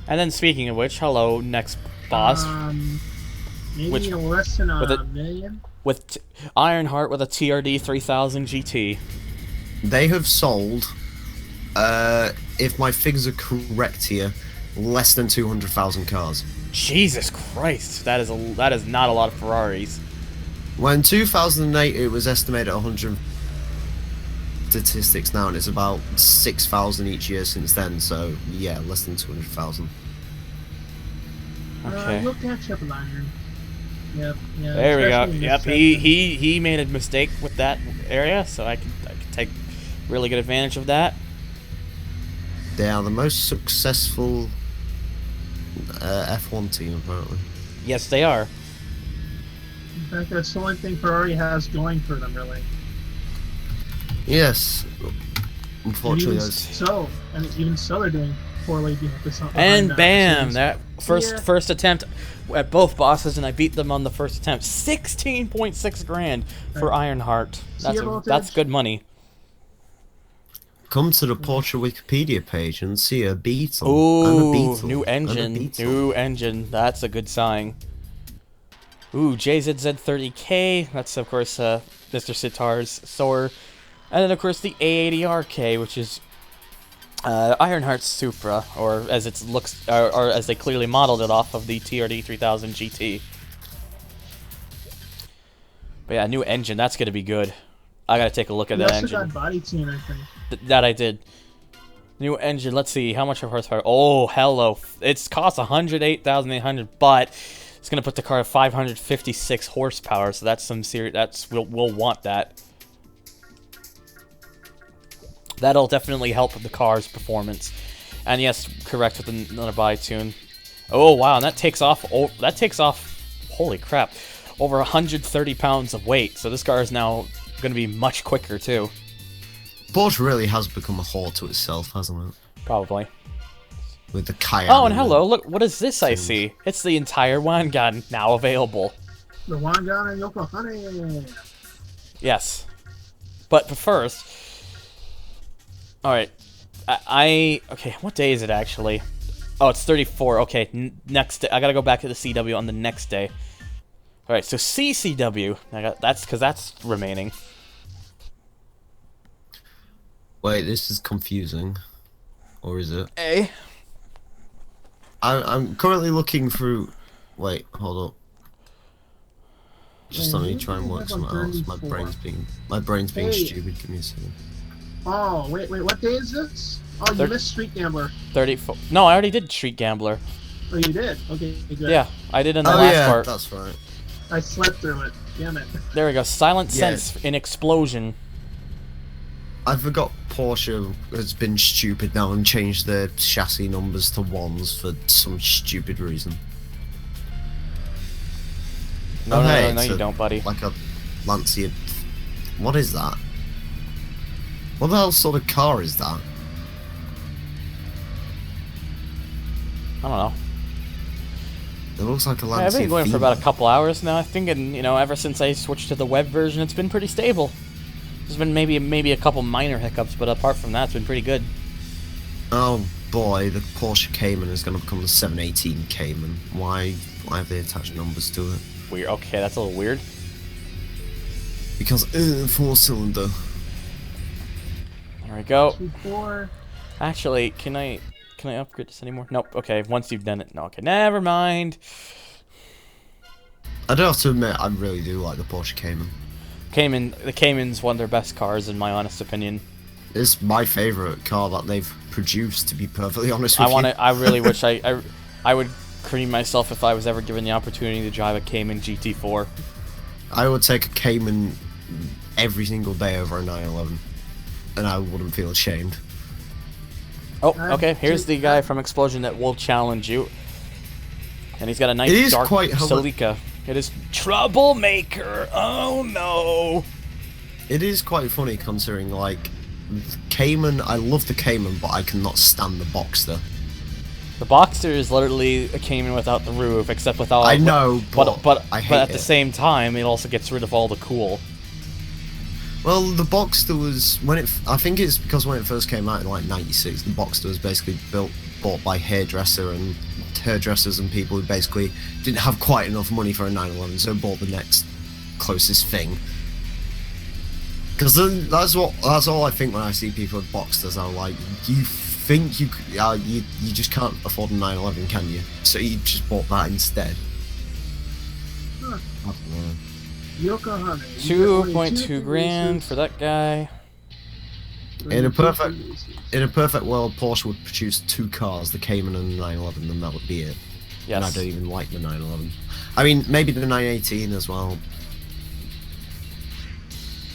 And then speaking of which, hello, next boss. Maybe less than with a million? With Ironheart with a TRD 3000 GT. They have sold, if my figures are correct here, less than 200,000 cars. Jesus Christ, that is not a lot of Ferraris. Well, in 2008, it was estimated at 100 statistics now, and it's about 6,000 each year since then. So yeah, less than 200,000. Okay. You'll catch up, Iron. Yep. Yeah. There we go. especially in Yep. this He made a mistake with that area, so I can take really good advantage of that. They are the most successful F1 team, apparently. Yes, they are. In fact, that's the only thing Ferrari has going for them, really. Yes. Unfortunately, Even so, they're doing poorly behind this. And bam! That Yeah. first attempt at both bosses, and I beat them on the first attempt. 16.6 grand for Ironheart. That's good money. come to the Porsche Wikipedia page and see a Beetle. Ooh, new engine. New engine. That's a good sign. Ooh, JZZ30K. That's, of course, Mr. Sitar's Soarer. And then, of course, the A80RK, which is Ironheart's Supra, or as it looks, or as they clearly modeled it off of the TRD 3000 GT. But yeah, new engine. That's going to be good. I got to take a look at that engine. Got body tune, I think. That I did. New engine. Let's see how much of horsepower. Oh, hello! It's cost 108,800, but it's gonna put the car at 556 horsepower. So that's some serious. We'll want that. That'll definitely help with the car's performance. And yes, correct with another body tune. Oh wow, and that takes off. Oh, that takes off. Holy crap! Over 130 pounds of weight. So this car is now gonna be much quicker too. Porsche really has become a whore to itself, hasn't it? Probably. With the Cayenne. Oh, and hello, look, what is this I see? It's the entire Wangan now available. The Wangan and Yokohama. Yes. But first... Alright. Okay, what day is it actually? Oh, it's 34. Okay, next day. I gotta go back to the CW on the next day. Alright, so CCW. That's because that's remaining. Wait, this is confusing. Or is it? A. I'm currently looking through... Wait, hold up. Just let me try and work something else. My brain's being stupid. Give me a second. Oh, wait, what day is this? Oh, you missed Street Gambler. 34. No, I already did Street Gambler. Oh, you did? Okay, good. Yeah, I did in the last part. That's right. I slept through it. Damn it. There we go. Silent Sense in Explosion. I forgot Porsche has been stupid now and changed their chassis numbers to 1s for some stupid reason. No, no, you don't, buddy. Like a Lancia. What is that? What the hell sort of car is that? I don't know. It looks like a Yeah, I've Lancia been going for Phoenix. about a couple hours now, I think, and you know, ever since I switched to the web version, it's been pretty stable. There's been maybe a couple minor hiccups, but apart from that, it's been pretty good. Oh boy, the Porsche Cayman is going to become the 718 Cayman. Why have they attached numbers to it? Weird. Okay, that's a little weird. Because 4-cylinder. There we go. 2-4. Actually, can I upgrade this anymore? Nope. Okay, once you've done it, no. Okay, never mind. I do have to admit, I really do like the Porsche Cayman. The Cayman's one of their best cars, in my honest opinion. It's my favorite car that they've produced, to be perfectly honest with you. I really wish I would cream myself if I was ever given the opportunity to drive a Cayman GT4. I would take a Cayman every single day over a 911, and I wouldn't feel ashamed. Oh, okay. Here's the guy from Explosion that will challenge you, and he's got a It nice is dark quite Celica. It is Troublemaker. Oh no! It is quite funny considering, like, Cayman. I love the Cayman, but I cannot stand the Boxster. The Boxster is literally a Cayman without the roof, except with all. I know, but I hate at it. the same time, it also gets rid of all the cool. Well, the Boxster was I think it's because when it first came out in like '96, the Boxster was basically bought by hairdressers and people who basically didn't have quite enough money for a 911, so bought the next closest thing. Because that's all I think when I see people with Boxsters. I'm like, you think you just can't afford a 911, can you? So you just bought that instead. Huh. I don't know. Yokohama. 2.2 grand for that guy. In a perfect world, Porsche would produce two cars, the Cayman and the 911, and that would be it. Yes. And I don't even like the 911. I mean, maybe the 918 as well.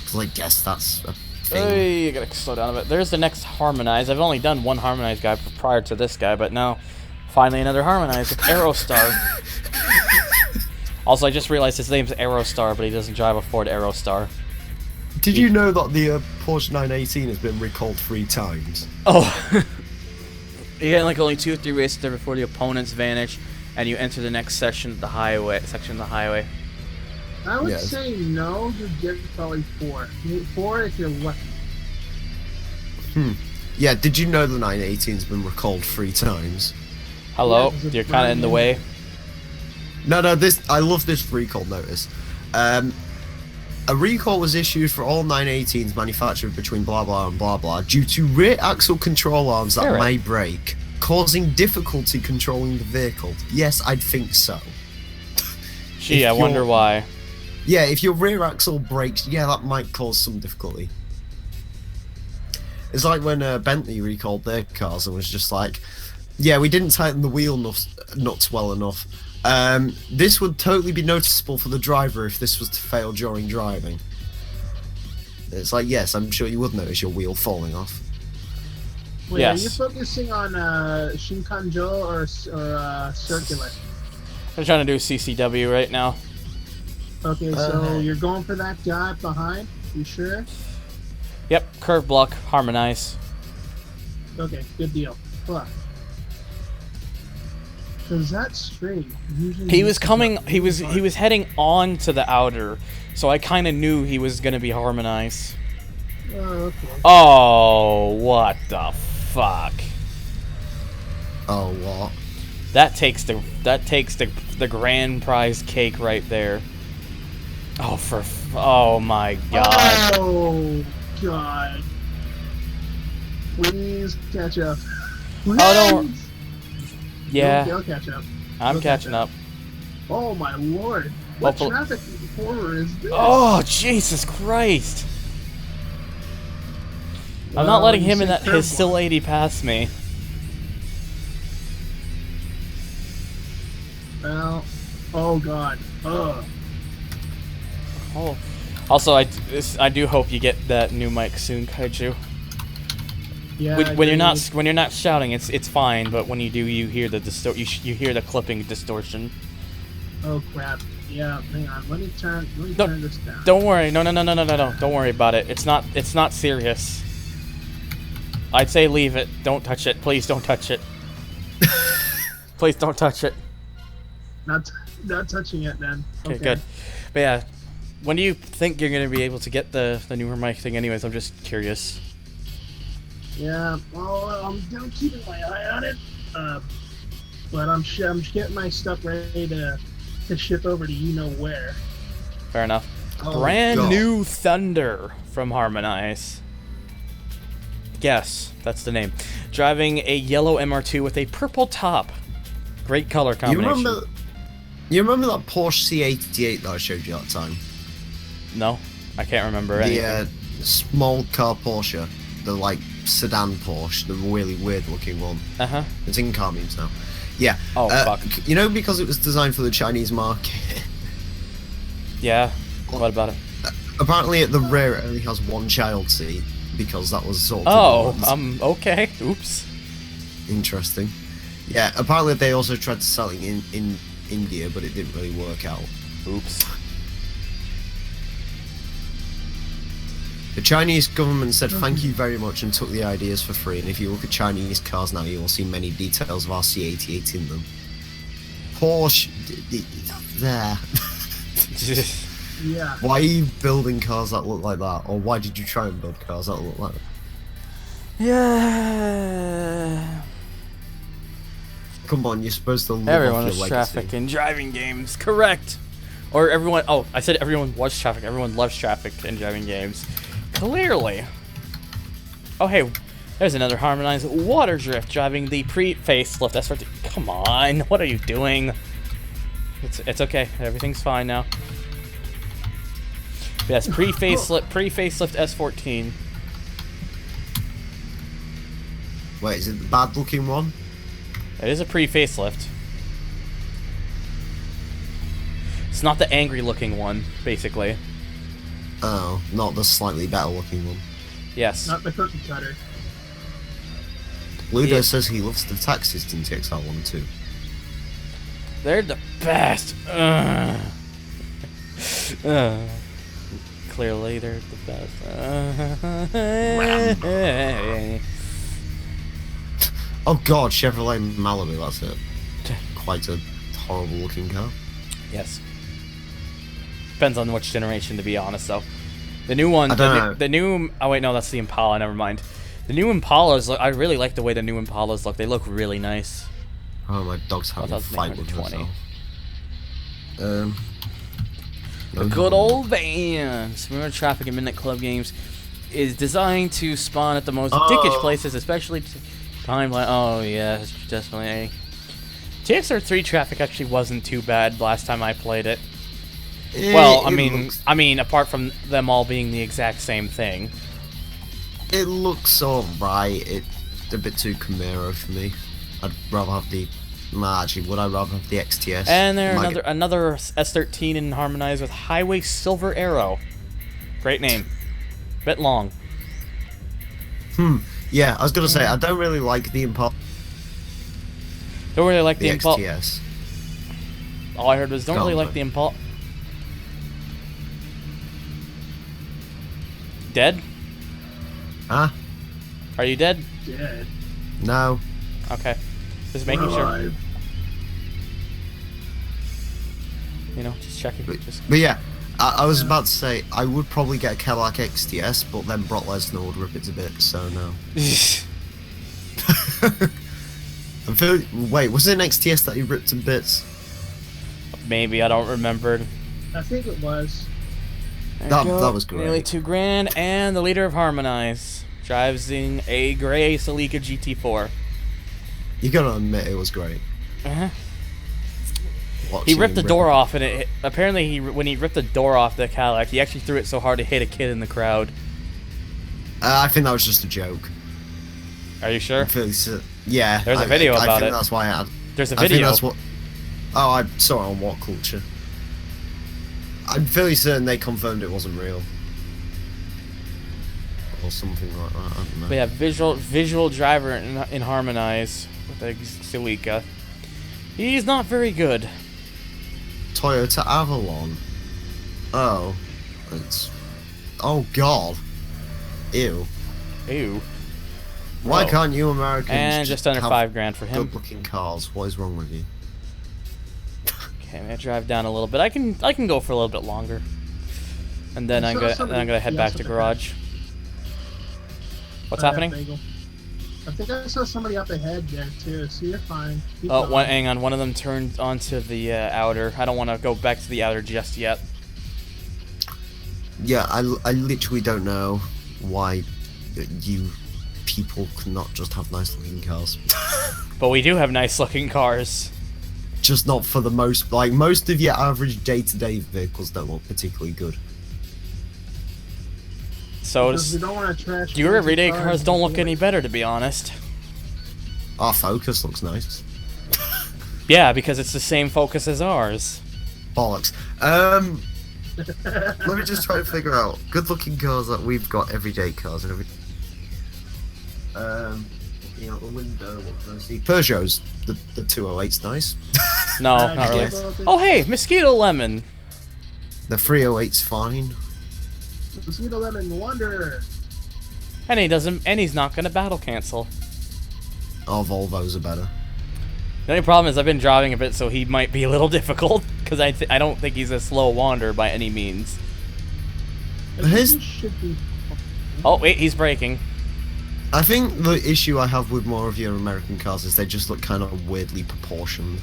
Because I guess that's a thing. Hey, you gotta slow down a bit. There's the next Harmonize. I've only done one Harmonize guy prior to this guy, but now, finally another Harmonize. It's Aerostar. Also, I just realized his name's Aerostar, but he doesn't drive a Ford Aerostar. Did you know that the Porsche 918 has been recalled 3 times? Oh. You get like only 2 or 3 races there before the opponents vanish, and you enter the next section of the highway. I would Yes. say no, you get probably 4. 4 if you're lucky. Yeah, did you know the 918's been recalled 3 times? Hello, Yeah, you're kind of in the way. No, I love this recall notice. A recall was issued for all 918s manufactured between blah blah and blah blah due to rear axle control arms that Alright. may break, causing difficulty controlling the vehicle. Yes, I'd think so. Gee, If I wonder you're- why. Yeah, if your rear axle breaks, yeah, that might cause some difficulty. It's like when Bentley recalled their cars and was just like, yeah, we didn't tighten the wheel nuts well enough. This would totally be noticeable for the driver if this was to fail during driving. It's like, yes, I'm sure you would notice your wheel falling off. Wait, Yes. are you focusing on Shinkanjo or Circular? I'm trying to do CCW right now. Okay, so you're going for that guy behind? You sure? Yep, curve block, Harmonize. Okay, good deal. Fuck. Cause that's straight. Usually He was coming. He was heading on to the outer, so I kind of knew he was gonna be Harmonize. Oh, okay. Oh, what the fuck! Oh, what? That takes the grand prize cake right there. Oh, oh my god! Oh god. Please catch up. Oh, don't. Please. Yeah, They'll catch up. I'm They'll catching up. Oh my lord. What Hopefully- traffic horror is this? Oh, Jesus Christ! I'm not Well, letting you him and said that his curveball. still lady pass me. Well, oh god. Ugh. Oh. Also, I do hope you get that new mic soon, Kaiju. Yeah. When you're not shouting, it's fine. But when you do, you hear the you hear the clipping distortion. Oh crap. Yeah, hang on. Let me turn this down. Don't worry. No. Don't worry about it. It's not serious. I'd say leave it. Don't touch it. Please don't touch it. Please don't touch it. Not touching it, then. Okay, good. But yeah, when do you think you're gonna be able to get the newer mic thing? Anyways, I'm just curious. Yeah, well, I'm keeping my eye on it. But I'm getting my stuff ready to ship over to you know where. Fair enough. Oh, Brand God. new Thunder from Harmonize. Yes, that's the name. Driving a yellow MR2 with a purple top. Great color combination. You remember that Porsche C88 that I showed you that time? No, I can't remember The anything. small car Porsche, the like sedan Porsche, the really weird looking one. Uh-huh. It's in car memes now. Yeah. Oh, fuck. You know, because it was designed for the Chinese market. Yeah. What about it? Apparently, at the rear, it only has one child seat because that was sort of. Oh, okay. Oops. Interesting. Yeah. Apparently, they also tried to sell it in India, but it didn't really work out. Oops. The Chinese government said thank you very much and took the ideas for free, and if you look at Chinese cars now, you will see many details of our C88 in them. Porsche... there. Yeah. Why are you building cars that look like that? Or why did you try and build cars that look like that? Yeah. Come on, you're supposed to live Everyone off is your legacy. traffic in driving games. Correct. Or everyone... Oh, I said everyone was traffic. Everyone loves traffic in driving games. Clearly. Oh, hey. There's another Harmonized Water Drift driving the pre-facelift S14. Come on. What are you doing? It's okay. Everything's fine now. Yes, pre-facelift S14. Wait, is it the bad looking one? It is a pre-facelift. It's not the angry looking one, basically. Oh, not the slightly better looking one. Yes. Not the cookie cutter. Ludo says he loves the taxis in TXR1 too. They're the best. Clearly, they're the best. Oh god, Chevrolet Malibu, that's it. Quite a horrible looking car. Yes. Depends on which generation, to be honest, though. The new one, I don't know. the new. Oh wait, no, that's the Impala. Never mind. The new Impalas look. I really like the way the new Impalas look. They look really nice. Oh, my dog's having a fight with herself. The good old van. Similar traffic in Midnight Club games is designed to spawn at the most dickish places, especially time like. Oh yeah, it's definitely. TXR3 traffic actually wasn't too bad last time I played it. Well, I mean, apart from them all being the exact same thing. It looks alright. It's a bit too Camaro for me. I'd rather have the. Nah, actually, would I rather have the XTS? And there another S13 in Harmonized with Highway Silver Arrow. Great name. Bit long. Yeah, I was gonna say I don't really like the Impala. Don't really like the Impala. XTS. All I heard was don't really like the Impala. Dead? Huh? Are you dead? Dead. No. Okay. Just making sure. You know, just checking. But yeah, I was about to say I would probably get a Cadillac XTS, but then Brock Lesnar would rip it to bits, so no. I'm feeling. Wait, was it an XTS that he ripped to bits? Maybe, I don't remember. I think it was. That was great. Nearly $2,000, and the leader of Harmonize drives in a gray Celica GT4. You gotta admit it was great. He ripped the door off, and apparently when he ripped the door off the Cadillac, he actually threw it so hard it hit a kid in the crowd. I think that was just a joke. Are you sure? Yeah. There's a video about I think it. that's why I had. There's a I think video. that's what. Oh, I saw it on What Culture. I'm fairly certain they confirmed it wasn't real. Or something like that, I don't know. But yeah, visual driver in Harmonize with the Celica. He's not very good. Toyota Avalon. Oh. It's... Oh god. Ew. Ew. Why Oh. can't you Americans And just under have $5 grand for him. good-looking cars? What is wrong with you? Okay, I'm gonna drive down a little bit. I can go for a little bit longer, and then I'm gonna head back to garage. What's happening? Bagel. I think I saw somebody up ahead there too. So you're fine. Keep Oh, going. hang on. One of them turned onto the outer. I don't want to go back to the outer just yet. Yeah, I literally don't know why you people cannot just have nice-looking cars. But we do have nice-looking cars. Just not for the most, like, most of your average day-to-day vehicles don't look particularly good. So Because we don't want to trash. your everyday cars cars don't look before. any better, to be honest. Our Focus looks nice. Yeah, because it's the same Focus as ours. Bollocks. Let me just try to figure out good-looking cars that we've got, everyday cars and everything. Looking out the window, what can I see? Peugeots. The 208's nice. No, not really. Oh, hey, Mosquito Lemon. The 308's fine. Mosquito Lemon Wonder. And he's not gonna battle cancel. Our Volvos are better. The only problem is I've been driving a bit, so he might be a little difficult, because I don't think he's a slow wander by any means. His, Should be. Oh, wait, he's braking. I think the issue I have with more of your American cars is they just look kind of weirdly proportioned.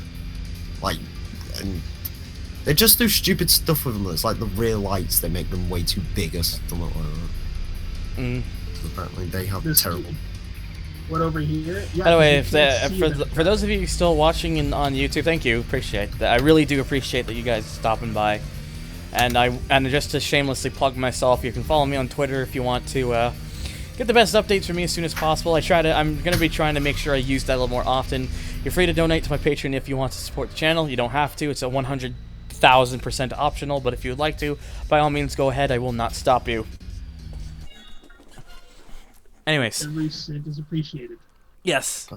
Like, and they just do stupid stuff with them. It's like the rear lights, they make them way too big or something like that. Mm. So apparently they have This- terrible... What over here? Yeah, By the way, you if can't see them. for those of you still watching on YouTube, thank you, appreciate that. I really do appreciate that you guys stopping by. And just to shamelessly plug myself, you can follow me on Twitter if you want to get the best updates from me as soon as possible. I'm gonna be trying to make sure I use that a little more often. You're free to donate to my Patreon if you want to support the channel. You don't have to. It's a 100,000% optional, but if you would like to, by all means, go ahead. I will not stop you. Anyways, Every cent is appreciated. yes.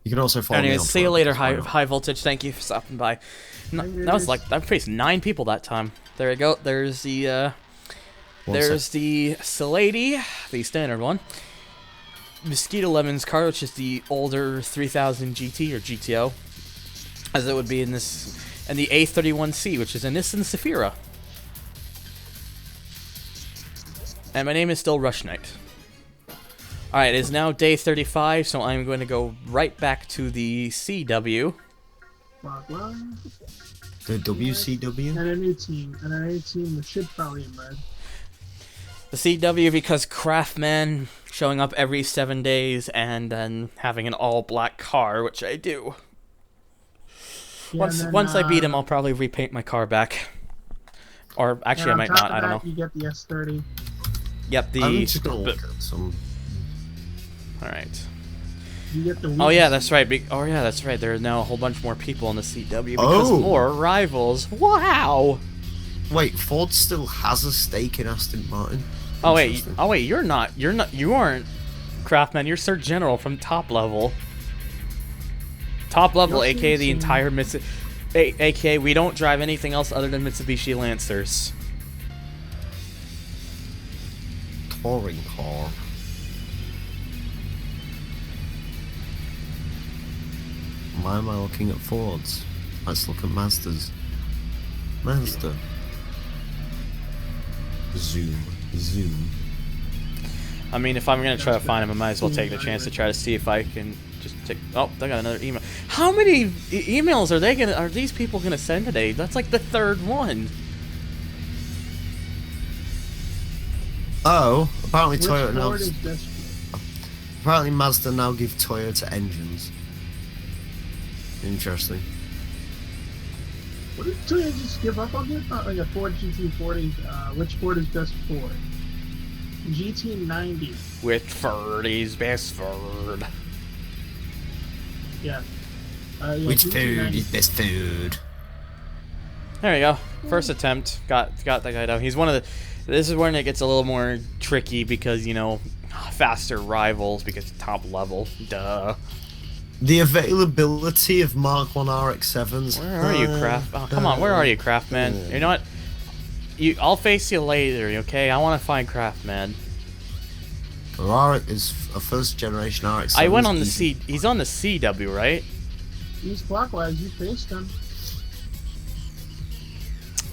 You can also follow me Anyways, on see you Twitter later, as well. high voltage. Thank you for stopping by. That was like I faced 9 people that time. There we go. There's the the Salady, the standard one. Mosquito Lemon's car, which is the older 3000 GT or GTO, as it would be in this, and the A31C, which is a Nissan Safira. And my name is still Rush Knight. Alright, it is now day 35, so I'm going to go right back to the CW. Blah, blah. The WCW? And a new team that should probably emerge. The CW because Craftman showing up every 7 days and then having an all-black car, which I do. Yeah, Once I beat him, I'll probably repaint my car back. Or actually, I might not. I don't know. You get the S30. Yep, the. I'm just gonna look at some... Alright. You get the. Oh yeah, that's right. Oh yeah, that's right. There are now a whole bunch more people in the CW because Oh. more rivals. Wow. Wait, Ford still has a stake in Aston Martin? Oh wait. Interesting. Oh wait. You aren't Craftman. You're Sir General from top level. Top level, You'll aka the see entire aka we don't drive anything else other than Mitsubishi Lancers. Touring car. Why am I looking at Fords? Let's look at Mazdas. Mazda. Zoom. I mean, if I'm gonna try to find him, I might as well take the chance to try to see if I can just take. Oh, they got another email. How many emails are these people gonna send today? That's like the 3rd one. Oh, apparently Which Toyota now. Ford is best? Apparently Mazda now give Toyota engines. Interesting. What did Toyota just give up on this? Like a Ford GT40. Which Ford is best Ford? GT90. With Furdy's best Ford. Yeah. Which food GT90. is best food? There we go. First attempt. Got that guy down. He's one of the. This is when it gets a little more tricky because, you know, faster rivals because top level. Duh. The availability of Mark 1 RX-7s. Where are you, Craft? Oh, come on. Where are you, Craftman? You know what? I'll face you later, okay? I want to find Craftman. is a first generation RX. I went on the C. He's on the CW, right? He's clockwise. You faced him.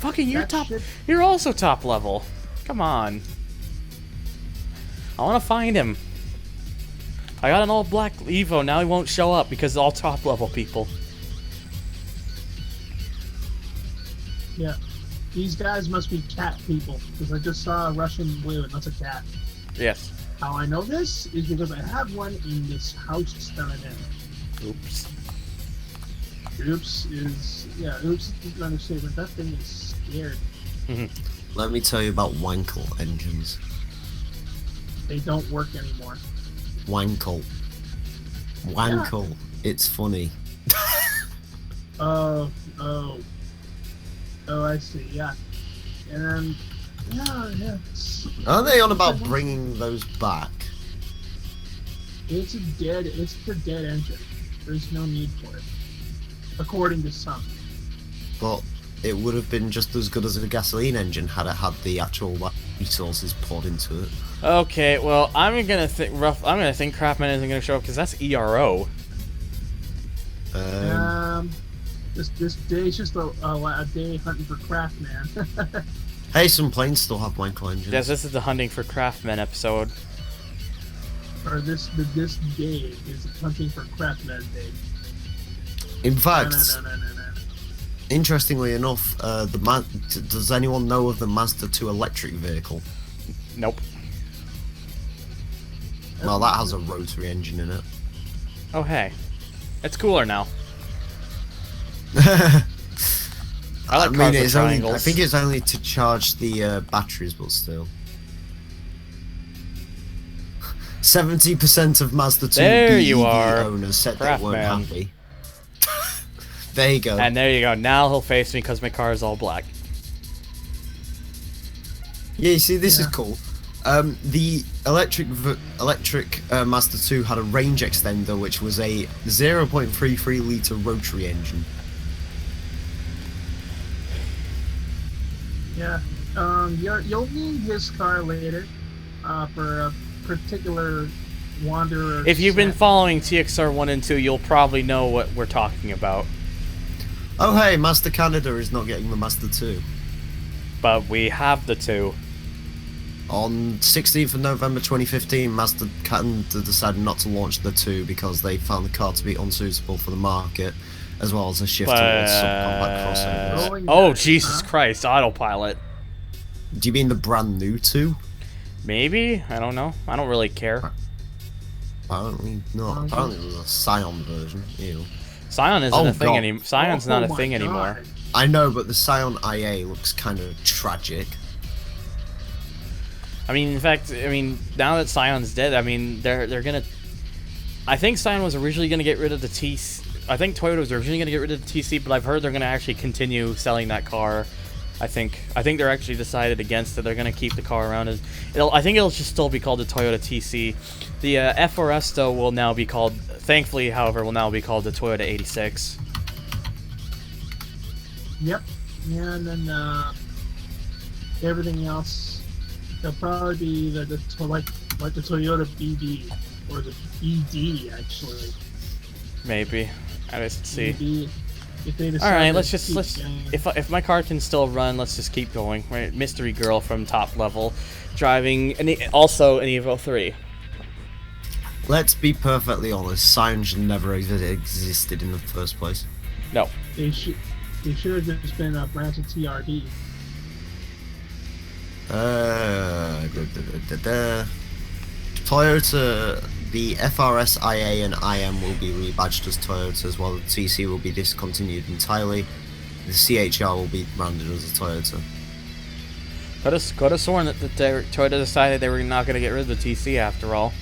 Fucking, you're That top. shit- You're also top level. Come on. I want to find him. I got an all black Evo. Now he won't show up because it's all top level people. Yeah. These guys must be cat people, because I just saw a Russian blue, and that's a cat. Yes. How I know this is because I have one in this house that I'm in. Oops. Oops is an understatement. That thing is scared. Let me tell you about Wankel engines. They don't work anymore. Wankel. It's funny. Oh, I see. Yeah, and yeah. Are they on about bringing those back? It's a dead engine. There's no need for it, according to some. But it would have been just as good as a gasoline engine had it had the actual resources poured into it. Okay, well, I'm gonna think Craftman isn't gonna show up because that's ERO. This day's just a day hunting for Craftman. Hey, some planes still have Wankel engines. Yes, this is the hunting for Craftman episode. Or this day is hunting for Craftman day. In fact, No. interestingly enough, does anyone know of the Mazda 2 electric vehicle? Nope. Well, that has a rotary engine in it. Oh hey, it's cooler now. I like cars with triangles. I think it's only to charge the batteries, but still. 70% of Mazda 2 There you BEV are, owners said they weren't Craftman. happy. There you go. And there you go. Now he'll face me because my car is all black. Yeah, you see, this is cool. The electric Mazda 2 had a range extender, which was a 0.33 litre rotary engine. Yeah. You'll need his car later for a particular wanderer. If you've been set. following TXR 1 and 2, you'll probably know what we're talking about. Oh hey, Mazda Canada is not getting the Mazda 2. But we have the 2. On 16th of November 2015, Mazda Canada decided not to launch the 2 because they found the car to be unsuitable for the market, as well as a shift towards subcompact crossovers. Oh, Jesus Christ, autopilot. Do you mean the brand new 2? Maybe? I don't know. I don't really care. Apparently not. Apparently there's a Scion version. Ew. Scion isn't a thing anymore. Scion's not a thing anymore. I know, but the Scion IA looks kind of tragic. I mean, in fact, now that Scion's dead, I mean, they're gonna. I think Scion was originally gonna get rid of the TC. I think Toyota was originally gonna get rid of the TC, but I've heard they're gonna actually continue selling that car. I think they're actually decided against it. They're gonna keep the car around as. I think it'll just still be called the Toyota TC. The FRS though will now be called. Thankfully, however, will now be called the Toyota 86. Yep. Yeah, and then everything else. They'll probably be like the Toyota BD or the BD actually. Maybe. I just see. BD, if they decide All right, to let's just keep if my car can still run, let's just keep going. Right, mystery girl from top level, driving also an Evo 3. Let's be perfectly honest. Scion should never existed in the first place. No. They should have just been a branch of TRD. Toyota, the FRS IA and IM will be rebadged as Toyotas, while the TC will be discontinued entirely. The CHR will be branded as a Toyota. Could have sworn that Toyota decided they were not going to get rid of the TC after all.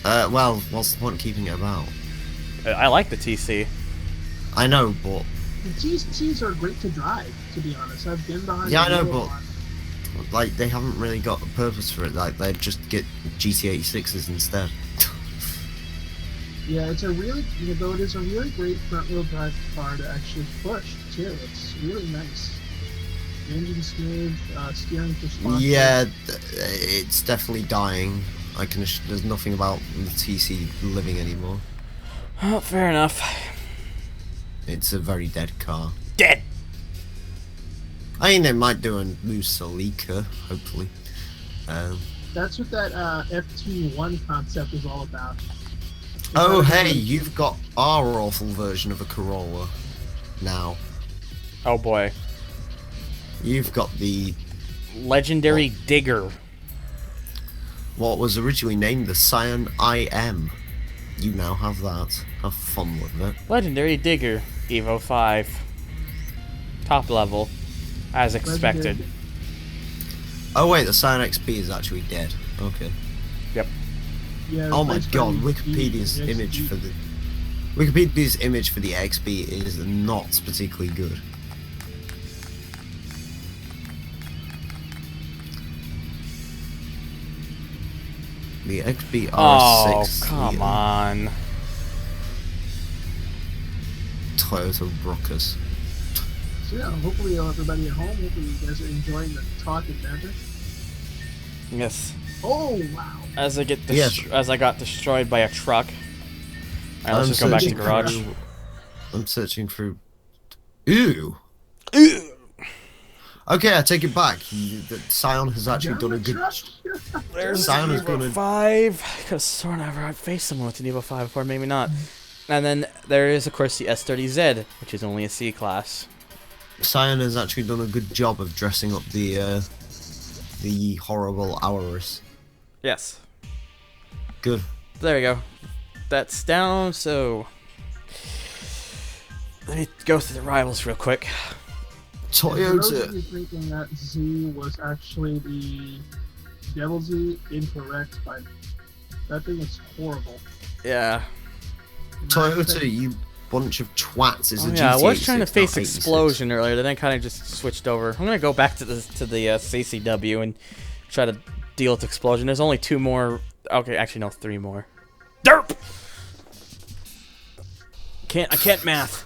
Well, what's the point of keeping it about? I like the TC. I know, but The TCs are great to drive, to be honest. I've been behind. yeah, I the know, wheel but on- like they haven't really got a purpose for it. Like they just get GT86s instead. Yeah, it is a really great front wheel drive car to actually push too. It's really nice. Engine smooth, steering responsive. Yeah, it's definitely dying. There's nothing about the TC living anymore. Oh, fair enough. It's a very dead car. Dead! I mean, they might do a new Celica, hopefully. That's what that FT1 concept is all about. Oh, hey, you've got our awful version of a Corolla now. Oh boy. You've got the Legendary Digger. what was originally named the Scion IM. You now have that. Have fun with it. Legendary Digger. Evo 5. Top level. As expected. Legendary. Oh wait, the Scion XB is actually dead. Okay. Yep. Yeah, Oh my that's god, very Wikipedia's easy. image for the XB is not particularly good. The XB R6. Oh, come on. Toyota Ruckus. So yeah, hopefully everybody at home, hopefully you guys are enjoying the talk and banter. Yes. Oh wow. As I get Yes. as I got destroyed by a truck. Alright, let's just go back to the garage. I'm searching through. Ew. Ew. Okay, I take it back. The Scion has actually done a good. There's Scion has Evo done a 5. Could have sworn I've faced someone with an Evo 5 before, maybe not. And then there is, of course, the S30Z, which is only a C class. Scion has actually done a good job of dressing up the horrible Aurus. Yes. Good. There we go. That's down, so... Let me go through the rivals real quick. For those of Toyota. you thinking that Z was actually the Devil Z, incorrect. By that thing is horrible. Yeah. Toyota, you bunch of twats. Is a GT86, Yeah, I was trying to face not 86. Explosion earlier, then I kind of just switched over. I'm gonna go back to the CCW and try to deal with Explosion. There's only 2 more. Okay, actually no, 3 more. Derp. I can't math.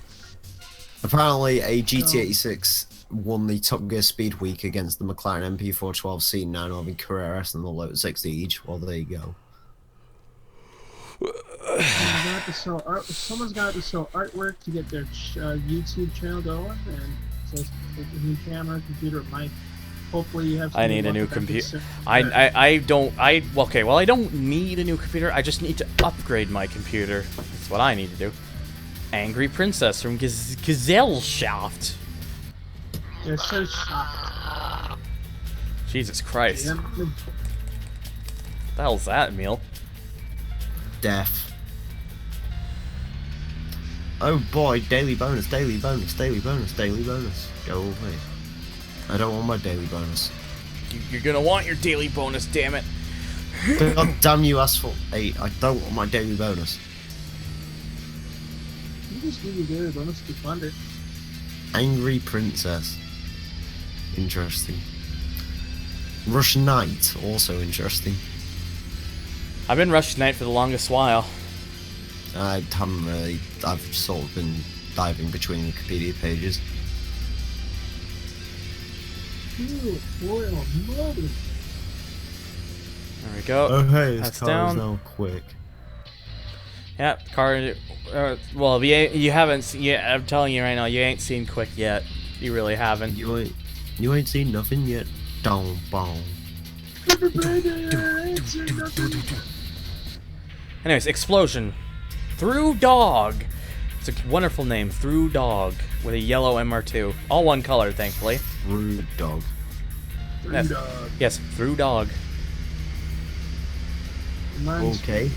Apparently, a GT86 won the Top Gear Speed Week against the McLaren MP412 C911 Carrera S and the Lotus XD. Well, there you go. Someone's got to sell artwork to get their YouTube channel going, and so it's a new camera, computer, mic. Hopefully, you have. I need a new computer. I don't need a new computer. I just need to upgrade my computer. That's what I need to do. Angry Princess from Gesellschaft. They're so shocked. Jesus Christ. Yeah. What the hell's that, Emil? Death. Oh boy, daily bonus, daily bonus, daily bonus, daily bonus. Go away. I don't want my daily bonus. You're gonna want your daily bonus, damn it. God damn you, Asphalt 8. I don't want my daily bonus. You just need your daily bonus to fund it. Angry Princess. Interesting. Rush Knight, also interesting. I've been Rush Knight for the longest while. I haven't really. I've sort of been diving between Wikipedia pages. Ew, boy, mother. There we go. Oh hey, That's this car down. is now quick. Yep, car. Well, you haven't. Yeah, I'm telling you right now, you ain't seen quick yet. You really haven't. You ain't seen nothing yet. Down, boom. Anyways, Explosion. Through Dog. It's a wonderful name, Through Dog, with a yellow MR2. All one color, thankfully. Rude dog. Yes, yes, Through Dog. Okay.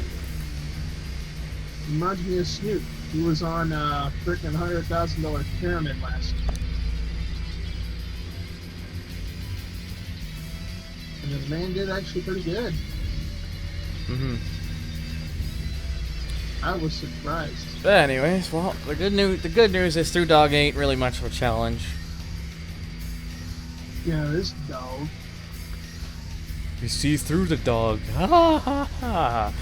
Reminds me of Snoop. He was on frickin' $100,000 Pyramid last year. And the man did actually pretty good. Mm-hmm. I was surprised. But anyways, well, the good news is Through Dog ain't really much of a challenge. Yeah, this dog. You see through the dog. Ha ha ha.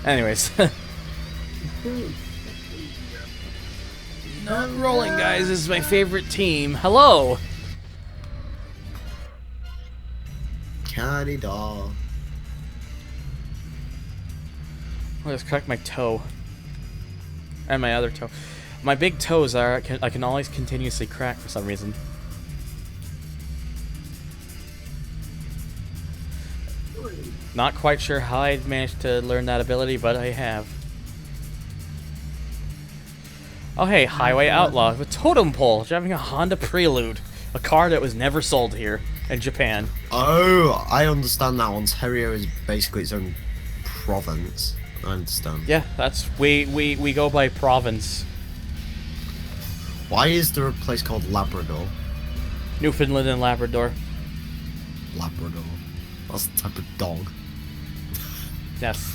Anyways. Not rolling, guys. This is my favorite team. Hello. Canada. I'll just crack my toe. And my other toe. My big toes are I can always continuously crack for some reason. Not quite sure how I managed to learn that ability, but I have. Oh hey, Highway Outlaw with Totem Pole, driving a Honda Prelude, a car that was never sold here in Japan. Oh, I understand that. Ontario is basically its own province. I understand. Yeah, that's we go by province. Why is there a place called Labrador? Newfoundland and Labrador. Labrador. That's the type of dog. Yes.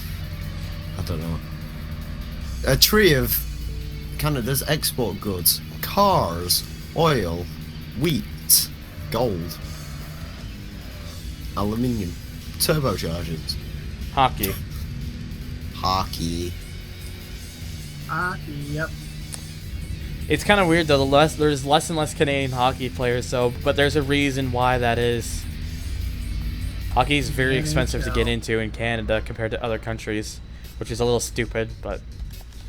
I don't know. A tree of Canada's export goods: cars, oil, wheat, gold, aluminium, turbochargers, Hockey. hockey. Hockey, yep. It's kind of weird though. There's less and less Canadian hockey players, but there's a reason why that is. Hockey is very expensive to get into in Canada compared to other countries, which is a little stupid, but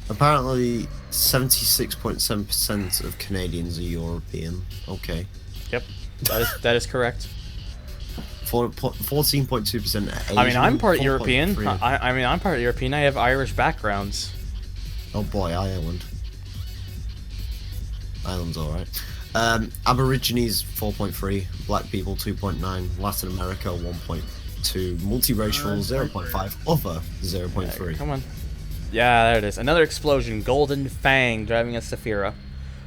Apparently, 76.7% of Canadians are European. Okay. yep, that is correct. 14.2% Asian. I mean, I'm part 4.3 European. I mean, I'm part European. I have Irish backgrounds. Oh boy, Ireland. Ireland's alright. Aborigines 4.3, Black people 2.9, Latin America 1.2, multiracial 0.5, other 0.3. Yeah, come on. Yeah, there it is. Another explosion. Golden Fang driving a Saphira.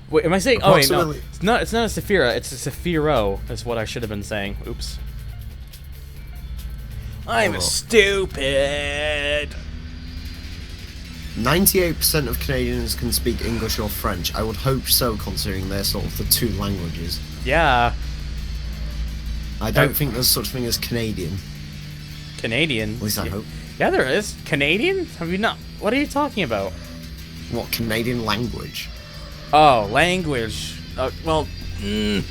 Wait, am I saying? Oh wait, no. It's not a Saphira. It's a Saphiro. Is what I should have been saying. Oops. I'm stupid. 98% of Canadians can speak English or French. I would hope so, considering they're sort of the two languages. Yeah. I don't think there's such thing as Canadian. Canadian? At least I hope. Yeah, there is. Canadian? Have you not? What are you talking about? What, Canadian language? Oh, language. Well,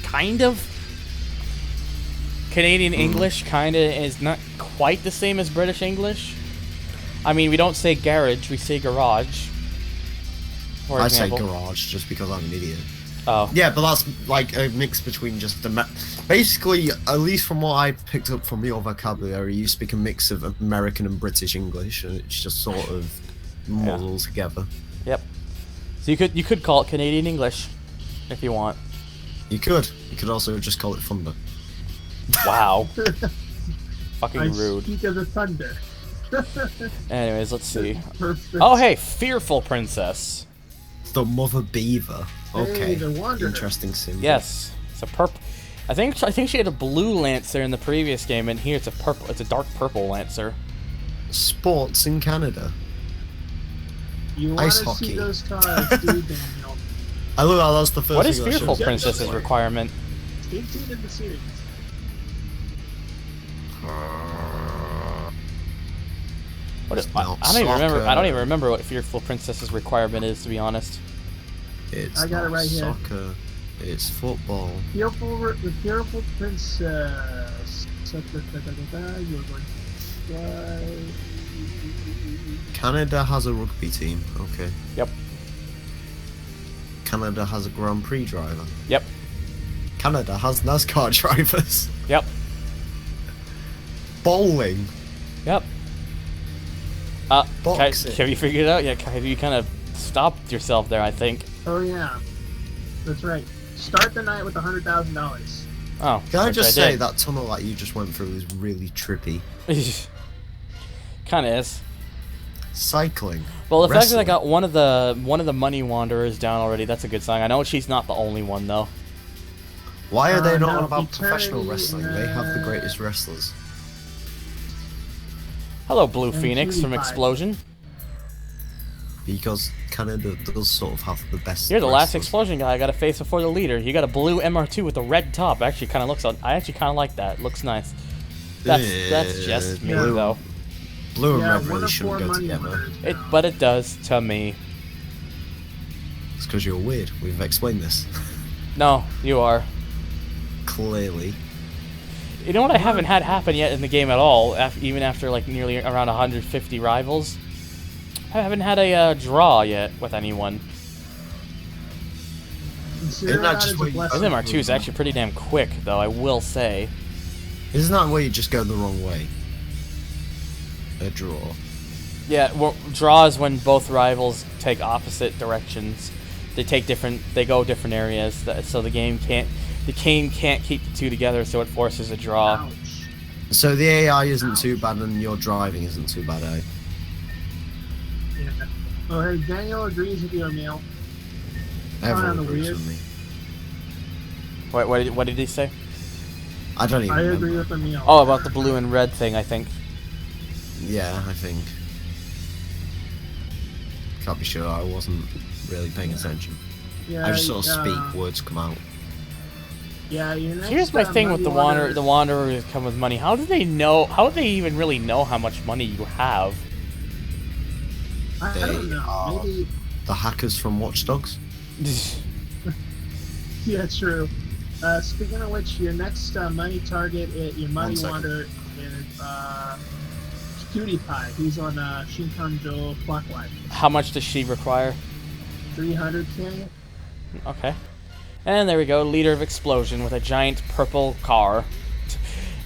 kind of. Canadian English kind of is not quite the same as British English. I mean, we don't say garage, we say garage. For example. I say garage just because I'm an idiot. Oh. Yeah, but that's like a mix between just basically, at least from what I picked up from your vocabulary, you speak a mix of American and British English, and it's just sort of muddled together. Yep. So you could call it Canadian English, if you want. You could. You could also just call it thunder. Wow. Fucking rude. Speak of the thunder. Anyways, let's see. Perfect. Oh, hey, Fearful Princess. The Mother Beaver. Okay. Hey, the Wanderer. Interesting symbol. Yes, it's a purple. I think she had a blue Lancer in the previous game, and here it's a purple. It's a dark purple Lancer. Sports in Canada. You want to see those cars, dude, Daniel? I love how that's the first. What is Fearful Princess's requirement? 18 in the series. What is, I don't even remember. I don't even remember what Fearful Princess's requirement is, to be honest. It's I got it right here. Soccer. It's football. The Fearful Princess. You're going to try. Canada has a rugby team. Okay. Yep. Canada has a Grand Prix driver. Yep. Canada has NASCAR drivers. Yep. Bowling. Yep. Boxing. Have you figured it out? Yeah, have you kind of stopped yourself there, I think. Oh, yeah. That's right. Start the night with $100,000. Oh. Can I just say that tunnel that you just went through is really trippy? Kind of is. Cycling. Well, the fact that I got one of the Money Wanderers down already, that's a good sign. I know she's not the only one, though. Why are they not no, about Eternity, professional wrestling? They have the greatest wrestlers. Hello, Blue And Phoenix from PewDiePie. Explosion. Because Canada does sort of have the best. You're the last wrestlers. Explosion guy I got to face before the leader. You got a blue MR2 with a red top. Actually, kind of looks. I actually kind of like that. Looks nice. That's just me blue, though. Blue and Yeah, red one really of shouldn't four go money together. winners. But it does to me. It's because you're weird. We've explained this. No, you are. Clearly. You know what I haven't had happen yet in the game at all, even after like nearly around 150 rivals? I haven't had a draw yet with anyone. Consider that as a blessing. MR2 is actually pretty damn quick, though, I will say. Isn't that where you just go the wrong way? A draw. Yeah, well, draw is when both rivals take opposite directions. They go different areas, so the game can't keep the two together, so it forces a draw. Ouch. So the AI isn't too bad and your driving isn't too bad, eh? Yeah. Oh, hey, Daniel agrees with you, Emil. Everyone Kinda agrees weird. with me. What did he say? I don't even I remember. agree with Emil. Oh, about the blue and red thing, I think. Yeah, I think. Can't be sure, I wasn't really paying attention. Yeah, I just sort of speak, words come out. Yeah, your next, Here's my thing with the Wanderer. the Wanderers come with money. How do they know? How do they even really know how much money you have? I don't They know. are Maybe. the hackers from Watch Dogs. Yeah, true. Speaking of which, your next money target, your money 1 second. wanderer is Cutie Pie. He's on Shinkanjo clockwise. How much does she require? 300k. Okay. And there we go, leader of explosion with a giant purple car.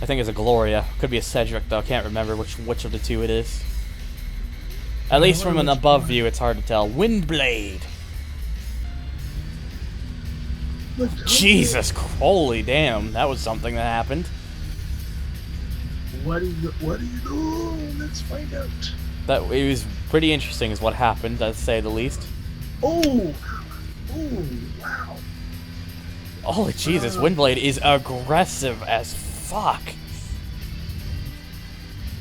I think it's a Gloria. Could be a Cedric though. Can't remember which of the two it is. At least from an above view, it's hard to tell. Windblade. Jesus, holy damn! That was something that happened. What are you doing? Let's find out. That it was pretty interesting, is what happened, to say the least. Oh, wow. Holy Jesus, Windblade is aggressive as fuck.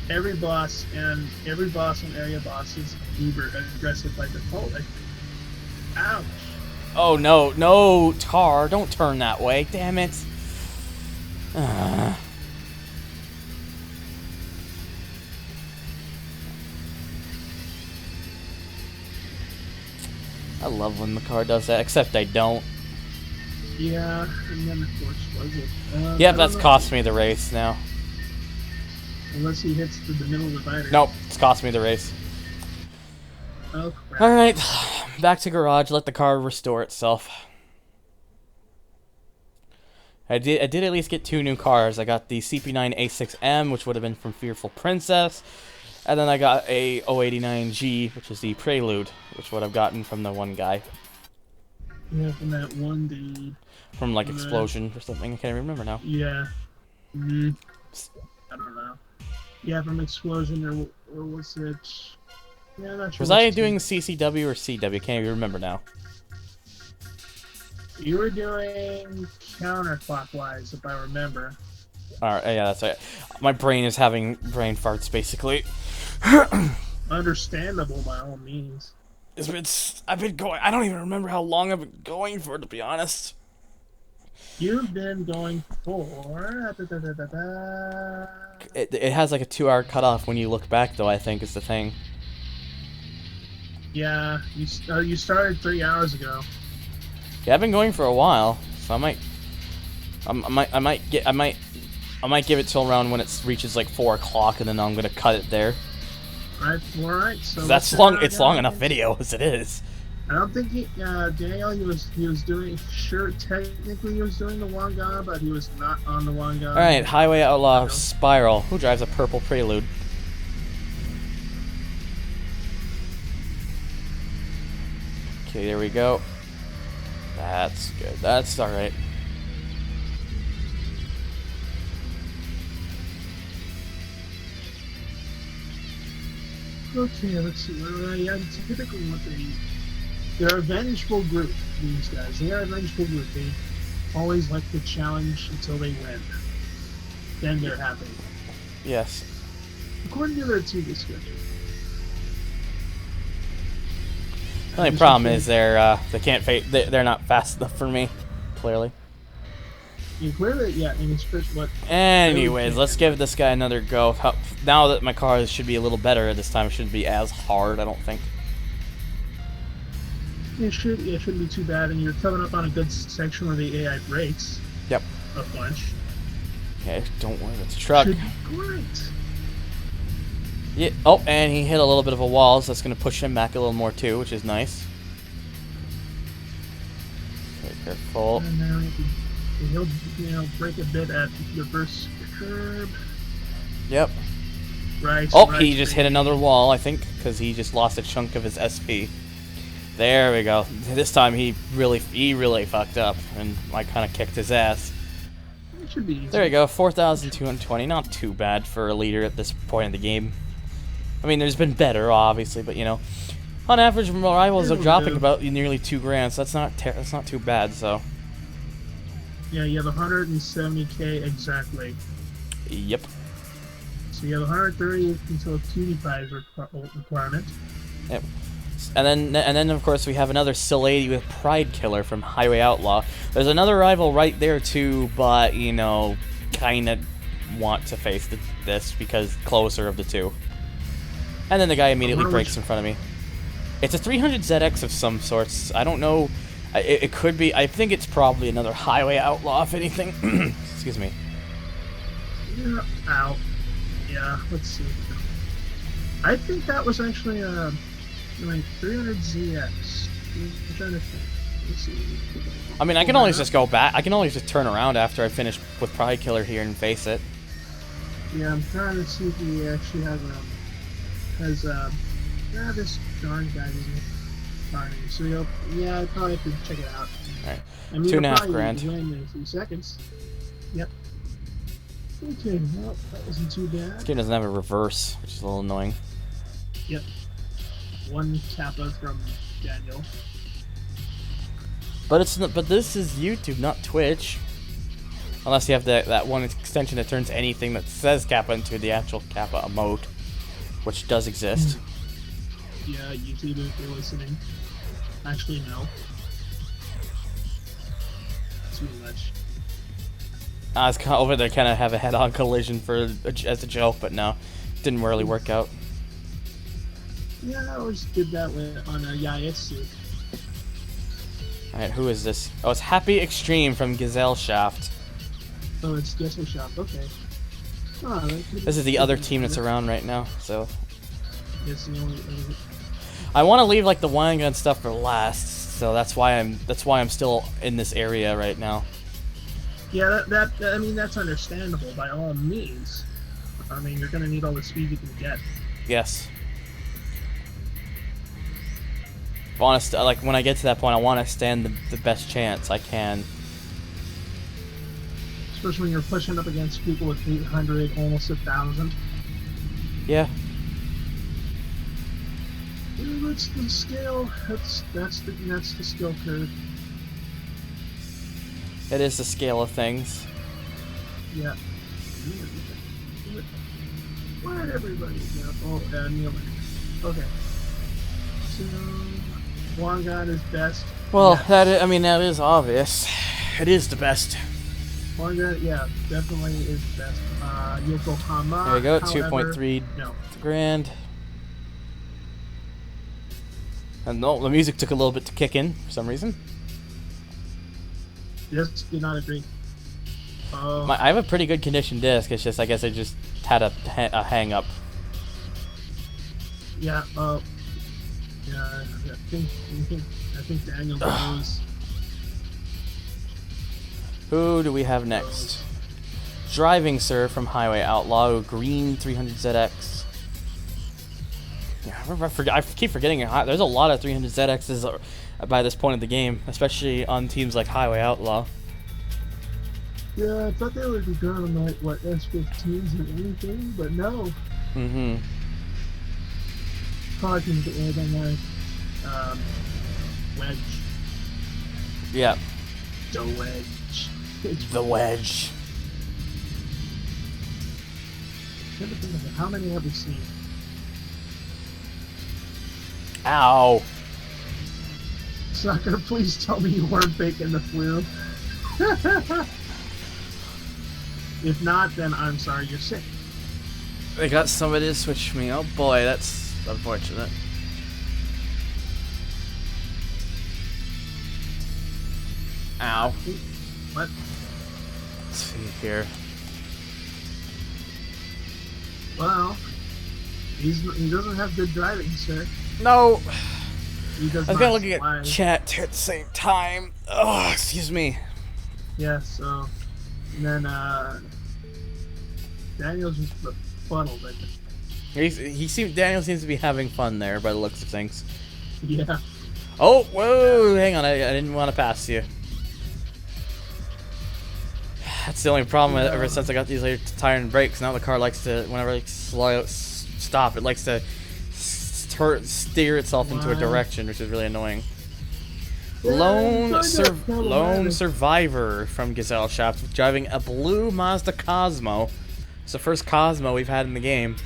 Every boss and area boss is uber aggressive by default. Ouch. Oh no, no, Tar, don't turn that way, damn it. I love when the car does that, except I don't. Yeah, and then of course was it? Yep, that's cost me the race now. Unless he hits the middle of the divider. Nope, it's cost me the race. Oh crap. Alright, back to garage, let the car restore itself. I did at least get 2 new cars. I got the CP9 A6M, which would have been from Fearful Princess, and then I got a 089G, which is the Prelude, which would have gotten from the one guy. Yeah, from that one dude. From like Explosion or something, I can't remember now. Yeah. I don't know. Yeah, from Explosion or what's it? Yeah, not sure. Was I doing CCW or CW? Can't even remember now. You were doing counterclockwise, if I remember. Alright, yeah, that's right. My brain is having brain farts, basically. Understandable by all means. I've been going. I don't even remember how long I've been going for, to be honest. You've been going for. It has like a 2-hour cutoff when you look back, though. I think is the thing. Yeah, you started 3 hours ago. Yeah, I've been going for a while, so I might give it till around when it reaches like 4 o'clock, and then I'm gonna cut it there. Alright, so that's long. It's long enough video as it is. I don't think Daniel. He was doing. Sure, technically he was doing the Wanga, but he was not on the Wanga. All right, Highway Outlaw Spiral. Who drives a purple Prelude? Okay, there we go. That's good. That's all right. Okay, let's see. Yeah, typically what they're a vengeful group. These guys, they are a vengeful group. They always like to challenge until they win. Then they're happy. Yes. According to their TV description. The only problem is they can't they're not fast enough for me. Clearly. You clearly, yeah. In the script, what? Anyways, let's give this guy another go. Now that my car should be a little better this time, it shouldn't be as hard, I don't think. It shouldn't be too bad, and you're coming up on a good section where the AI breaks. Yep. A bunch. Okay, don't worry, it's a truck. Should be great. Yeah. Oh, and he hit a little bit of a wall, so that's going to push him back a little more too, which is nice. Okay, careful. And now he'll, you know, break a bit at the first curb. Yep. Right. Oh, right, he just hit another wall, I think, because he just lost a chunk of his SP. There we go. This time he really fucked up, and I kind of kicked his ass. It should be easy. There you go, 4,220. Not too bad for a leader at this point in the game. I mean, there's been better, obviously, but you know, on average, rivals are dropping about nearly 2 grand, so that's not too bad. So. Yeah, you have 170k exactly. Yep. So you have 130 until QD5's requirement. Yep. And then of course we have another still lady with Pride Killer from Highway Outlaw. There's another rival right there too, but you know, kind of want to face this because closer of the two. And then the guy immediately breaks in front of me. It's a 300 ZX of some sorts. I don't know. It could be. I think it's probably another Highway Outlaw, if anything. Excuse me. Yeah, ow. Yeah, let's see. I think that was actually like 300 ZX. I'm trying to think. Let's see. I mean, I can always just go back. I can always just turn around after I finish with Pride Killer here and face it. Yeah, I'm trying to see if he actually has this darn guy doesn't find me. So yeah, I probably have to check it out. Alright. I mean, 2.5 grand. In a few seconds. Yep. Okay, well, that wasn't too bad. This game doesn't have a reverse, which is a little annoying. Yep. 1 Kappa from Daniel. But this is YouTube, not Twitch. Unless you have that one extension that turns anything that says Kappa into the actual Kappa emote, which does exist. Yeah, YouTube, if you're listening. Actually, no. Too much. I was kind of over there, kind of have a head-on collision as a joke, but no, didn't really work out. Yeah, I always did that on a Yaetsu. Alright, who is this? Oh, it's Happy Xtreme from Gazelle Shaft. Oh, it's Gazelle Shaft, okay. Oh, this is the other team that's around right now, so. It's the only. I want to leave like the wine gun stuff for last, so that's why I'm still in this area right now. Yeah, I mean that's understandable by all means. I mean you're gonna need all the speed you can get. Yes. Honest, like when I get to that point, I want to stand the best chance I can. Especially when you're pushing up against people with 800, almost 1,000. Yeah. That's the scale. That's the skill curve. It is the scale of things. Yeah. Where'd everybody go? Oh, Neil. Okay. So, Wangan is best. Well, yes. that is obvious. It is the best. Wangan, yeah, definitely is best. Yokohama. There we go. 2.3 grand. And no, the music took a little bit to kick in for some reason. Yes, did not agree. I have a pretty good condition disc. It's just I guess I just had a hang up. Yeah. Yeah. I think Daniel knows. Who do we have next? Driving Sir from Highway Outlaw, green 300ZX. Yeah, I keep forgetting it. There's a lot of 300ZXs by this point of the game, especially on teams like Highway Outlaw. Yeah, I thought they would be going on like what S15s or anything, but no. Mm-hmm. Probably can get rid of my wedge. Yeah. The wedge. The wedge. How many have we seen? Ow. Sucker, please tell me you weren't faking the flu. If not, then I'm sorry you're sick. They got somebody to switch me. Oh boy, that's unfortunate. Ow. What? Let's see here. Well, he doesn't have good driving, sir. No. He does I was not looking at fly. chat at the same time. Oh, excuse me. Yeah, so... And then, Daniel's just befuddled, I think. Daniel seems to be having fun there by the looks of things. Yeah. Oh, whoa, hang on, I didn't want to pass you. That's the only problem ever since I got these like, tire and brakes. Now the car likes to, whenever it stop, it likes to steer itself into a direction, which is really annoying. Lone Survivor from Gazelle Shaft driving a blue Mazda Cosmo. It's the first Cosmo we've had in the game.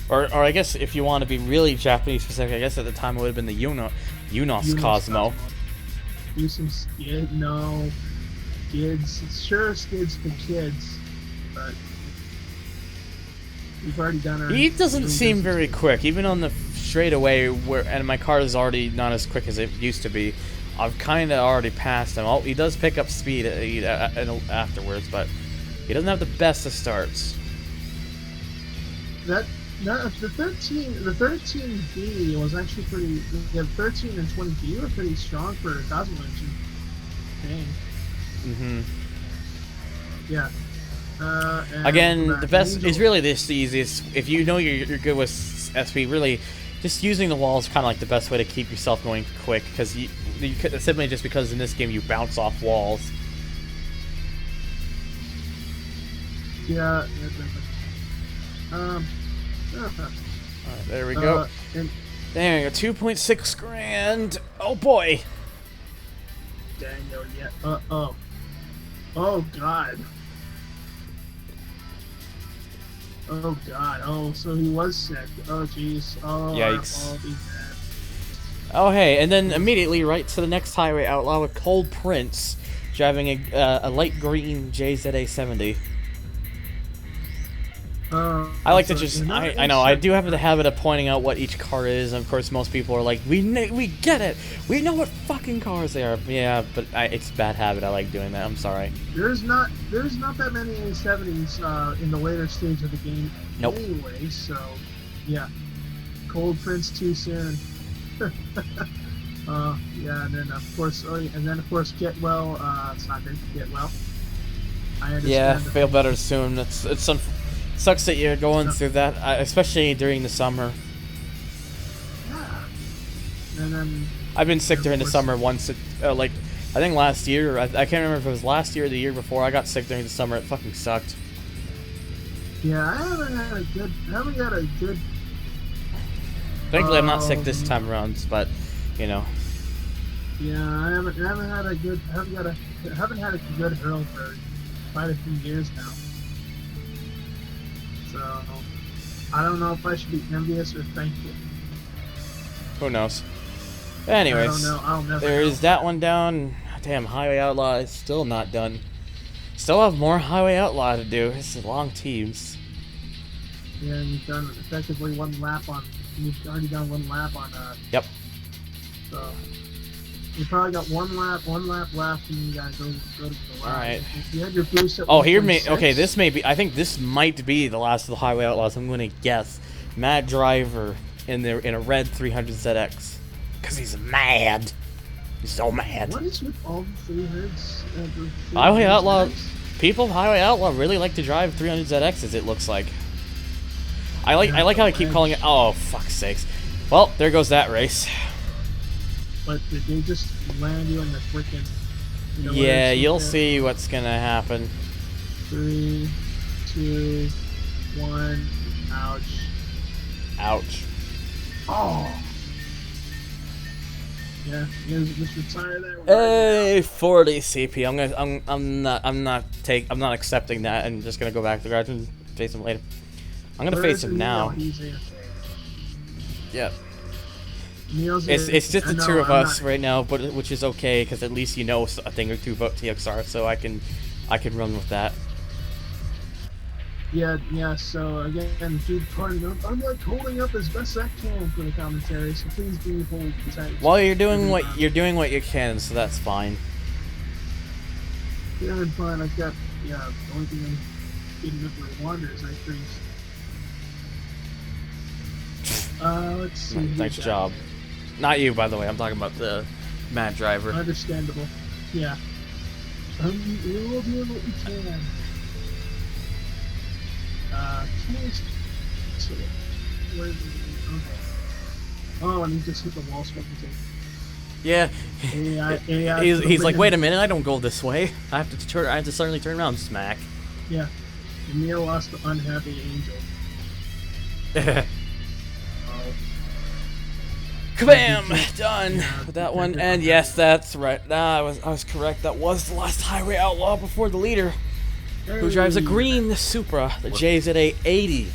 Or I guess if you want to be really Japanese specific, I guess at the time it would have been the Unos Cosmo. Do some skid, no. Skids. Sure, skids for kids, but we've already done our... He doesn't seem very quick, even on the straightaway, and my car is already not as quick as it used to be. I've kind of already passed him. Oh, he does pick up speed afterwards, but he doesn't have the best of starts. The 13B was actually pretty. The 13 and 20B were pretty strong for a Cosmo engine. Dang. Mm-hmm. Yeah. Again, the best is really the easiest. If you know you're good with SP, really, just using the wall is kind of like the best way to keep yourself going quick, because you simply just because in this game you bounce off walls. Yeah. Alright, there we go. There we go, 2.6 grand. Oh boy. Daniel, yeah. Oh god. Oh god. Oh, so he was sick. Oh jeez. Oh. Yikes. I'll be bad. Oh hey, and then immediately right to the next highway outlaw with Cold Prince driving a light green JZA70. I like to just, I know, I do have the habit of pointing out what each car is, and of course most people are like, we get it! We know what fucking cars they are! Yeah, but it's a bad habit, I like doing that, I'm sorry. There's not that many A70s in the later stage of the game anyway, so, yeah. Cold Prince too soon. Yeah, and then of course, Get Well, it's not good, Get Well. I understand. Yeah, feel better soon, sucks that you're going through that, especially during the summer. Yeah. And then I've been sick during the summer once. Like, I think last year. I can't remember if it was last year or the year before. I got sick during the summer. It fucking sucked. Yeah, I haven't had a good. Thankfully, I'm not sick this time around. But, you know. Yeah, I haven't had a good hurl for quite a few years now. So, I don't know if I should be envious or thankful. Who knows? Anyways, I don't know. I'll never there's that one down. Damn, Highway Outlaw is still not done. Still have more Highway Outlaw to do. It's long teams. Yeah, and you've done effectively one lap on. You've already done one lap on. Yep. So, you probably got one lap left, and you gotta go to the garage. Alright. If you had your boost at Okay, this may be. I think this might be the last of the Highway Outlaws. I'm gonna guess. Mad Driver in a red 300ZX, cause he's mad. He's so mad. What is with all the 300s? Highway Outlaw. People of Highway Outlaw really like to drive 300ZXs. It looks like. I like how I keep calling it. Oh fuck's sakes. Well, there goes that race. But did they just land you in the freaking... Yeah, you'll see what's gonna happen. 3, 2, 1, ouch. Ouch. Oh! Yeah, just retire that. Hey, 40 CP. I'm not accepting that. I'm just gonna go back to the garage and face him later. I'm gonna face him now. Yeah. It's just the two of us right now, but which is okay because at least you know a thing or two about TXR, so I can run with that. Yeah. So again, Dude Party, I'm like holding up as best I can for the commentary, so please do hold tight. Well, you're doing what you can, so that's fine. Yeah, I'm fine. I've got the only thing I'm getting up for water is ice creams. Let's see. Nice job. Not you, by the way. I'm talking about the Mad Driver. Understandable. Yeah. We will do what we can. Where is it? Okay. Oh, and he just hit the wall spectator. Yeah. AI He's like, wait a minute, I don't go this way. I have to suddenly turn around and smack. Yeah. Emil lost the unhappy angel. Oh. Kabam! Done with that one. And yes, that's right. I was correct. That was the last highway outlaw before the leader, who drives a green Supra, the JZA-80,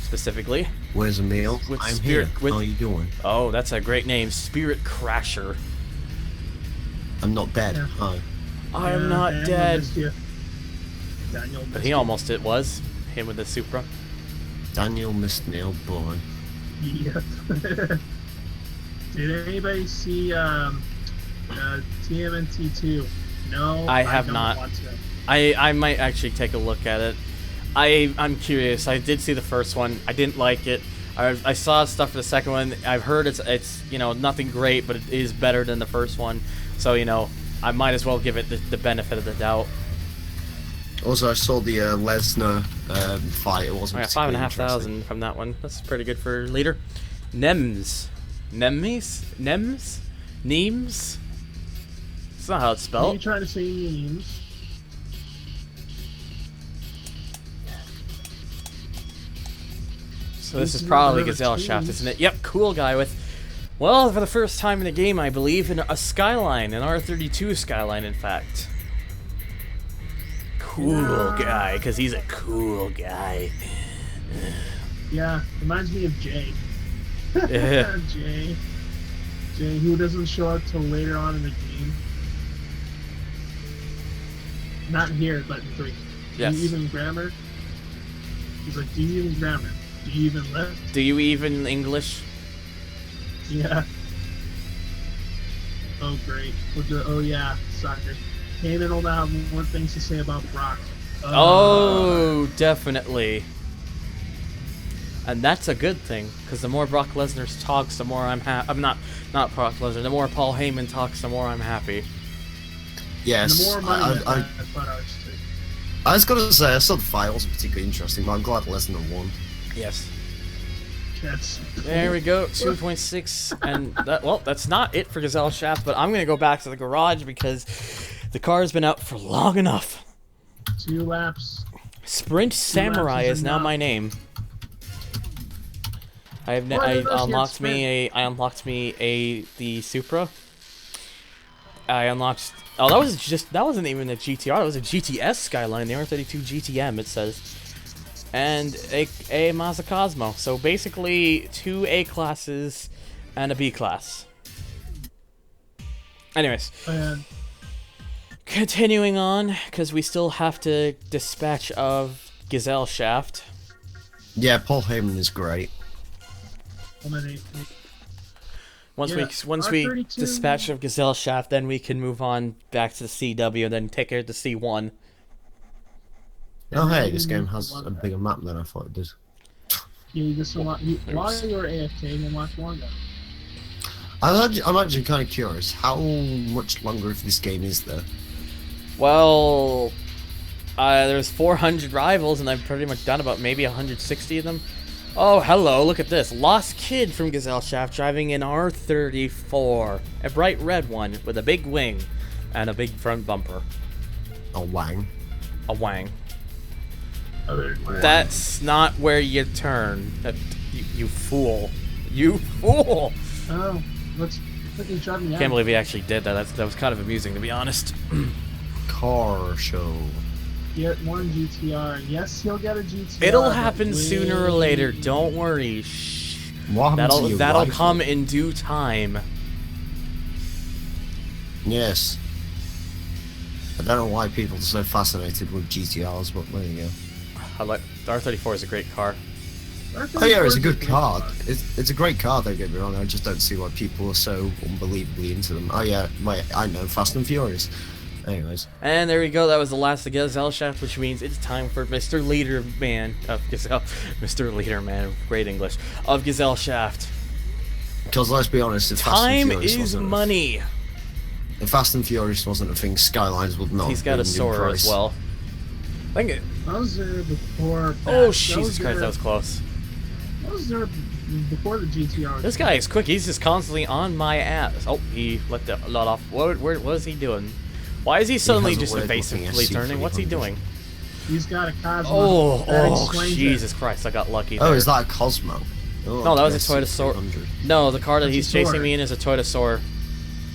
specifically. Where's Emil? With I'm Spirit. here. How are you doing? Oh, that's a great name, Spirit Crasher. I'm not dead. Yeah. Hi. I am not dead. Daniel But he almost it was. Him with the Supra. Daniel missed Neil, boy. Yep. Did anybody see TMNT 2? No, I have don't not. want to. I might actually take a look at it. I'm curious. I did see the first one. I didn't like it. I saw stuff for the second one. I've heard it's nothing great, but it is better than the first one. So I might as well give it the benefit of the doubt. Also, I saw the Lesnar fight. It wasn't. I got particularly 5,500 from that one. That's pretty good for leader. Nems. Nems? That's not how it's Are spelled. you trying to say names? So this is probably Gazelle Shaft, isn't it? Yep, cool guy with, well, for the first time in the game, I believe, a Skyline, an R32 Skyline, in fact. Cool guy, because he's a cool guy. Yeah, reminds me of Jay. Yeah. Jay, who doesn't show up till later on in the game. Not here, but in 3. Yes. Do you even grammar? He's like, do you even grammar? Do you even lift? Do you even English? Yeah. Oh, great. Oh, yeah, soccer. Heyman will now have more things to say about Brock. Oh, definitely. And that's a good thing, because the more Brock Lesnar talks, the more I'm happy. I'm not Brock Lesnar. The more Paul Heyman talks, the more I'm happy. Yes. The more money I was gonna say I saw the fight. It wasn't particularly interesting, but I'm glad Lesnar won. Yes. That's There we go, 2.6, and that's not it for Gazelle Shaft, but I'm gonna go back to the garage because the car has been out for long enough. 2 laps. Sprint Samurai is now my name. I unlocked me the Supra. I unlocked. Oh, that wasn't even a GTR. That was a GTS Skyline, the R32 GTM. It says, and a Mazda Cosmo. So basically 2 A classes and a B class. Anyways, continuing on, because we still have to dispatch of Gazelle Shaft. Yeah, Paul Heyman is great. Once we R32. dispatch of Gazelle Shaft, then we can move on back to the CW and then take care of the C1. Oh hey, this game has a bigger map than I thought it did. You just while you were AFK, you watch longer. I'm actually kind of curious. How much longer of this game is there? Well, there's 400 rivals, and I've pretty much done about maybe 160 of them. Oh, hello, look at this. Lost Kid from Gazelle Shaft driving an R34. A bright red one with a big wing and a big front bumper. A wang. A wang. That's not where you turn. You fool. You fool! Oh, look, he's driving Can't believe he actually did that. That was kind of amusing, to be honest. Car show. Get 1 GTR. Yes, he'll get a GTR. It'll happen sooner or later. Don't worry. Shh. That'll come in due time. Yes. I don't know why people are so fascinated with GTRs, but there you go. The R34 is a great car. Oh yeah, it's a good car. It's a great car, don't get me wrong. I just don't see why people are so unbelievably into them. Oh yeah, wait, I know, Fast and Furious. Anyways. And there we go. That was the last of Gazelle Shaft, which means it's time for Mr. Leaderman of Gazelle. Mr. Leaderman, great English, of Gazelle Shaft. Because let's be honest, if Time Fast and Furious is wasn't money. If Fast and Furious wasn't a thing, Skylines would not. He's got a Sora as well. I think it. I was there before. Oh, Jesus Christ, that was close. I was there before the GTR. This guy is quick. He's just constantly on my ass. Oh, he let the lot off. What is he doing? Why is he suddenly just evasively turning? What's he doing? He's got a Cosmo. Oh, Jesus Christ! I got lucky there. Oh, is that a Cosmo? Oh, no, that was a Toyota Sora. No, the car that he's chasing me in is a Toyota Sora.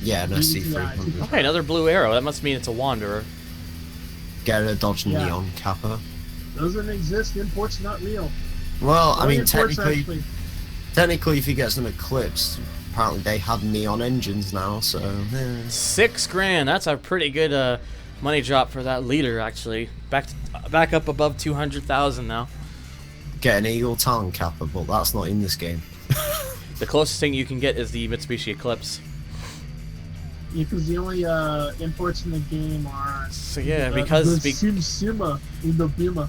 Yeah, an SC300. Okay, another blue arrow. That must mean it's a Wanderer. Get a Dodge Neon Kappa. Doesn't exist. Import's not real. Well, I mean, technically, if he gets an Eclipse, apparently they have neon engines now, so... $6 grand. That's a pretty good money drop for that leader, actually. Back up above 200,000 now. Get an Eagle Talon Kappa, but that's not in this game. The closest thing you can get is the Mitsubishi Eclipse. Yeah, because the only imports in the game are... So yeah, because... Sim-Sima in the Bima.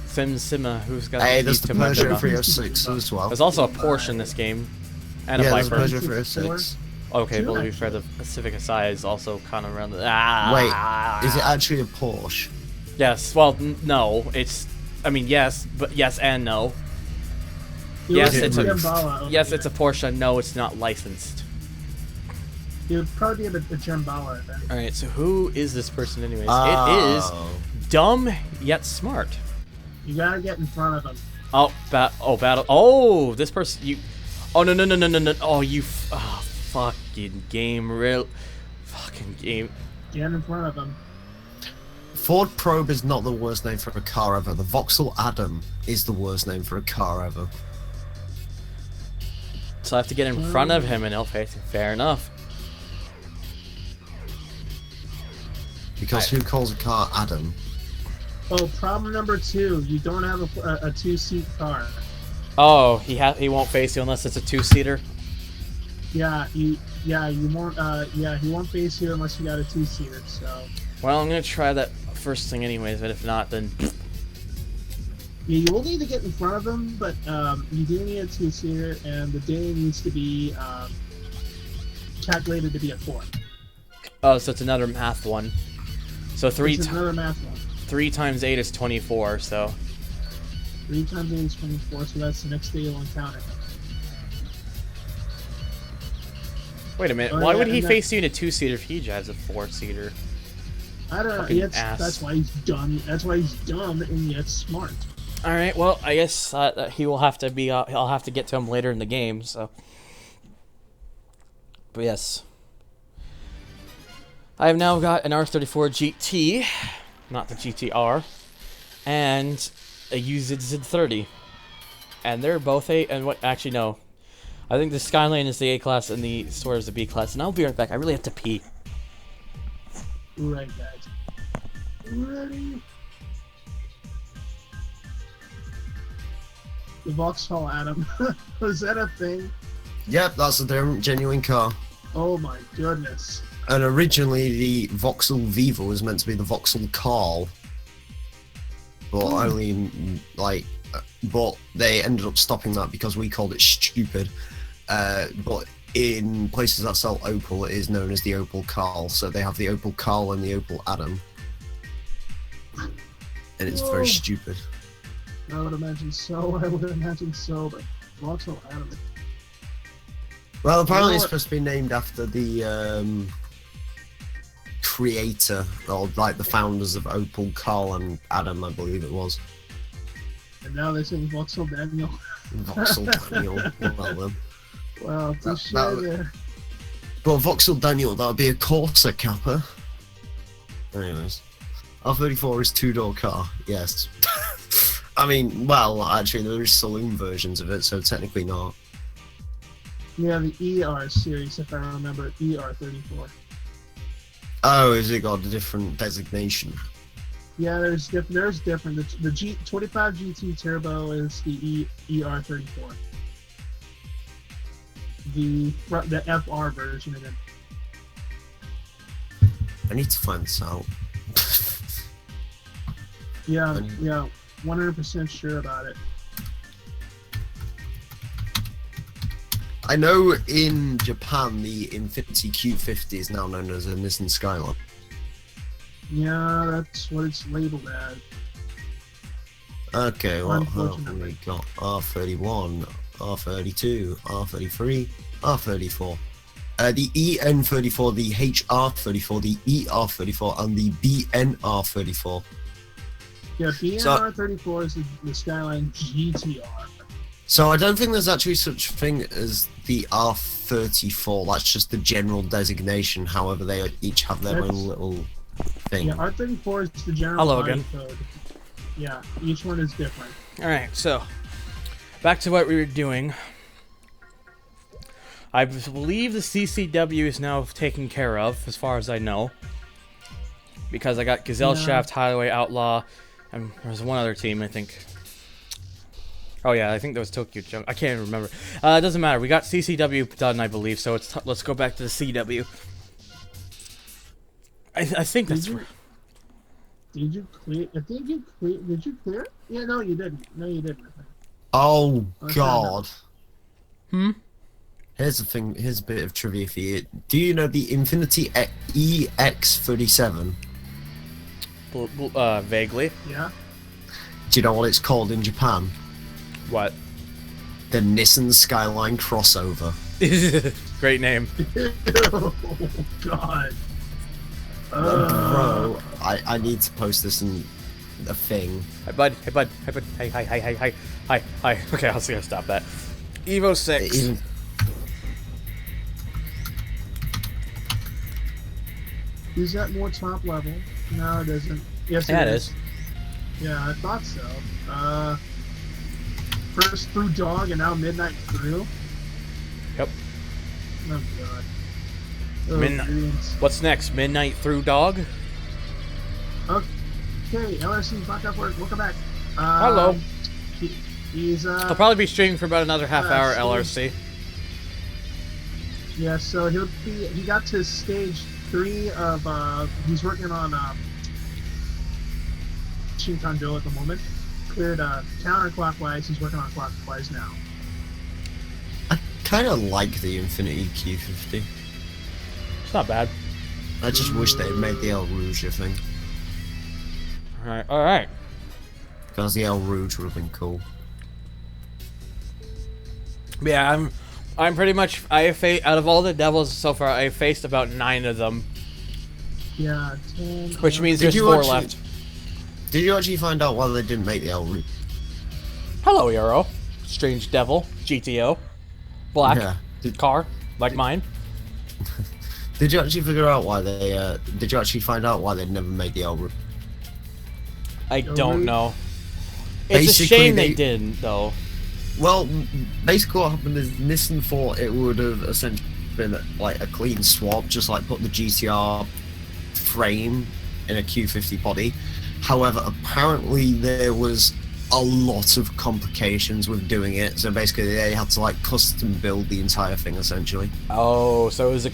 Sim-Sima, who's got... Hey, there's the Peugeot 306 as well. There's also a Porsche in this game. And a Viper. There's a Peugeot 306. Okay, but to be fair, the Civic SI is also kind of around the... Wait, is it actually a Porsche? Yes, well, no, it's... I mean, yes, but yes and no. Yes, it's a Porsche. No, it's not licensed. It would probably be a Jambala. Alright, so who is this person anyways? It is dumb yet smart. You gotta get in front of him. Oh, battle. Oh, this person, you... Oh, no. Oh, you... fucking game, real... Fucking game. Get in front of him. Ford Probe is not the worst name for a car ever. The Vauxhall Adam is the worst name for a car ever. So I have to get in front of him and he'll face it. Fair enough. Because who calls a car Adam? Oh, problem number 2. You don't have a 2-seat car. Oh, he won't face you unless it's a 2-seater? Yeah, you won't he won't face you unless you got a 2-seater, so... Well, I'm gonna try that first thing anyways, but if not, then... Yeah, you will need to get in front of him, but you do need a 2-seater, and the day needs to be calculated to be a 4. Oh, so it's another math one. So 3 times 8 is 24, so... 3 times 8 is 24, so that's the next day you'll encounter him. Wait a minute, why would he face you in a 2-seater if he drives a 4-seater? I don't know, that's why he's dumb. That's why he's dumb and yet smart. Alright, well, I guess he will have to be, I'll have to get to him later in the game, so... But yes. I have now got an R34 GT, not the GTR, and a UZ30. And they're both actually no. I think the Skyline is the A-class and the Sora is the B-class, and I'll be right back. I really have to pee. Right, guys. Ready? The Vauxhall Adam. Was that a thing? Yep, that's a genuine car. Oh my goodness. And originally the Vauxhall Viva was meant to be the Vauxhall Carl. But only, like... But they ended up stopping that because we called it stupid. But in places that sell Opel, it is known as the Opel Carl. So they have the Opel Carl and the Opel Adam. And it's very stupid. I would imagine so, but Vauxhall Adam. Well, apparently it's supposed to be named after the creator, or like the founders of Opel, Carl and Adam, I believe it was. And now they're saying Vauxhall Daniel. Vauxhall Daniel, well then. Wow, there. But Vauxhall Daniel, that would be a Corsa Kappa. Anyways. R34 is 2-door car, yes. I mean, well, actually there is saloon versions of it, so technically not. Yeah, the ER series, if I remember, ER34. Oh, has it got a different designation? Yeah, there's different. The G25 GT Turbo is the ER34. The FR version of it. I need to find this out. Yeah, 100% sure about it. I know in Japan the Infinity Q50 is now known as a Nissan Skyline. Yeah, that's what it's labeled as. Okay, what have we got? R31, R32, R33, R34. The EN34, the HR34, the ER34, and the BNR34. Yeah, BNR34 is the Skyline GTR. So I don't think there's actually such a thing as the R34. That's just the general designation. However, they each have their own little thing. Yeah, R34 is the general Hello body again. code. Yeah, each one is different. Alright, so back to what we were doing. I believe the CCW is now taken care of, as far as I know. Because I got Gazelle Shaft, Highway Outlaw, and there's one other team, I think. Oh yeah, I think that was Tokyo Junk. I can't even remember. It doesn't matter. We got CCW done, I believe, so let's go back to the CW. I think that's... Did you clear? I think you clear. Did you clear? Yeah, no, you didn't. No, you didn't. Oh God. Here's the thing. Here's a bit of trivia for you. Do you know the Infinity EX37? Vaguely. Yeah. Do you know what it's called in Japan? What? The Nissan Skyline crossover. Great name. Oh God. Bro, I need to post this in a thing. Hi bud, hey bud, hey bud, hi. Okay, I'll stop that. Evo 6. Is that more top level? No, it isn't. Yes, yeah, it is. Yeah, I thought so. First through Dog and now Midnight Through. Yep. Oh God. What's next? Midnight Through Dog? Okay, LRC's back up work. Welcome back. Hello. He's I'll probably be streaming for about another half hour, LRC. Yeah, so he got to stage 3 of he's working on Shinkanjo at the moment. Cleared counterclockwise, he's working on clockwise now. I kinda like the Infinity Q50. It's not bad. I just wish they had made the El Rouge a thing. Alright. Because the El Rouge would have been cool. Yeah, I'm pretty much, out of all the devils so far, I faced about 9 of them. Yeah, 10. Which means there's 4 left. Did you actually find out why they didn't make the El Rouge? Hello, Euro. Strange Devil. GTO. Black. Car. Like mine. Did you actually figure out why they, did you actually find out why they'd never made the El Rouge? I don't know. It's a shame they didn't, though. Well, basically what happened is Nissan thought it would have essentially been like a clean swap, just like put the GTR frame in a Q50 body. However, apparently there was a lot of complications with doing it, so basically they had to like custom build the entire thing essentially. Oh, so it was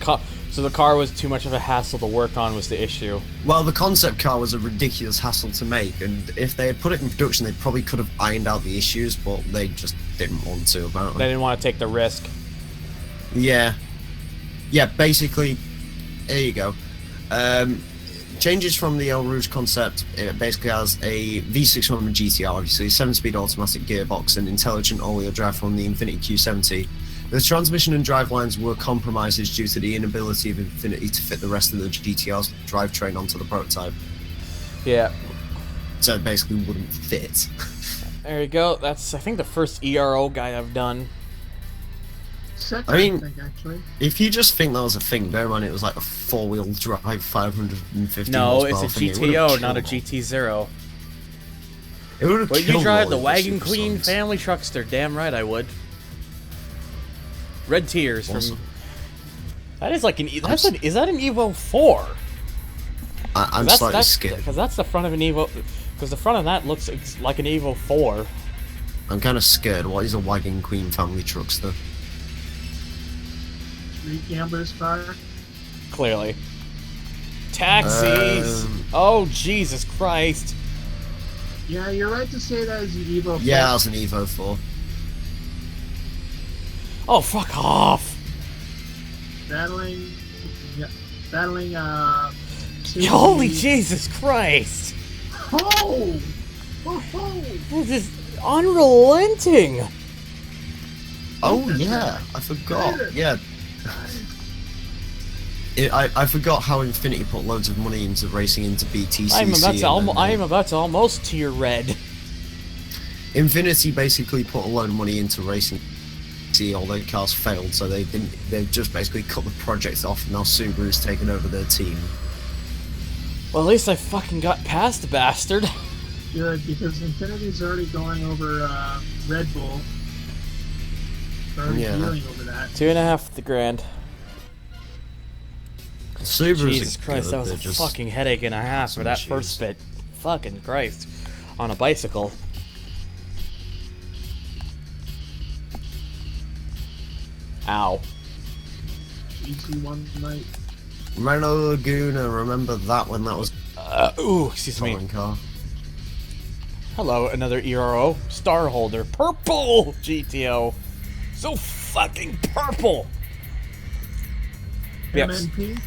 so the car was too much of a hassle to work on was the issue. Well, the concept car was a ridiculous hassle to make, and if they had put it in production, they probably could have ironed out the issues, but they just didn't want to, apparently. They didn't want to take the risk. Yeah. Yeah, basically, there you go. Changes from the El Rouge concept, it basically has a V600 GTR, obviously, 7-speed automatic gearbox and intelligent all-wheel drive from the Infiniti Q70. The transmission and drivelines were compromises due to the inability of Infiniti to fit the rest of the GTR's drivetrain onto the prototype. Yeah. So it basically wouldn't fit. There you go. That's, I think, the first ERO guy I've done. Second, I mean, I think, actually. If you just think that was a thing, bear in mind it was like a 4-wheel drive, 550 No, it's horsepower a thing. GTO, not a GT0. It would have Would you killed drive all the of Wagon Supersonics. Queen family truckster? Damn right I would. Red Tears Awesome. from... That is like an... Is that an Evo 4? I'm slightly scared. Because that's the front of an Evo... Because the front of that looks like an Evo 4. I'm kind of scared. What is a Wagon Queen family truckster? Street Gambler's car. Clearly. Taxis. Oh, Jesus Christ. Yeah, you're right to say that is an Evo 4. Yeah, that was an Evo 4. Oh, fuck off. Battling, Holy Jesus Christ. Oh! Oh! This is unrelenting. Oh yeah, I forgot. Yeah. I forgot how Infinity put loads of money into racing into BTCC. I am about to almost tier red. Infinity basically put a load of money into racing. See, all their cars failed, so they've just basically cut the project off, and now Subaru's taken over their team. Well, at least I fucking got past the bastard. Good, because Infinity's already going over Red Bull. Already dealing over that. 2.5 grand. Subaru's Jesus Christ, that was a fucking headache and a half for that first bit. Fucking Christ. On a bicycle. Ow. ET1 night. Renault Laguna, remember that when that was ooh, excuse me. Car. Hello, another ERO. Star holder. Purple GTO. So fucking purple. MNP?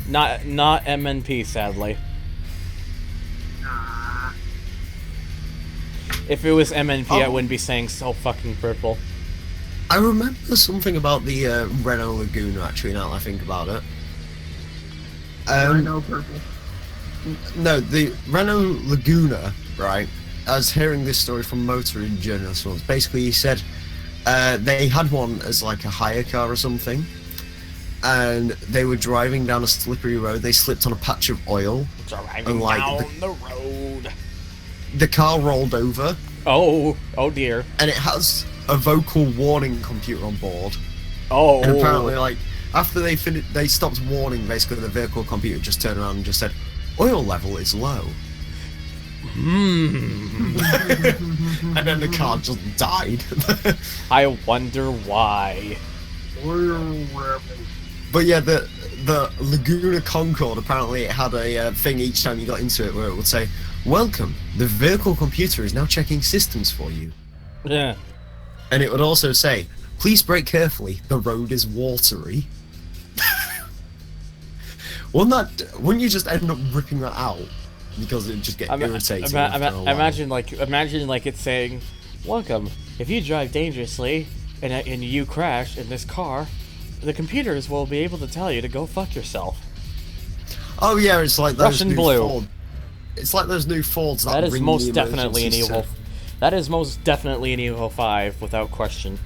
Not MNP, sadly. If it was MNP, I wouldn't be saying so fucking purple. I remember something about the Renault Laguna, actually, now that I think about it. Renault purple. No, the Renault Laguna, right? I was hearing this story from motoring journalist once. Basically, he said they had one as like a hire car or something, and they were driving down a slippery road. They slipped on a patch of oil. Driving down the road. The car rolled over. Oh dear. And it has a vocal warning computer on board. Oh. And apparently, like, after they finished, they stopped warning. Basically, the vehicle computer just turned around and just said, "Oil level is low." And then the car just died. I wonder why. But yeah, the Laguna Concorde, apparently it had a thing each time you got into it where it would say, "Welcome, the vehicle computer is now checking systems for you." Yeah. And it would also say, "Please brake carefully, the road is watery." Wouldn't you just end up ripping that out? Because it would just get irritating. Imagine like it's saying, "Welcome, if you drive dangerously and you crash in this car, the computers will be able to tell you to go fuck yourself." Oh yeah, it's like those Russian new blue. Ford. It's like those new Fords that That is ring most the definitely an emergency Evo. That is most definitely an Evo 5 without question.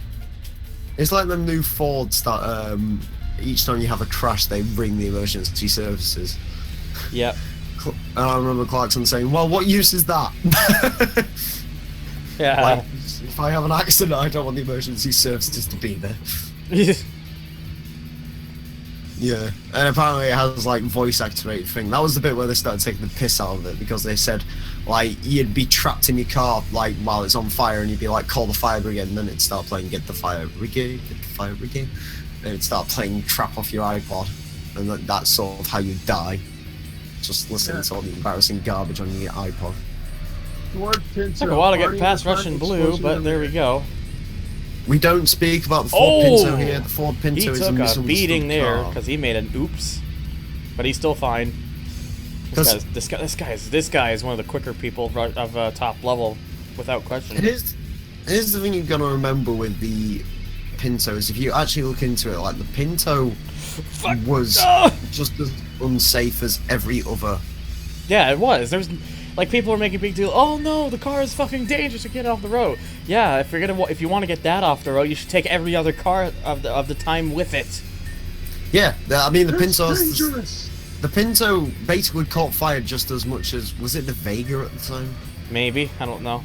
It's like the new Fords that each time you have a crash, they ring the emergency services. Yep. And I remember Clarkson saying, "Well, what use is that?" Yeah. Like, if I have an accident, I don't want the emergency services to be there. Yeah, and apparently it has like voice activated thing. That was the bit where they started taking the piss out of it, because they said like you'd be trapped in your car like while it's on fire, and you'd be like, "Call the fire brigade," and then it'd start playing "Get the fire brigade, get the fire brigade," and it'd start playing "Trap Off Your iPod," and that's sort of how you die. Just listening to all the embarrassing garbage on your iPod. Took a while to get past Russian Blue, but there we go. We don't speak about the Ford Pinto here. The Ford Pinto is a misunderstood car. He took a beating there car. because he made an oops, but he's still fine. This guy is one of the quicker people of top level, without question. Here's the thing you've got to remember with the Pinto is if you actually look into it, like the Pinto was just as unsafe as every other. Yeah, it was. There's like people were making a big deal. "Oh no, the car is fucking dangerous to get off the road." Yeah, if you want to get that off the road, you should take every other car of the time with it. Yeah, I mean the Pinto. Dangerous. The Pinto basically caught fire just as much as was it the Vega at the time? Maybe, I don't know.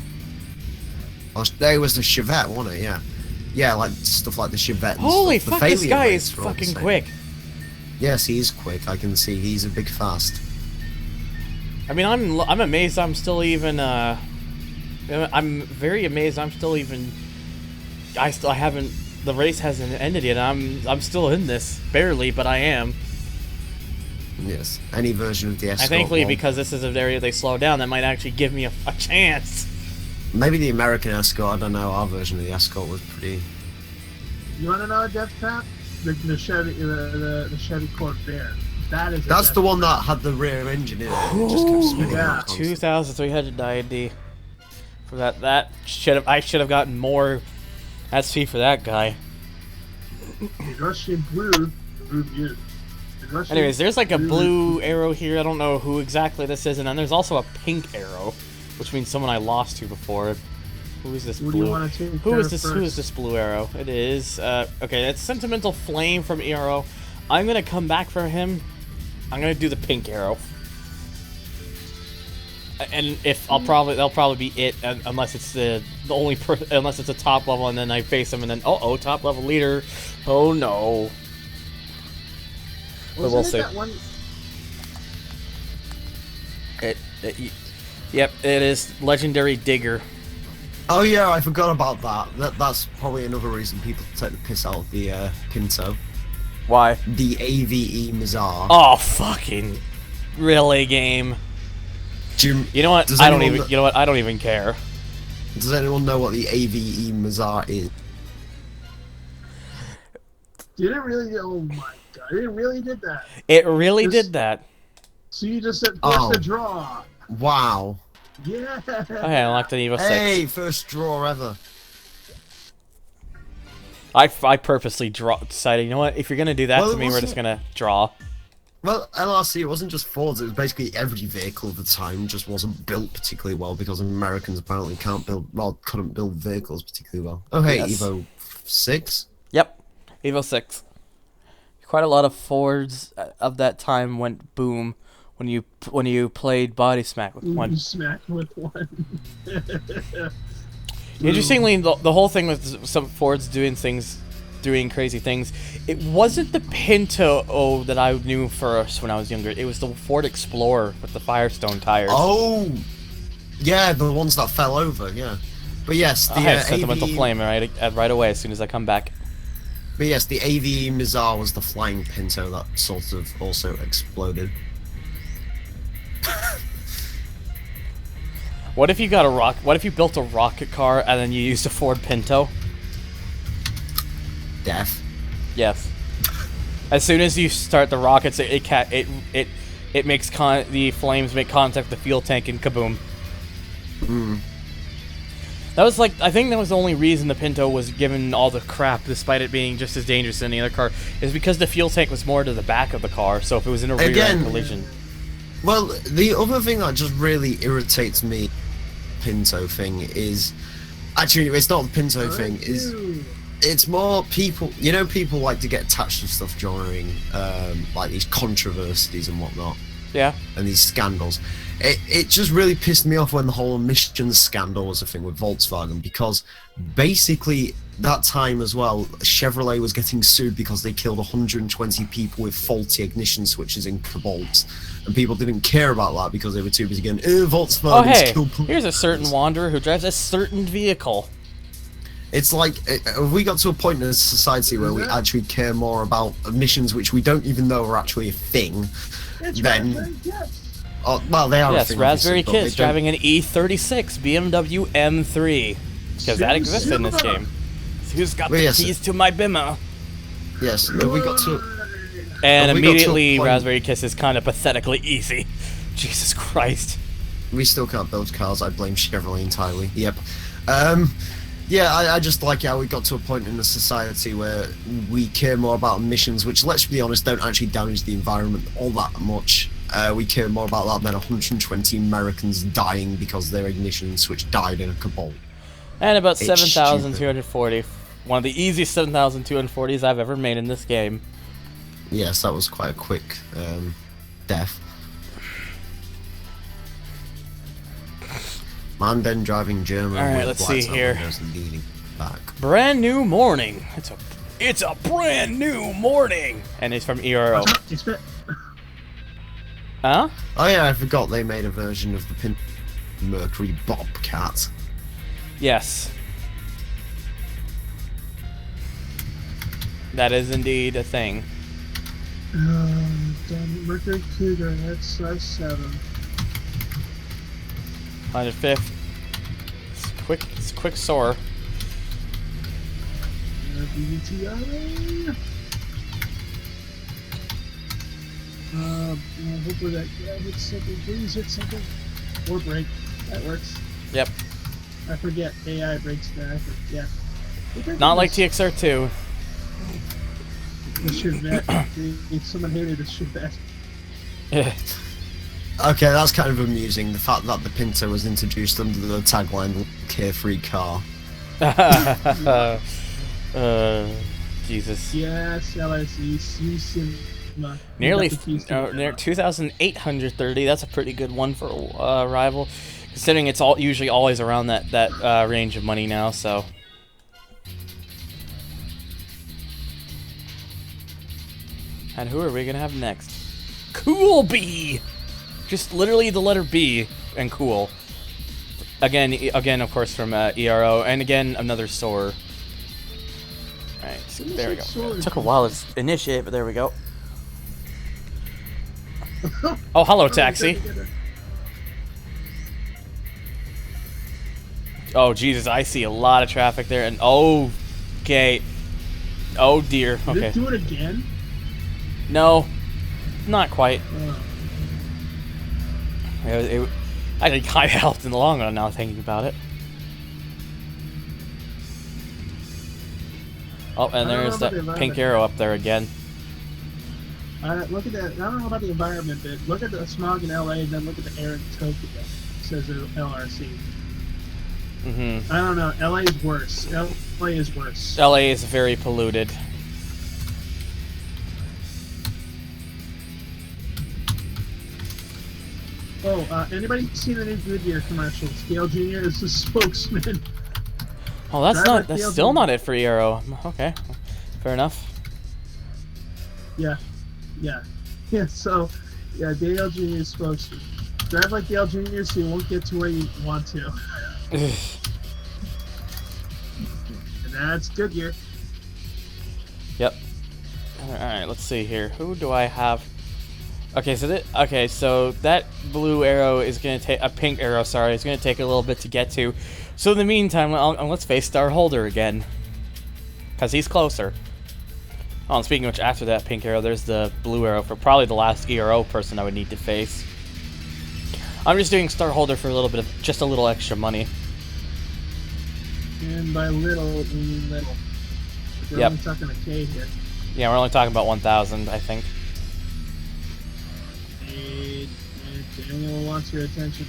Oh, there was the Chevette, wasn't it? Yeah, yeah, like stuff like the Chevette. And Holy stuff. fuck! This guy is fucking quick. Yes, he is quick. I can see he's a big fast. I mean, I'm amazed. I'm still even. I'm very amazed. I'm still even. I haven't. The race hasn't ended yet. I'm still in this barely, but I am. Yes, any version of the Escort. Thankfully, one. because this is an area they slow down, that might actually give me a chance. Maybe the American Escort, I don't know, our version of the Escort was pretty... You want to know a death trap? The Chevy Corvair. That's the one that had the rear engine in it. It just kept spinning out constantly. 2,300 IND. For that, I should have gotten more SP for that guy. Russian blue review. Anyways, there's like a blue arrow here. I don't know who exactly this is, and then there's also a pink arrow, which means someone I lost to before. Who is this blue? Who is this blue arrow? It is okay. It's Sentimental Flame from ERO. I'm gonna come back for him. I'm gonna do the pink arrow, and if that'll probably be it, unless it's unless it's a top level, and then I face him, and then top level leader. Oh no. But we'll see. Yep, it is Legendary Digger. Oh yeah, I forgot about that. That's probably another reason people take the piss out of the Pinto. Why? The AVE Mazar. Oh fucking really, game. You know what? I don't even. You know what? I don't even care. Does anyone know what the AVE Mazar is? Did it really? Oh my god! It really did that. It really did that. So you just said force the draw. Wow. Yeah. Okay, I unlocked an Evo 6. Hey, first draw ever. I purposely decided, you know what? If you're gonna do that to me, we're just gonna draw. Well, LRC, it wasn't just Fords, it was basically every vehicle at the time just wasn't built particularly well because Americans apparently couldn't build vehicles particularly well. Oh hey, yes. Evo 6? Yep, Evo 6. Quite a lot of Fords of that time went boom when you played Body Smack with one. You smacked with one. Interestingly, the whole thing with some Fords doing crazy things, it wasn't the Pinto that I knew first when I was younger. It was the Ford Explorer with the Firestone tires. Oh, yeah, the ones that fell over, yeah. But yes, the Sentimental Flame right away as soon as I come back. But yes, the AVE Mazar was the flying Pinto that sort of also exploded. What if you got What if you built a rocket car and then you used a Ford Pinto? Death. Yes. As soon as you start the rockets, it makes the flames make contact with the fuel tank and kaboom. Hmm. That was I think that was the only reason the Pinto was given all the crap, despite it being just as dangerous as any other car, is because the fuel tank was more to the back of the car. So if it was in a rear-end collision. Well, the other thing that just really irritates me, Pinto thing, is actually it's not the Pinto thing. It's more people. You know, people like to get attached to stuff during like these controversies and whatnot. Yeah. And these scandals. It just really pissed me off when the whole emissions scandal was a thing with Volkswagen, because basically that time as well, Chevrolet was getting sued because they killed 120 people with faulty ignition switches in Cobalts, and people didn't care about that because they were too busy going, Volkswagen's killed people. Here's a certain wanderer who drives a certain vehicle. It's like, have we got to a point in society where we actually care more about emissions which we don't even know are actually a thing, then... Oh, well, they are. Yes, Raspberry Kids driving an E36 BMW M3, because that exists in this game. Who's got the keys to my bimmer? Yes, we got to. And immediately, Raspberry Kiss is kind of pathetically easy. Jesus Christ. We still can't build cars. I blame Chevrolet entirely. Yep. Yeah, I just like how we got to a point in the society where we care more about emissions, which, let's be honest, don't actually damage the environment all that much. We care more about that than 120 Americans dying because their ignition switch died in a Cobalt. And about 7,240. One of the easiest 7,240s I've ever made in this game. Yes, that was quite a quick death. Man then driving German. Alright, let's see here. Leaning back. Brand new morning. It's a brand new morning. And it's from ERO. Huh? Oh yeah, I forgot they made a version of the Mercury Bobcat. Yes. That is indeed a thing. Done. Mercury Cougar, that's size 7. 105th. It's quick soar. BBTI. Hopefully that hits something. Please hit something. Or break. That works. Yep. I forget. AI breaks that. Yeah. Not like TXR2. The Chevette. Someone hated the Chevette. Okay, that's kind of amusing. The fact that the Pinto was introduced under the tagline "Carefree Car." Jesus. Yes, LSE. Nearly 2,830. That's a pretty good one for a rival, considering it's usually always around that range of money now. So. And who are we gonna have next? Cool B. Just literally the letter B and cool. Again, of course, from ERO, and again another soar. All right, so there we go. It took a while to initiate, but there we go. Oh, hello, taxi. Oh, Jesus, I see a lot of traffic there, and okay. Oh, dear. Okay. Did it do it again? No, not quite. It actually kind of helped in the long run now, thinking about it. Oh, and there's that pink arrow up there again. Look at that. I don't know about the environment, but look at the smog in LA, and then look at the air in Tokyo. It says LRC. I don't know. LA is worse. LA is worse. LA is very polluted. Oh, anybody seen the new Goodyear commercials? Dale Jr. is the spokesman. Oh, that's still not it for ERO. Okay, fair enough. Yeah. So, Dale Jr. is spokesman. Drive like Dale Jr. so you won't get to where you want to. And that's Goodyear. Yep. All right, let's see here. Who do I have? Okay, so that blue arrow is gonna take a pink arrow. Sorry, it's gonna take a little bit to get to. So in the meantime, let's face Star Holder again, cause he's closer. Oh, and speaking of which, after that pink arrow, there's the blue arrow for probably the last ERO person I would need to face. I'm just doing Star Holder for a little bit of just a little extra money. And by little, we mean little. We're only talking a K here. Yeah, we're only talking about 1,000, I think. Daniel wants your attention.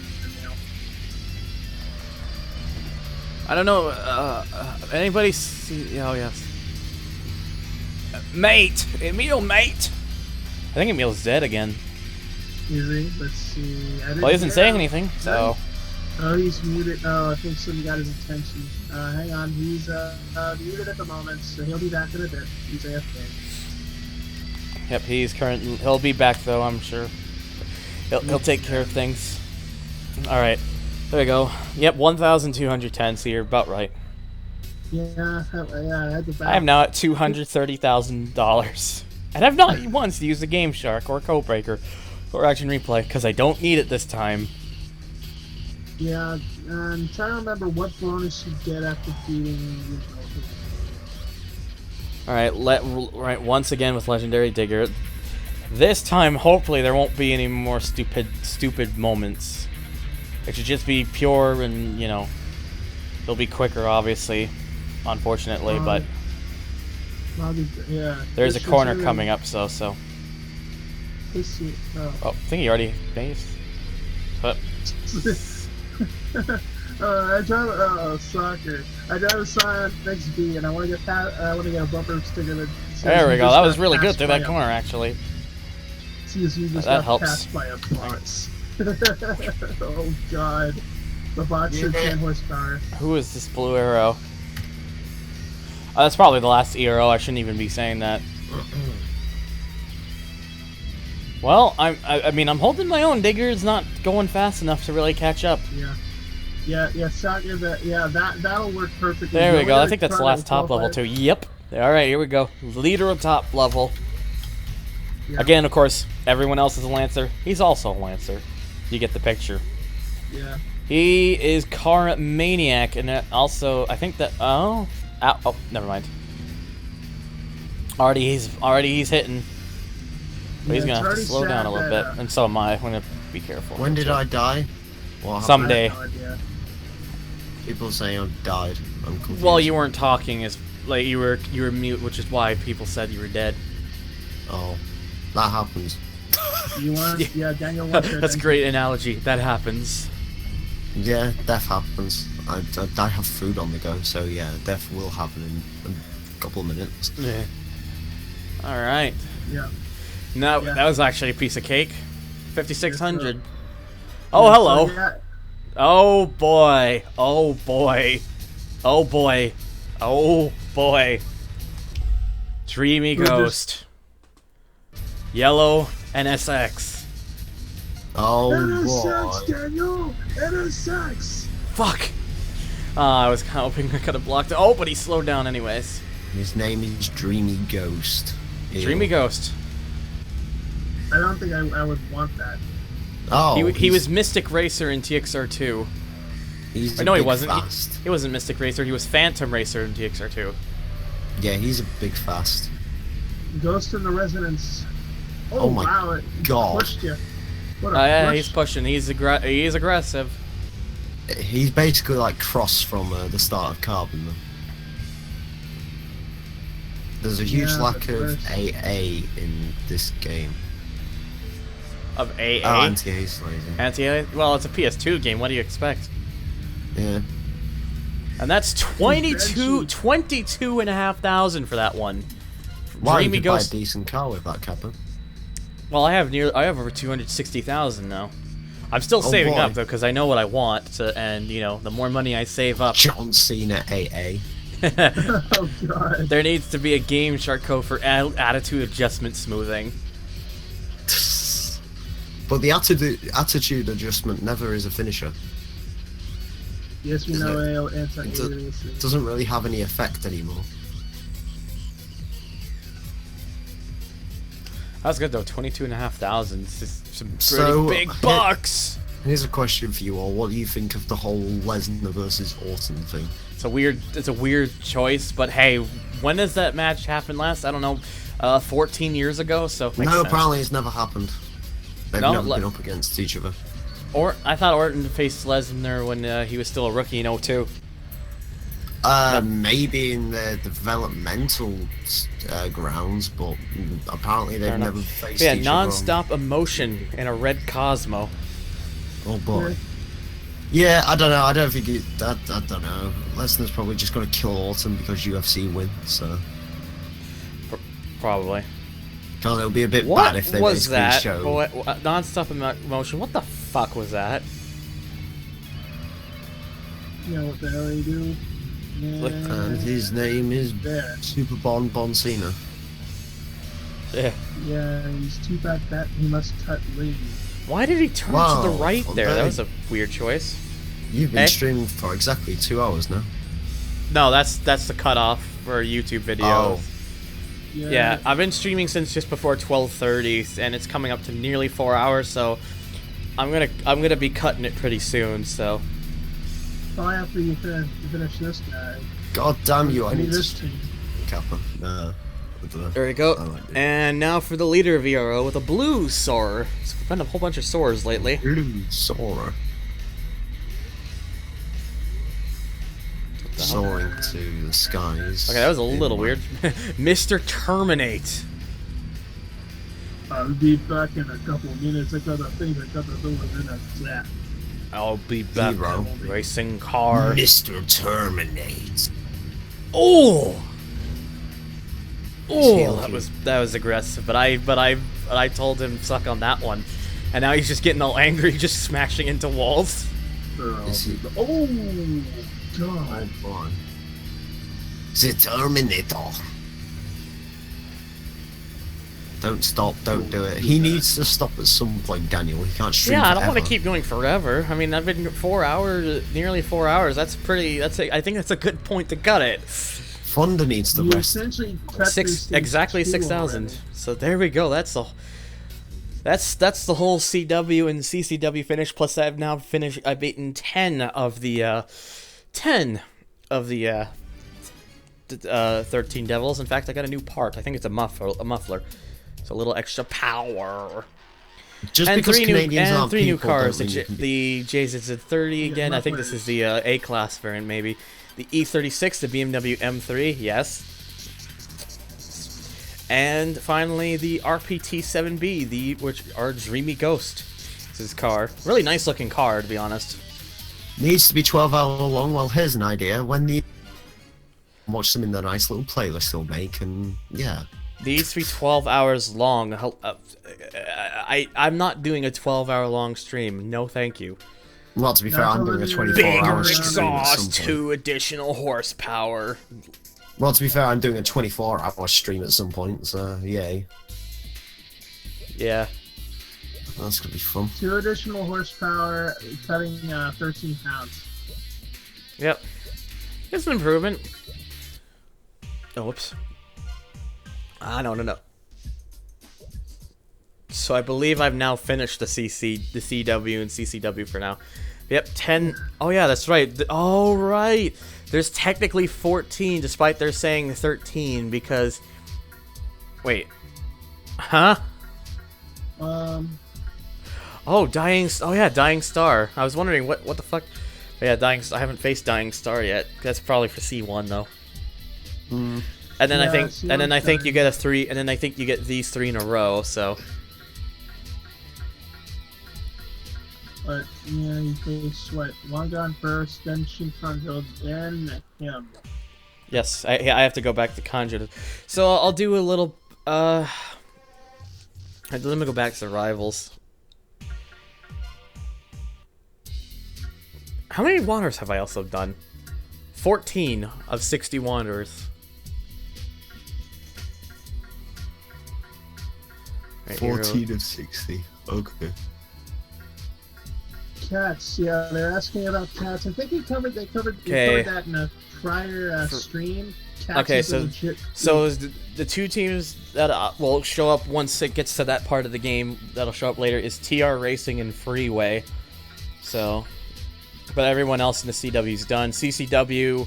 I don't know. Anybody see? Oh yes. Mate, Emil, mate. I think Emil's dead again. Is he? Let's see. Well, he isn't saying anything, so. Oh, he's muted. Oh, I think somebody got his attention. Hang on, he's muted at the moment, so he'll be back in a bit. He's AFK. Yep, he'll be back though, I'm sure. He'll take care of things. All right, there we go. Yep, 1,210. So you're about right. Yeah, I had the back. I am now at $230,000, and I've not once used the Game Shark or Codebreaker or Action Replay because I don't need it this time. Yeah, I'm trying to remember what bonus you get after beating. All right, once again with Legendary Digger. This time, hopefully, there won't be any more stupid moments. It should just be pure and, it'll be quicker, obviously, unfortunately, but yeah. There's a corner coming up, so. Oh, I think he already faced. But. I drive soccer. I drive a Scion XB, and I want to get a bumper sticker that says. There we go. That was really good through that corner, actually. That helps. Passed by a box. Oh God, the box is 10 horsepower. Who is this blue arrow? Oh, that's probably the last ERO. I shouldn't even be saying that. Well, I mean, I'm holding my own. Digger's not going fast enough to really catch up. Yeah. Soccer. That'll work perfectly. There we go. I think that's the last top level too. Yep. All right, here we go. Leader of top level. Yeah. Again, of course, everyone else is a Lancer. He's also a Lancer. You get the picture. Yeah. He is Car Maniac, and also, I think that... Oh, never mind. Already he's hitting. But he's Yeah, gonna have to it's slow already down a sad little that, bit, and so am I. I'm gonna be careful. When did I die? What happened? Someday. I have no idea. People saying I died. I'm confused. Well, you weren't talking, as like you were mute, which is why people said you were dead. Oh, that happens. You want? Yeah, Daniel wants That's a great analogy. That happens. Yeah, death happens. I have food on the go, so yeah, death will happen in a couple of minutes. Yeah. All right. Yeah. No, Yeah. that was actually a piece of cake. 5,600. Yes, Oh, Yeah, hello. so, yeah, Oh boy. Oh boy. Oh boy. Oh boy. Dreamy Who just- Ghost. Yellow NSX. Oh NSX, boy. Daniel! NSX! Fuck. I was hoping I could have blocked it. Oh, but he slowed down anyways. His name is Dreamy Ghost. Ew. Dreamy Ghost. I don't think I would want that. Oh, He was Mystic Racer in TXR2. He's Or no, he big wasn't. Fast. He wasn't Mystic Racer. He was Phantom Racer in TXR2. Yeah, he's a big fast. Ghost in the Resonance. Oh my wow, it God. pushed you. What a Yeah, push. he's pushing. He's aggressive. He's basically like Cross from the start of Carbon. Though. There's a huge Yeah, lack but of first- AA in this game. Of AA. Oh, anti-A slating. Anti-A? Well, it's a PS2 game. What do you expect? Yeah. And that's 22,500 for that one. Wow, you Dreamy could buy a Ghost. decent car with that, Kappa. Well, I have over 260,000 now. I'm still Oh, saving boy. up though, because I know what I want, and you know, the more money I save up, John Cena AA. Oh god. there needs to be a Game Shark code for attitude adjustment smoothing. But the attitude adjustment never is a finisher. Yes, we Isn't know it? anti-alias. It doesn't really have any effect anymore. That's good though, 22,500. It's just some pretty So, big bucks. Here's a question for you all. What do you think of the whole Lesnar versus Orton thing? It's a weird choice, but hey, when does that match happen last? I don't know, 14 years ago. So makes No, sense. apparently it's never happened. They've No, never been up against each other. Or I thought Orton faced Lesnar when he was still a rookie in 02. Maybe in the developmental grounds, but apparently they've Fair enough. never faced Yeah, each other. non-stop emotion in a red Cosmo. Oh boy. Yeah, I don't know. I don't think I don't know. Lesnar's probably just gonna kill Orton because UFC win. So Probably. because it'll be a bit What bad if they was basically that? show. What, non-stop emotion? What the fuck was that? You know what the hell they do? And his name is There. Super Bon Cena. Yeah. Yeah, he's too fat that he must cut lean. Why did he turn to Wow, the right there? That okay. was a weird choice. You've been Eh? streaming for exactly 2 hours now. No, that's the cutoff for YouTube videos. Oh. Yeah, I've been streaming since just before 12:30, and it's coming up to nearly 4 hours. So I'm gonna be cutting it pretty soon. So Probably after you finish this guy. God damn you! I Maybe need this to team. Kappa. No. I don't know. there we go. I like it. And now for the leader of VRO with a blue Sora. It's been a whole bunch of Soras lately. Blue Sora. Soaring to the skies. Okay, that was a in little my- weird. Mr. Terminate. I'll be back in a couple of minutes. I got a thing that got the door in a zap. I'll be back. Hero. Racing car. Mr. Terminate. Oh. Oh, Heel that was aggressive. But I told him suck on that one, and now he's just getting all angry, just smashing into walls. Is he- Oh, Oh God. boy. The Terminator. Don't stop, don't do it. He needs to stop at some point, Daniel. He can't stream Yeah, I don't want to forever. keep going forever. I mean, I've been 4 hours, nearly 4 hours. I think that's a good point to cut it. Fonda needs the You rest. essentially prepped through stage Exactly 2 6,000. already. So there we go. That's the whole CW and CCW finish. Plus, I've now finished. I've beaten 10 of the 13 devils. In fact, I got a new part. I think it's a muffler. It's a little extra power. Just And because three Canadians new aren't three new people, cars. don't mean you can be- The JZ30 again. I think this is the A class variant, maybe. The E36, the BMW M3, yes. And finally, the RPT7B, which our Dreamy Ghost. This is his car. Really nice looking car, to be honest. Needs to be 12 hours long. Well, here's an idea. When the watch them in the nice little playlist they'll make, and yeah. These to be 12 hours long. I'm not doing a 12-hour long stream. No, thank you. Well, to be fair, I'm doing a 24-hour Bigger stream at some exhaust, point. 2 additional horsepower. Well, to be fair, I'm doing a 24-hour stream at some point, so yay. Yeah. That's gonna be fun. 2 additional horsepower, cutting 13 pounds. Yep. It's an improvement. Oh, whoops. No. So I believe I've now finished the CW and CCW for now. Yep, 10. Oh yeah, that's right. Oh right. There's technically 14, despite they're saying 13 because. Wait. Huh? Oh, Dying. Oh yeah, Dying Star. I was wondering what the fuck. But yeah, Dying. I haven't faced Dying Star yet. That's probably for C1 though. Hmm. And then Yeah, I think you get a 3, and then I think you get these 3 in a row. So. But yeah, you face what? Longon first, then Shinkanjo, then him. Yes, I have to go back to Conjure. So I'll do a little. Let me go back to the rivals. How many Wanderers have I also done? 14 of 60 Wanderers. Right, 14 of 60. Okay. Cats, yeah, they're asking about cats. I think they covered that in a prior stream. Cats Okay, is a legit so is the 2 teams that will show up once it gets to that part of the game that'll show up later is TR Racing and Freeway. So, but everyone else in the CW is done. CCW,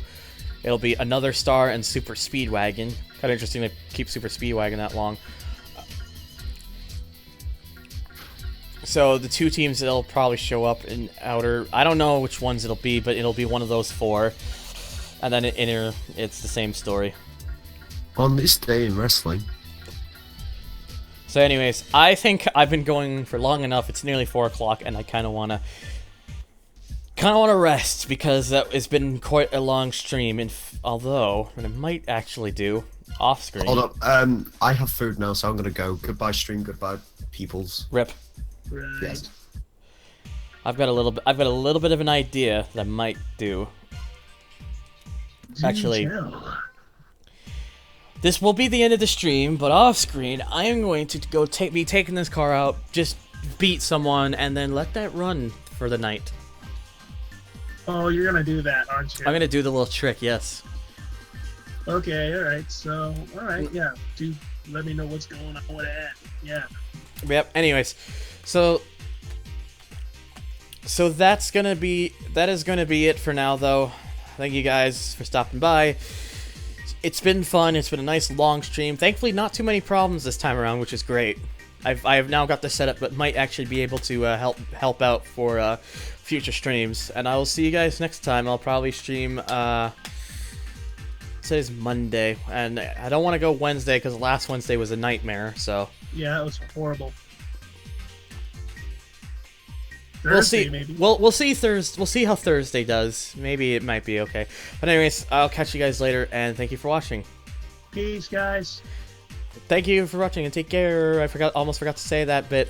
it'll be Another Star and Super Speedwagon. Kind of interesting to keep Super Speedwagon that long. So the 2 teams that'll probably show up in outer, I don't know which ones it'll be, but it'll be one of those 4. And then in inner, it's the same story. On this day in wrestling. So anyways, I think I've been going for long enough. It's nearly 4 o'clock, and I kind of wanna rest because it's been quite a long stream. And although, what I might actually do off screen. Hold up. I have food now, so I'm gonna go. Goodbye, stream. Goodbye, peoples. Rip. Right. Yes. I've got a little bit of an idea that I might do. Actually, this will be the end of the stream, but off screen, I am going to be taking this car out, just beat someone, and then let that run for the night. Oh, you're gonna do that, aren't you? I'm gonna do the little trick, yes. Okay, alright, so, alright, yeah. Do let me know what's going on with that. Yeah. Yep, anyways. So that is gonna be it for now, though. Thank you guys for stopping by. It's been fun. It's been a nice long stream. Thankfully, not too many problems this time around, which is great. I have now got the setup, but might actually be able to help out for future streams. And I will see you guys next time. I'll probably stream. Today's Monday, and I don't want to go Wednesday because last Wednesday was a nightmare. So yeah, it was horrible. We'll see. Maybe. We'll see Thursday. We'll see how Thursday does. Maybe it might be okay. But anyways, I'll catch you guys later, and thank you for watching. Peace, guys. Thank you for watching, and take care. Almost forgot to say that, but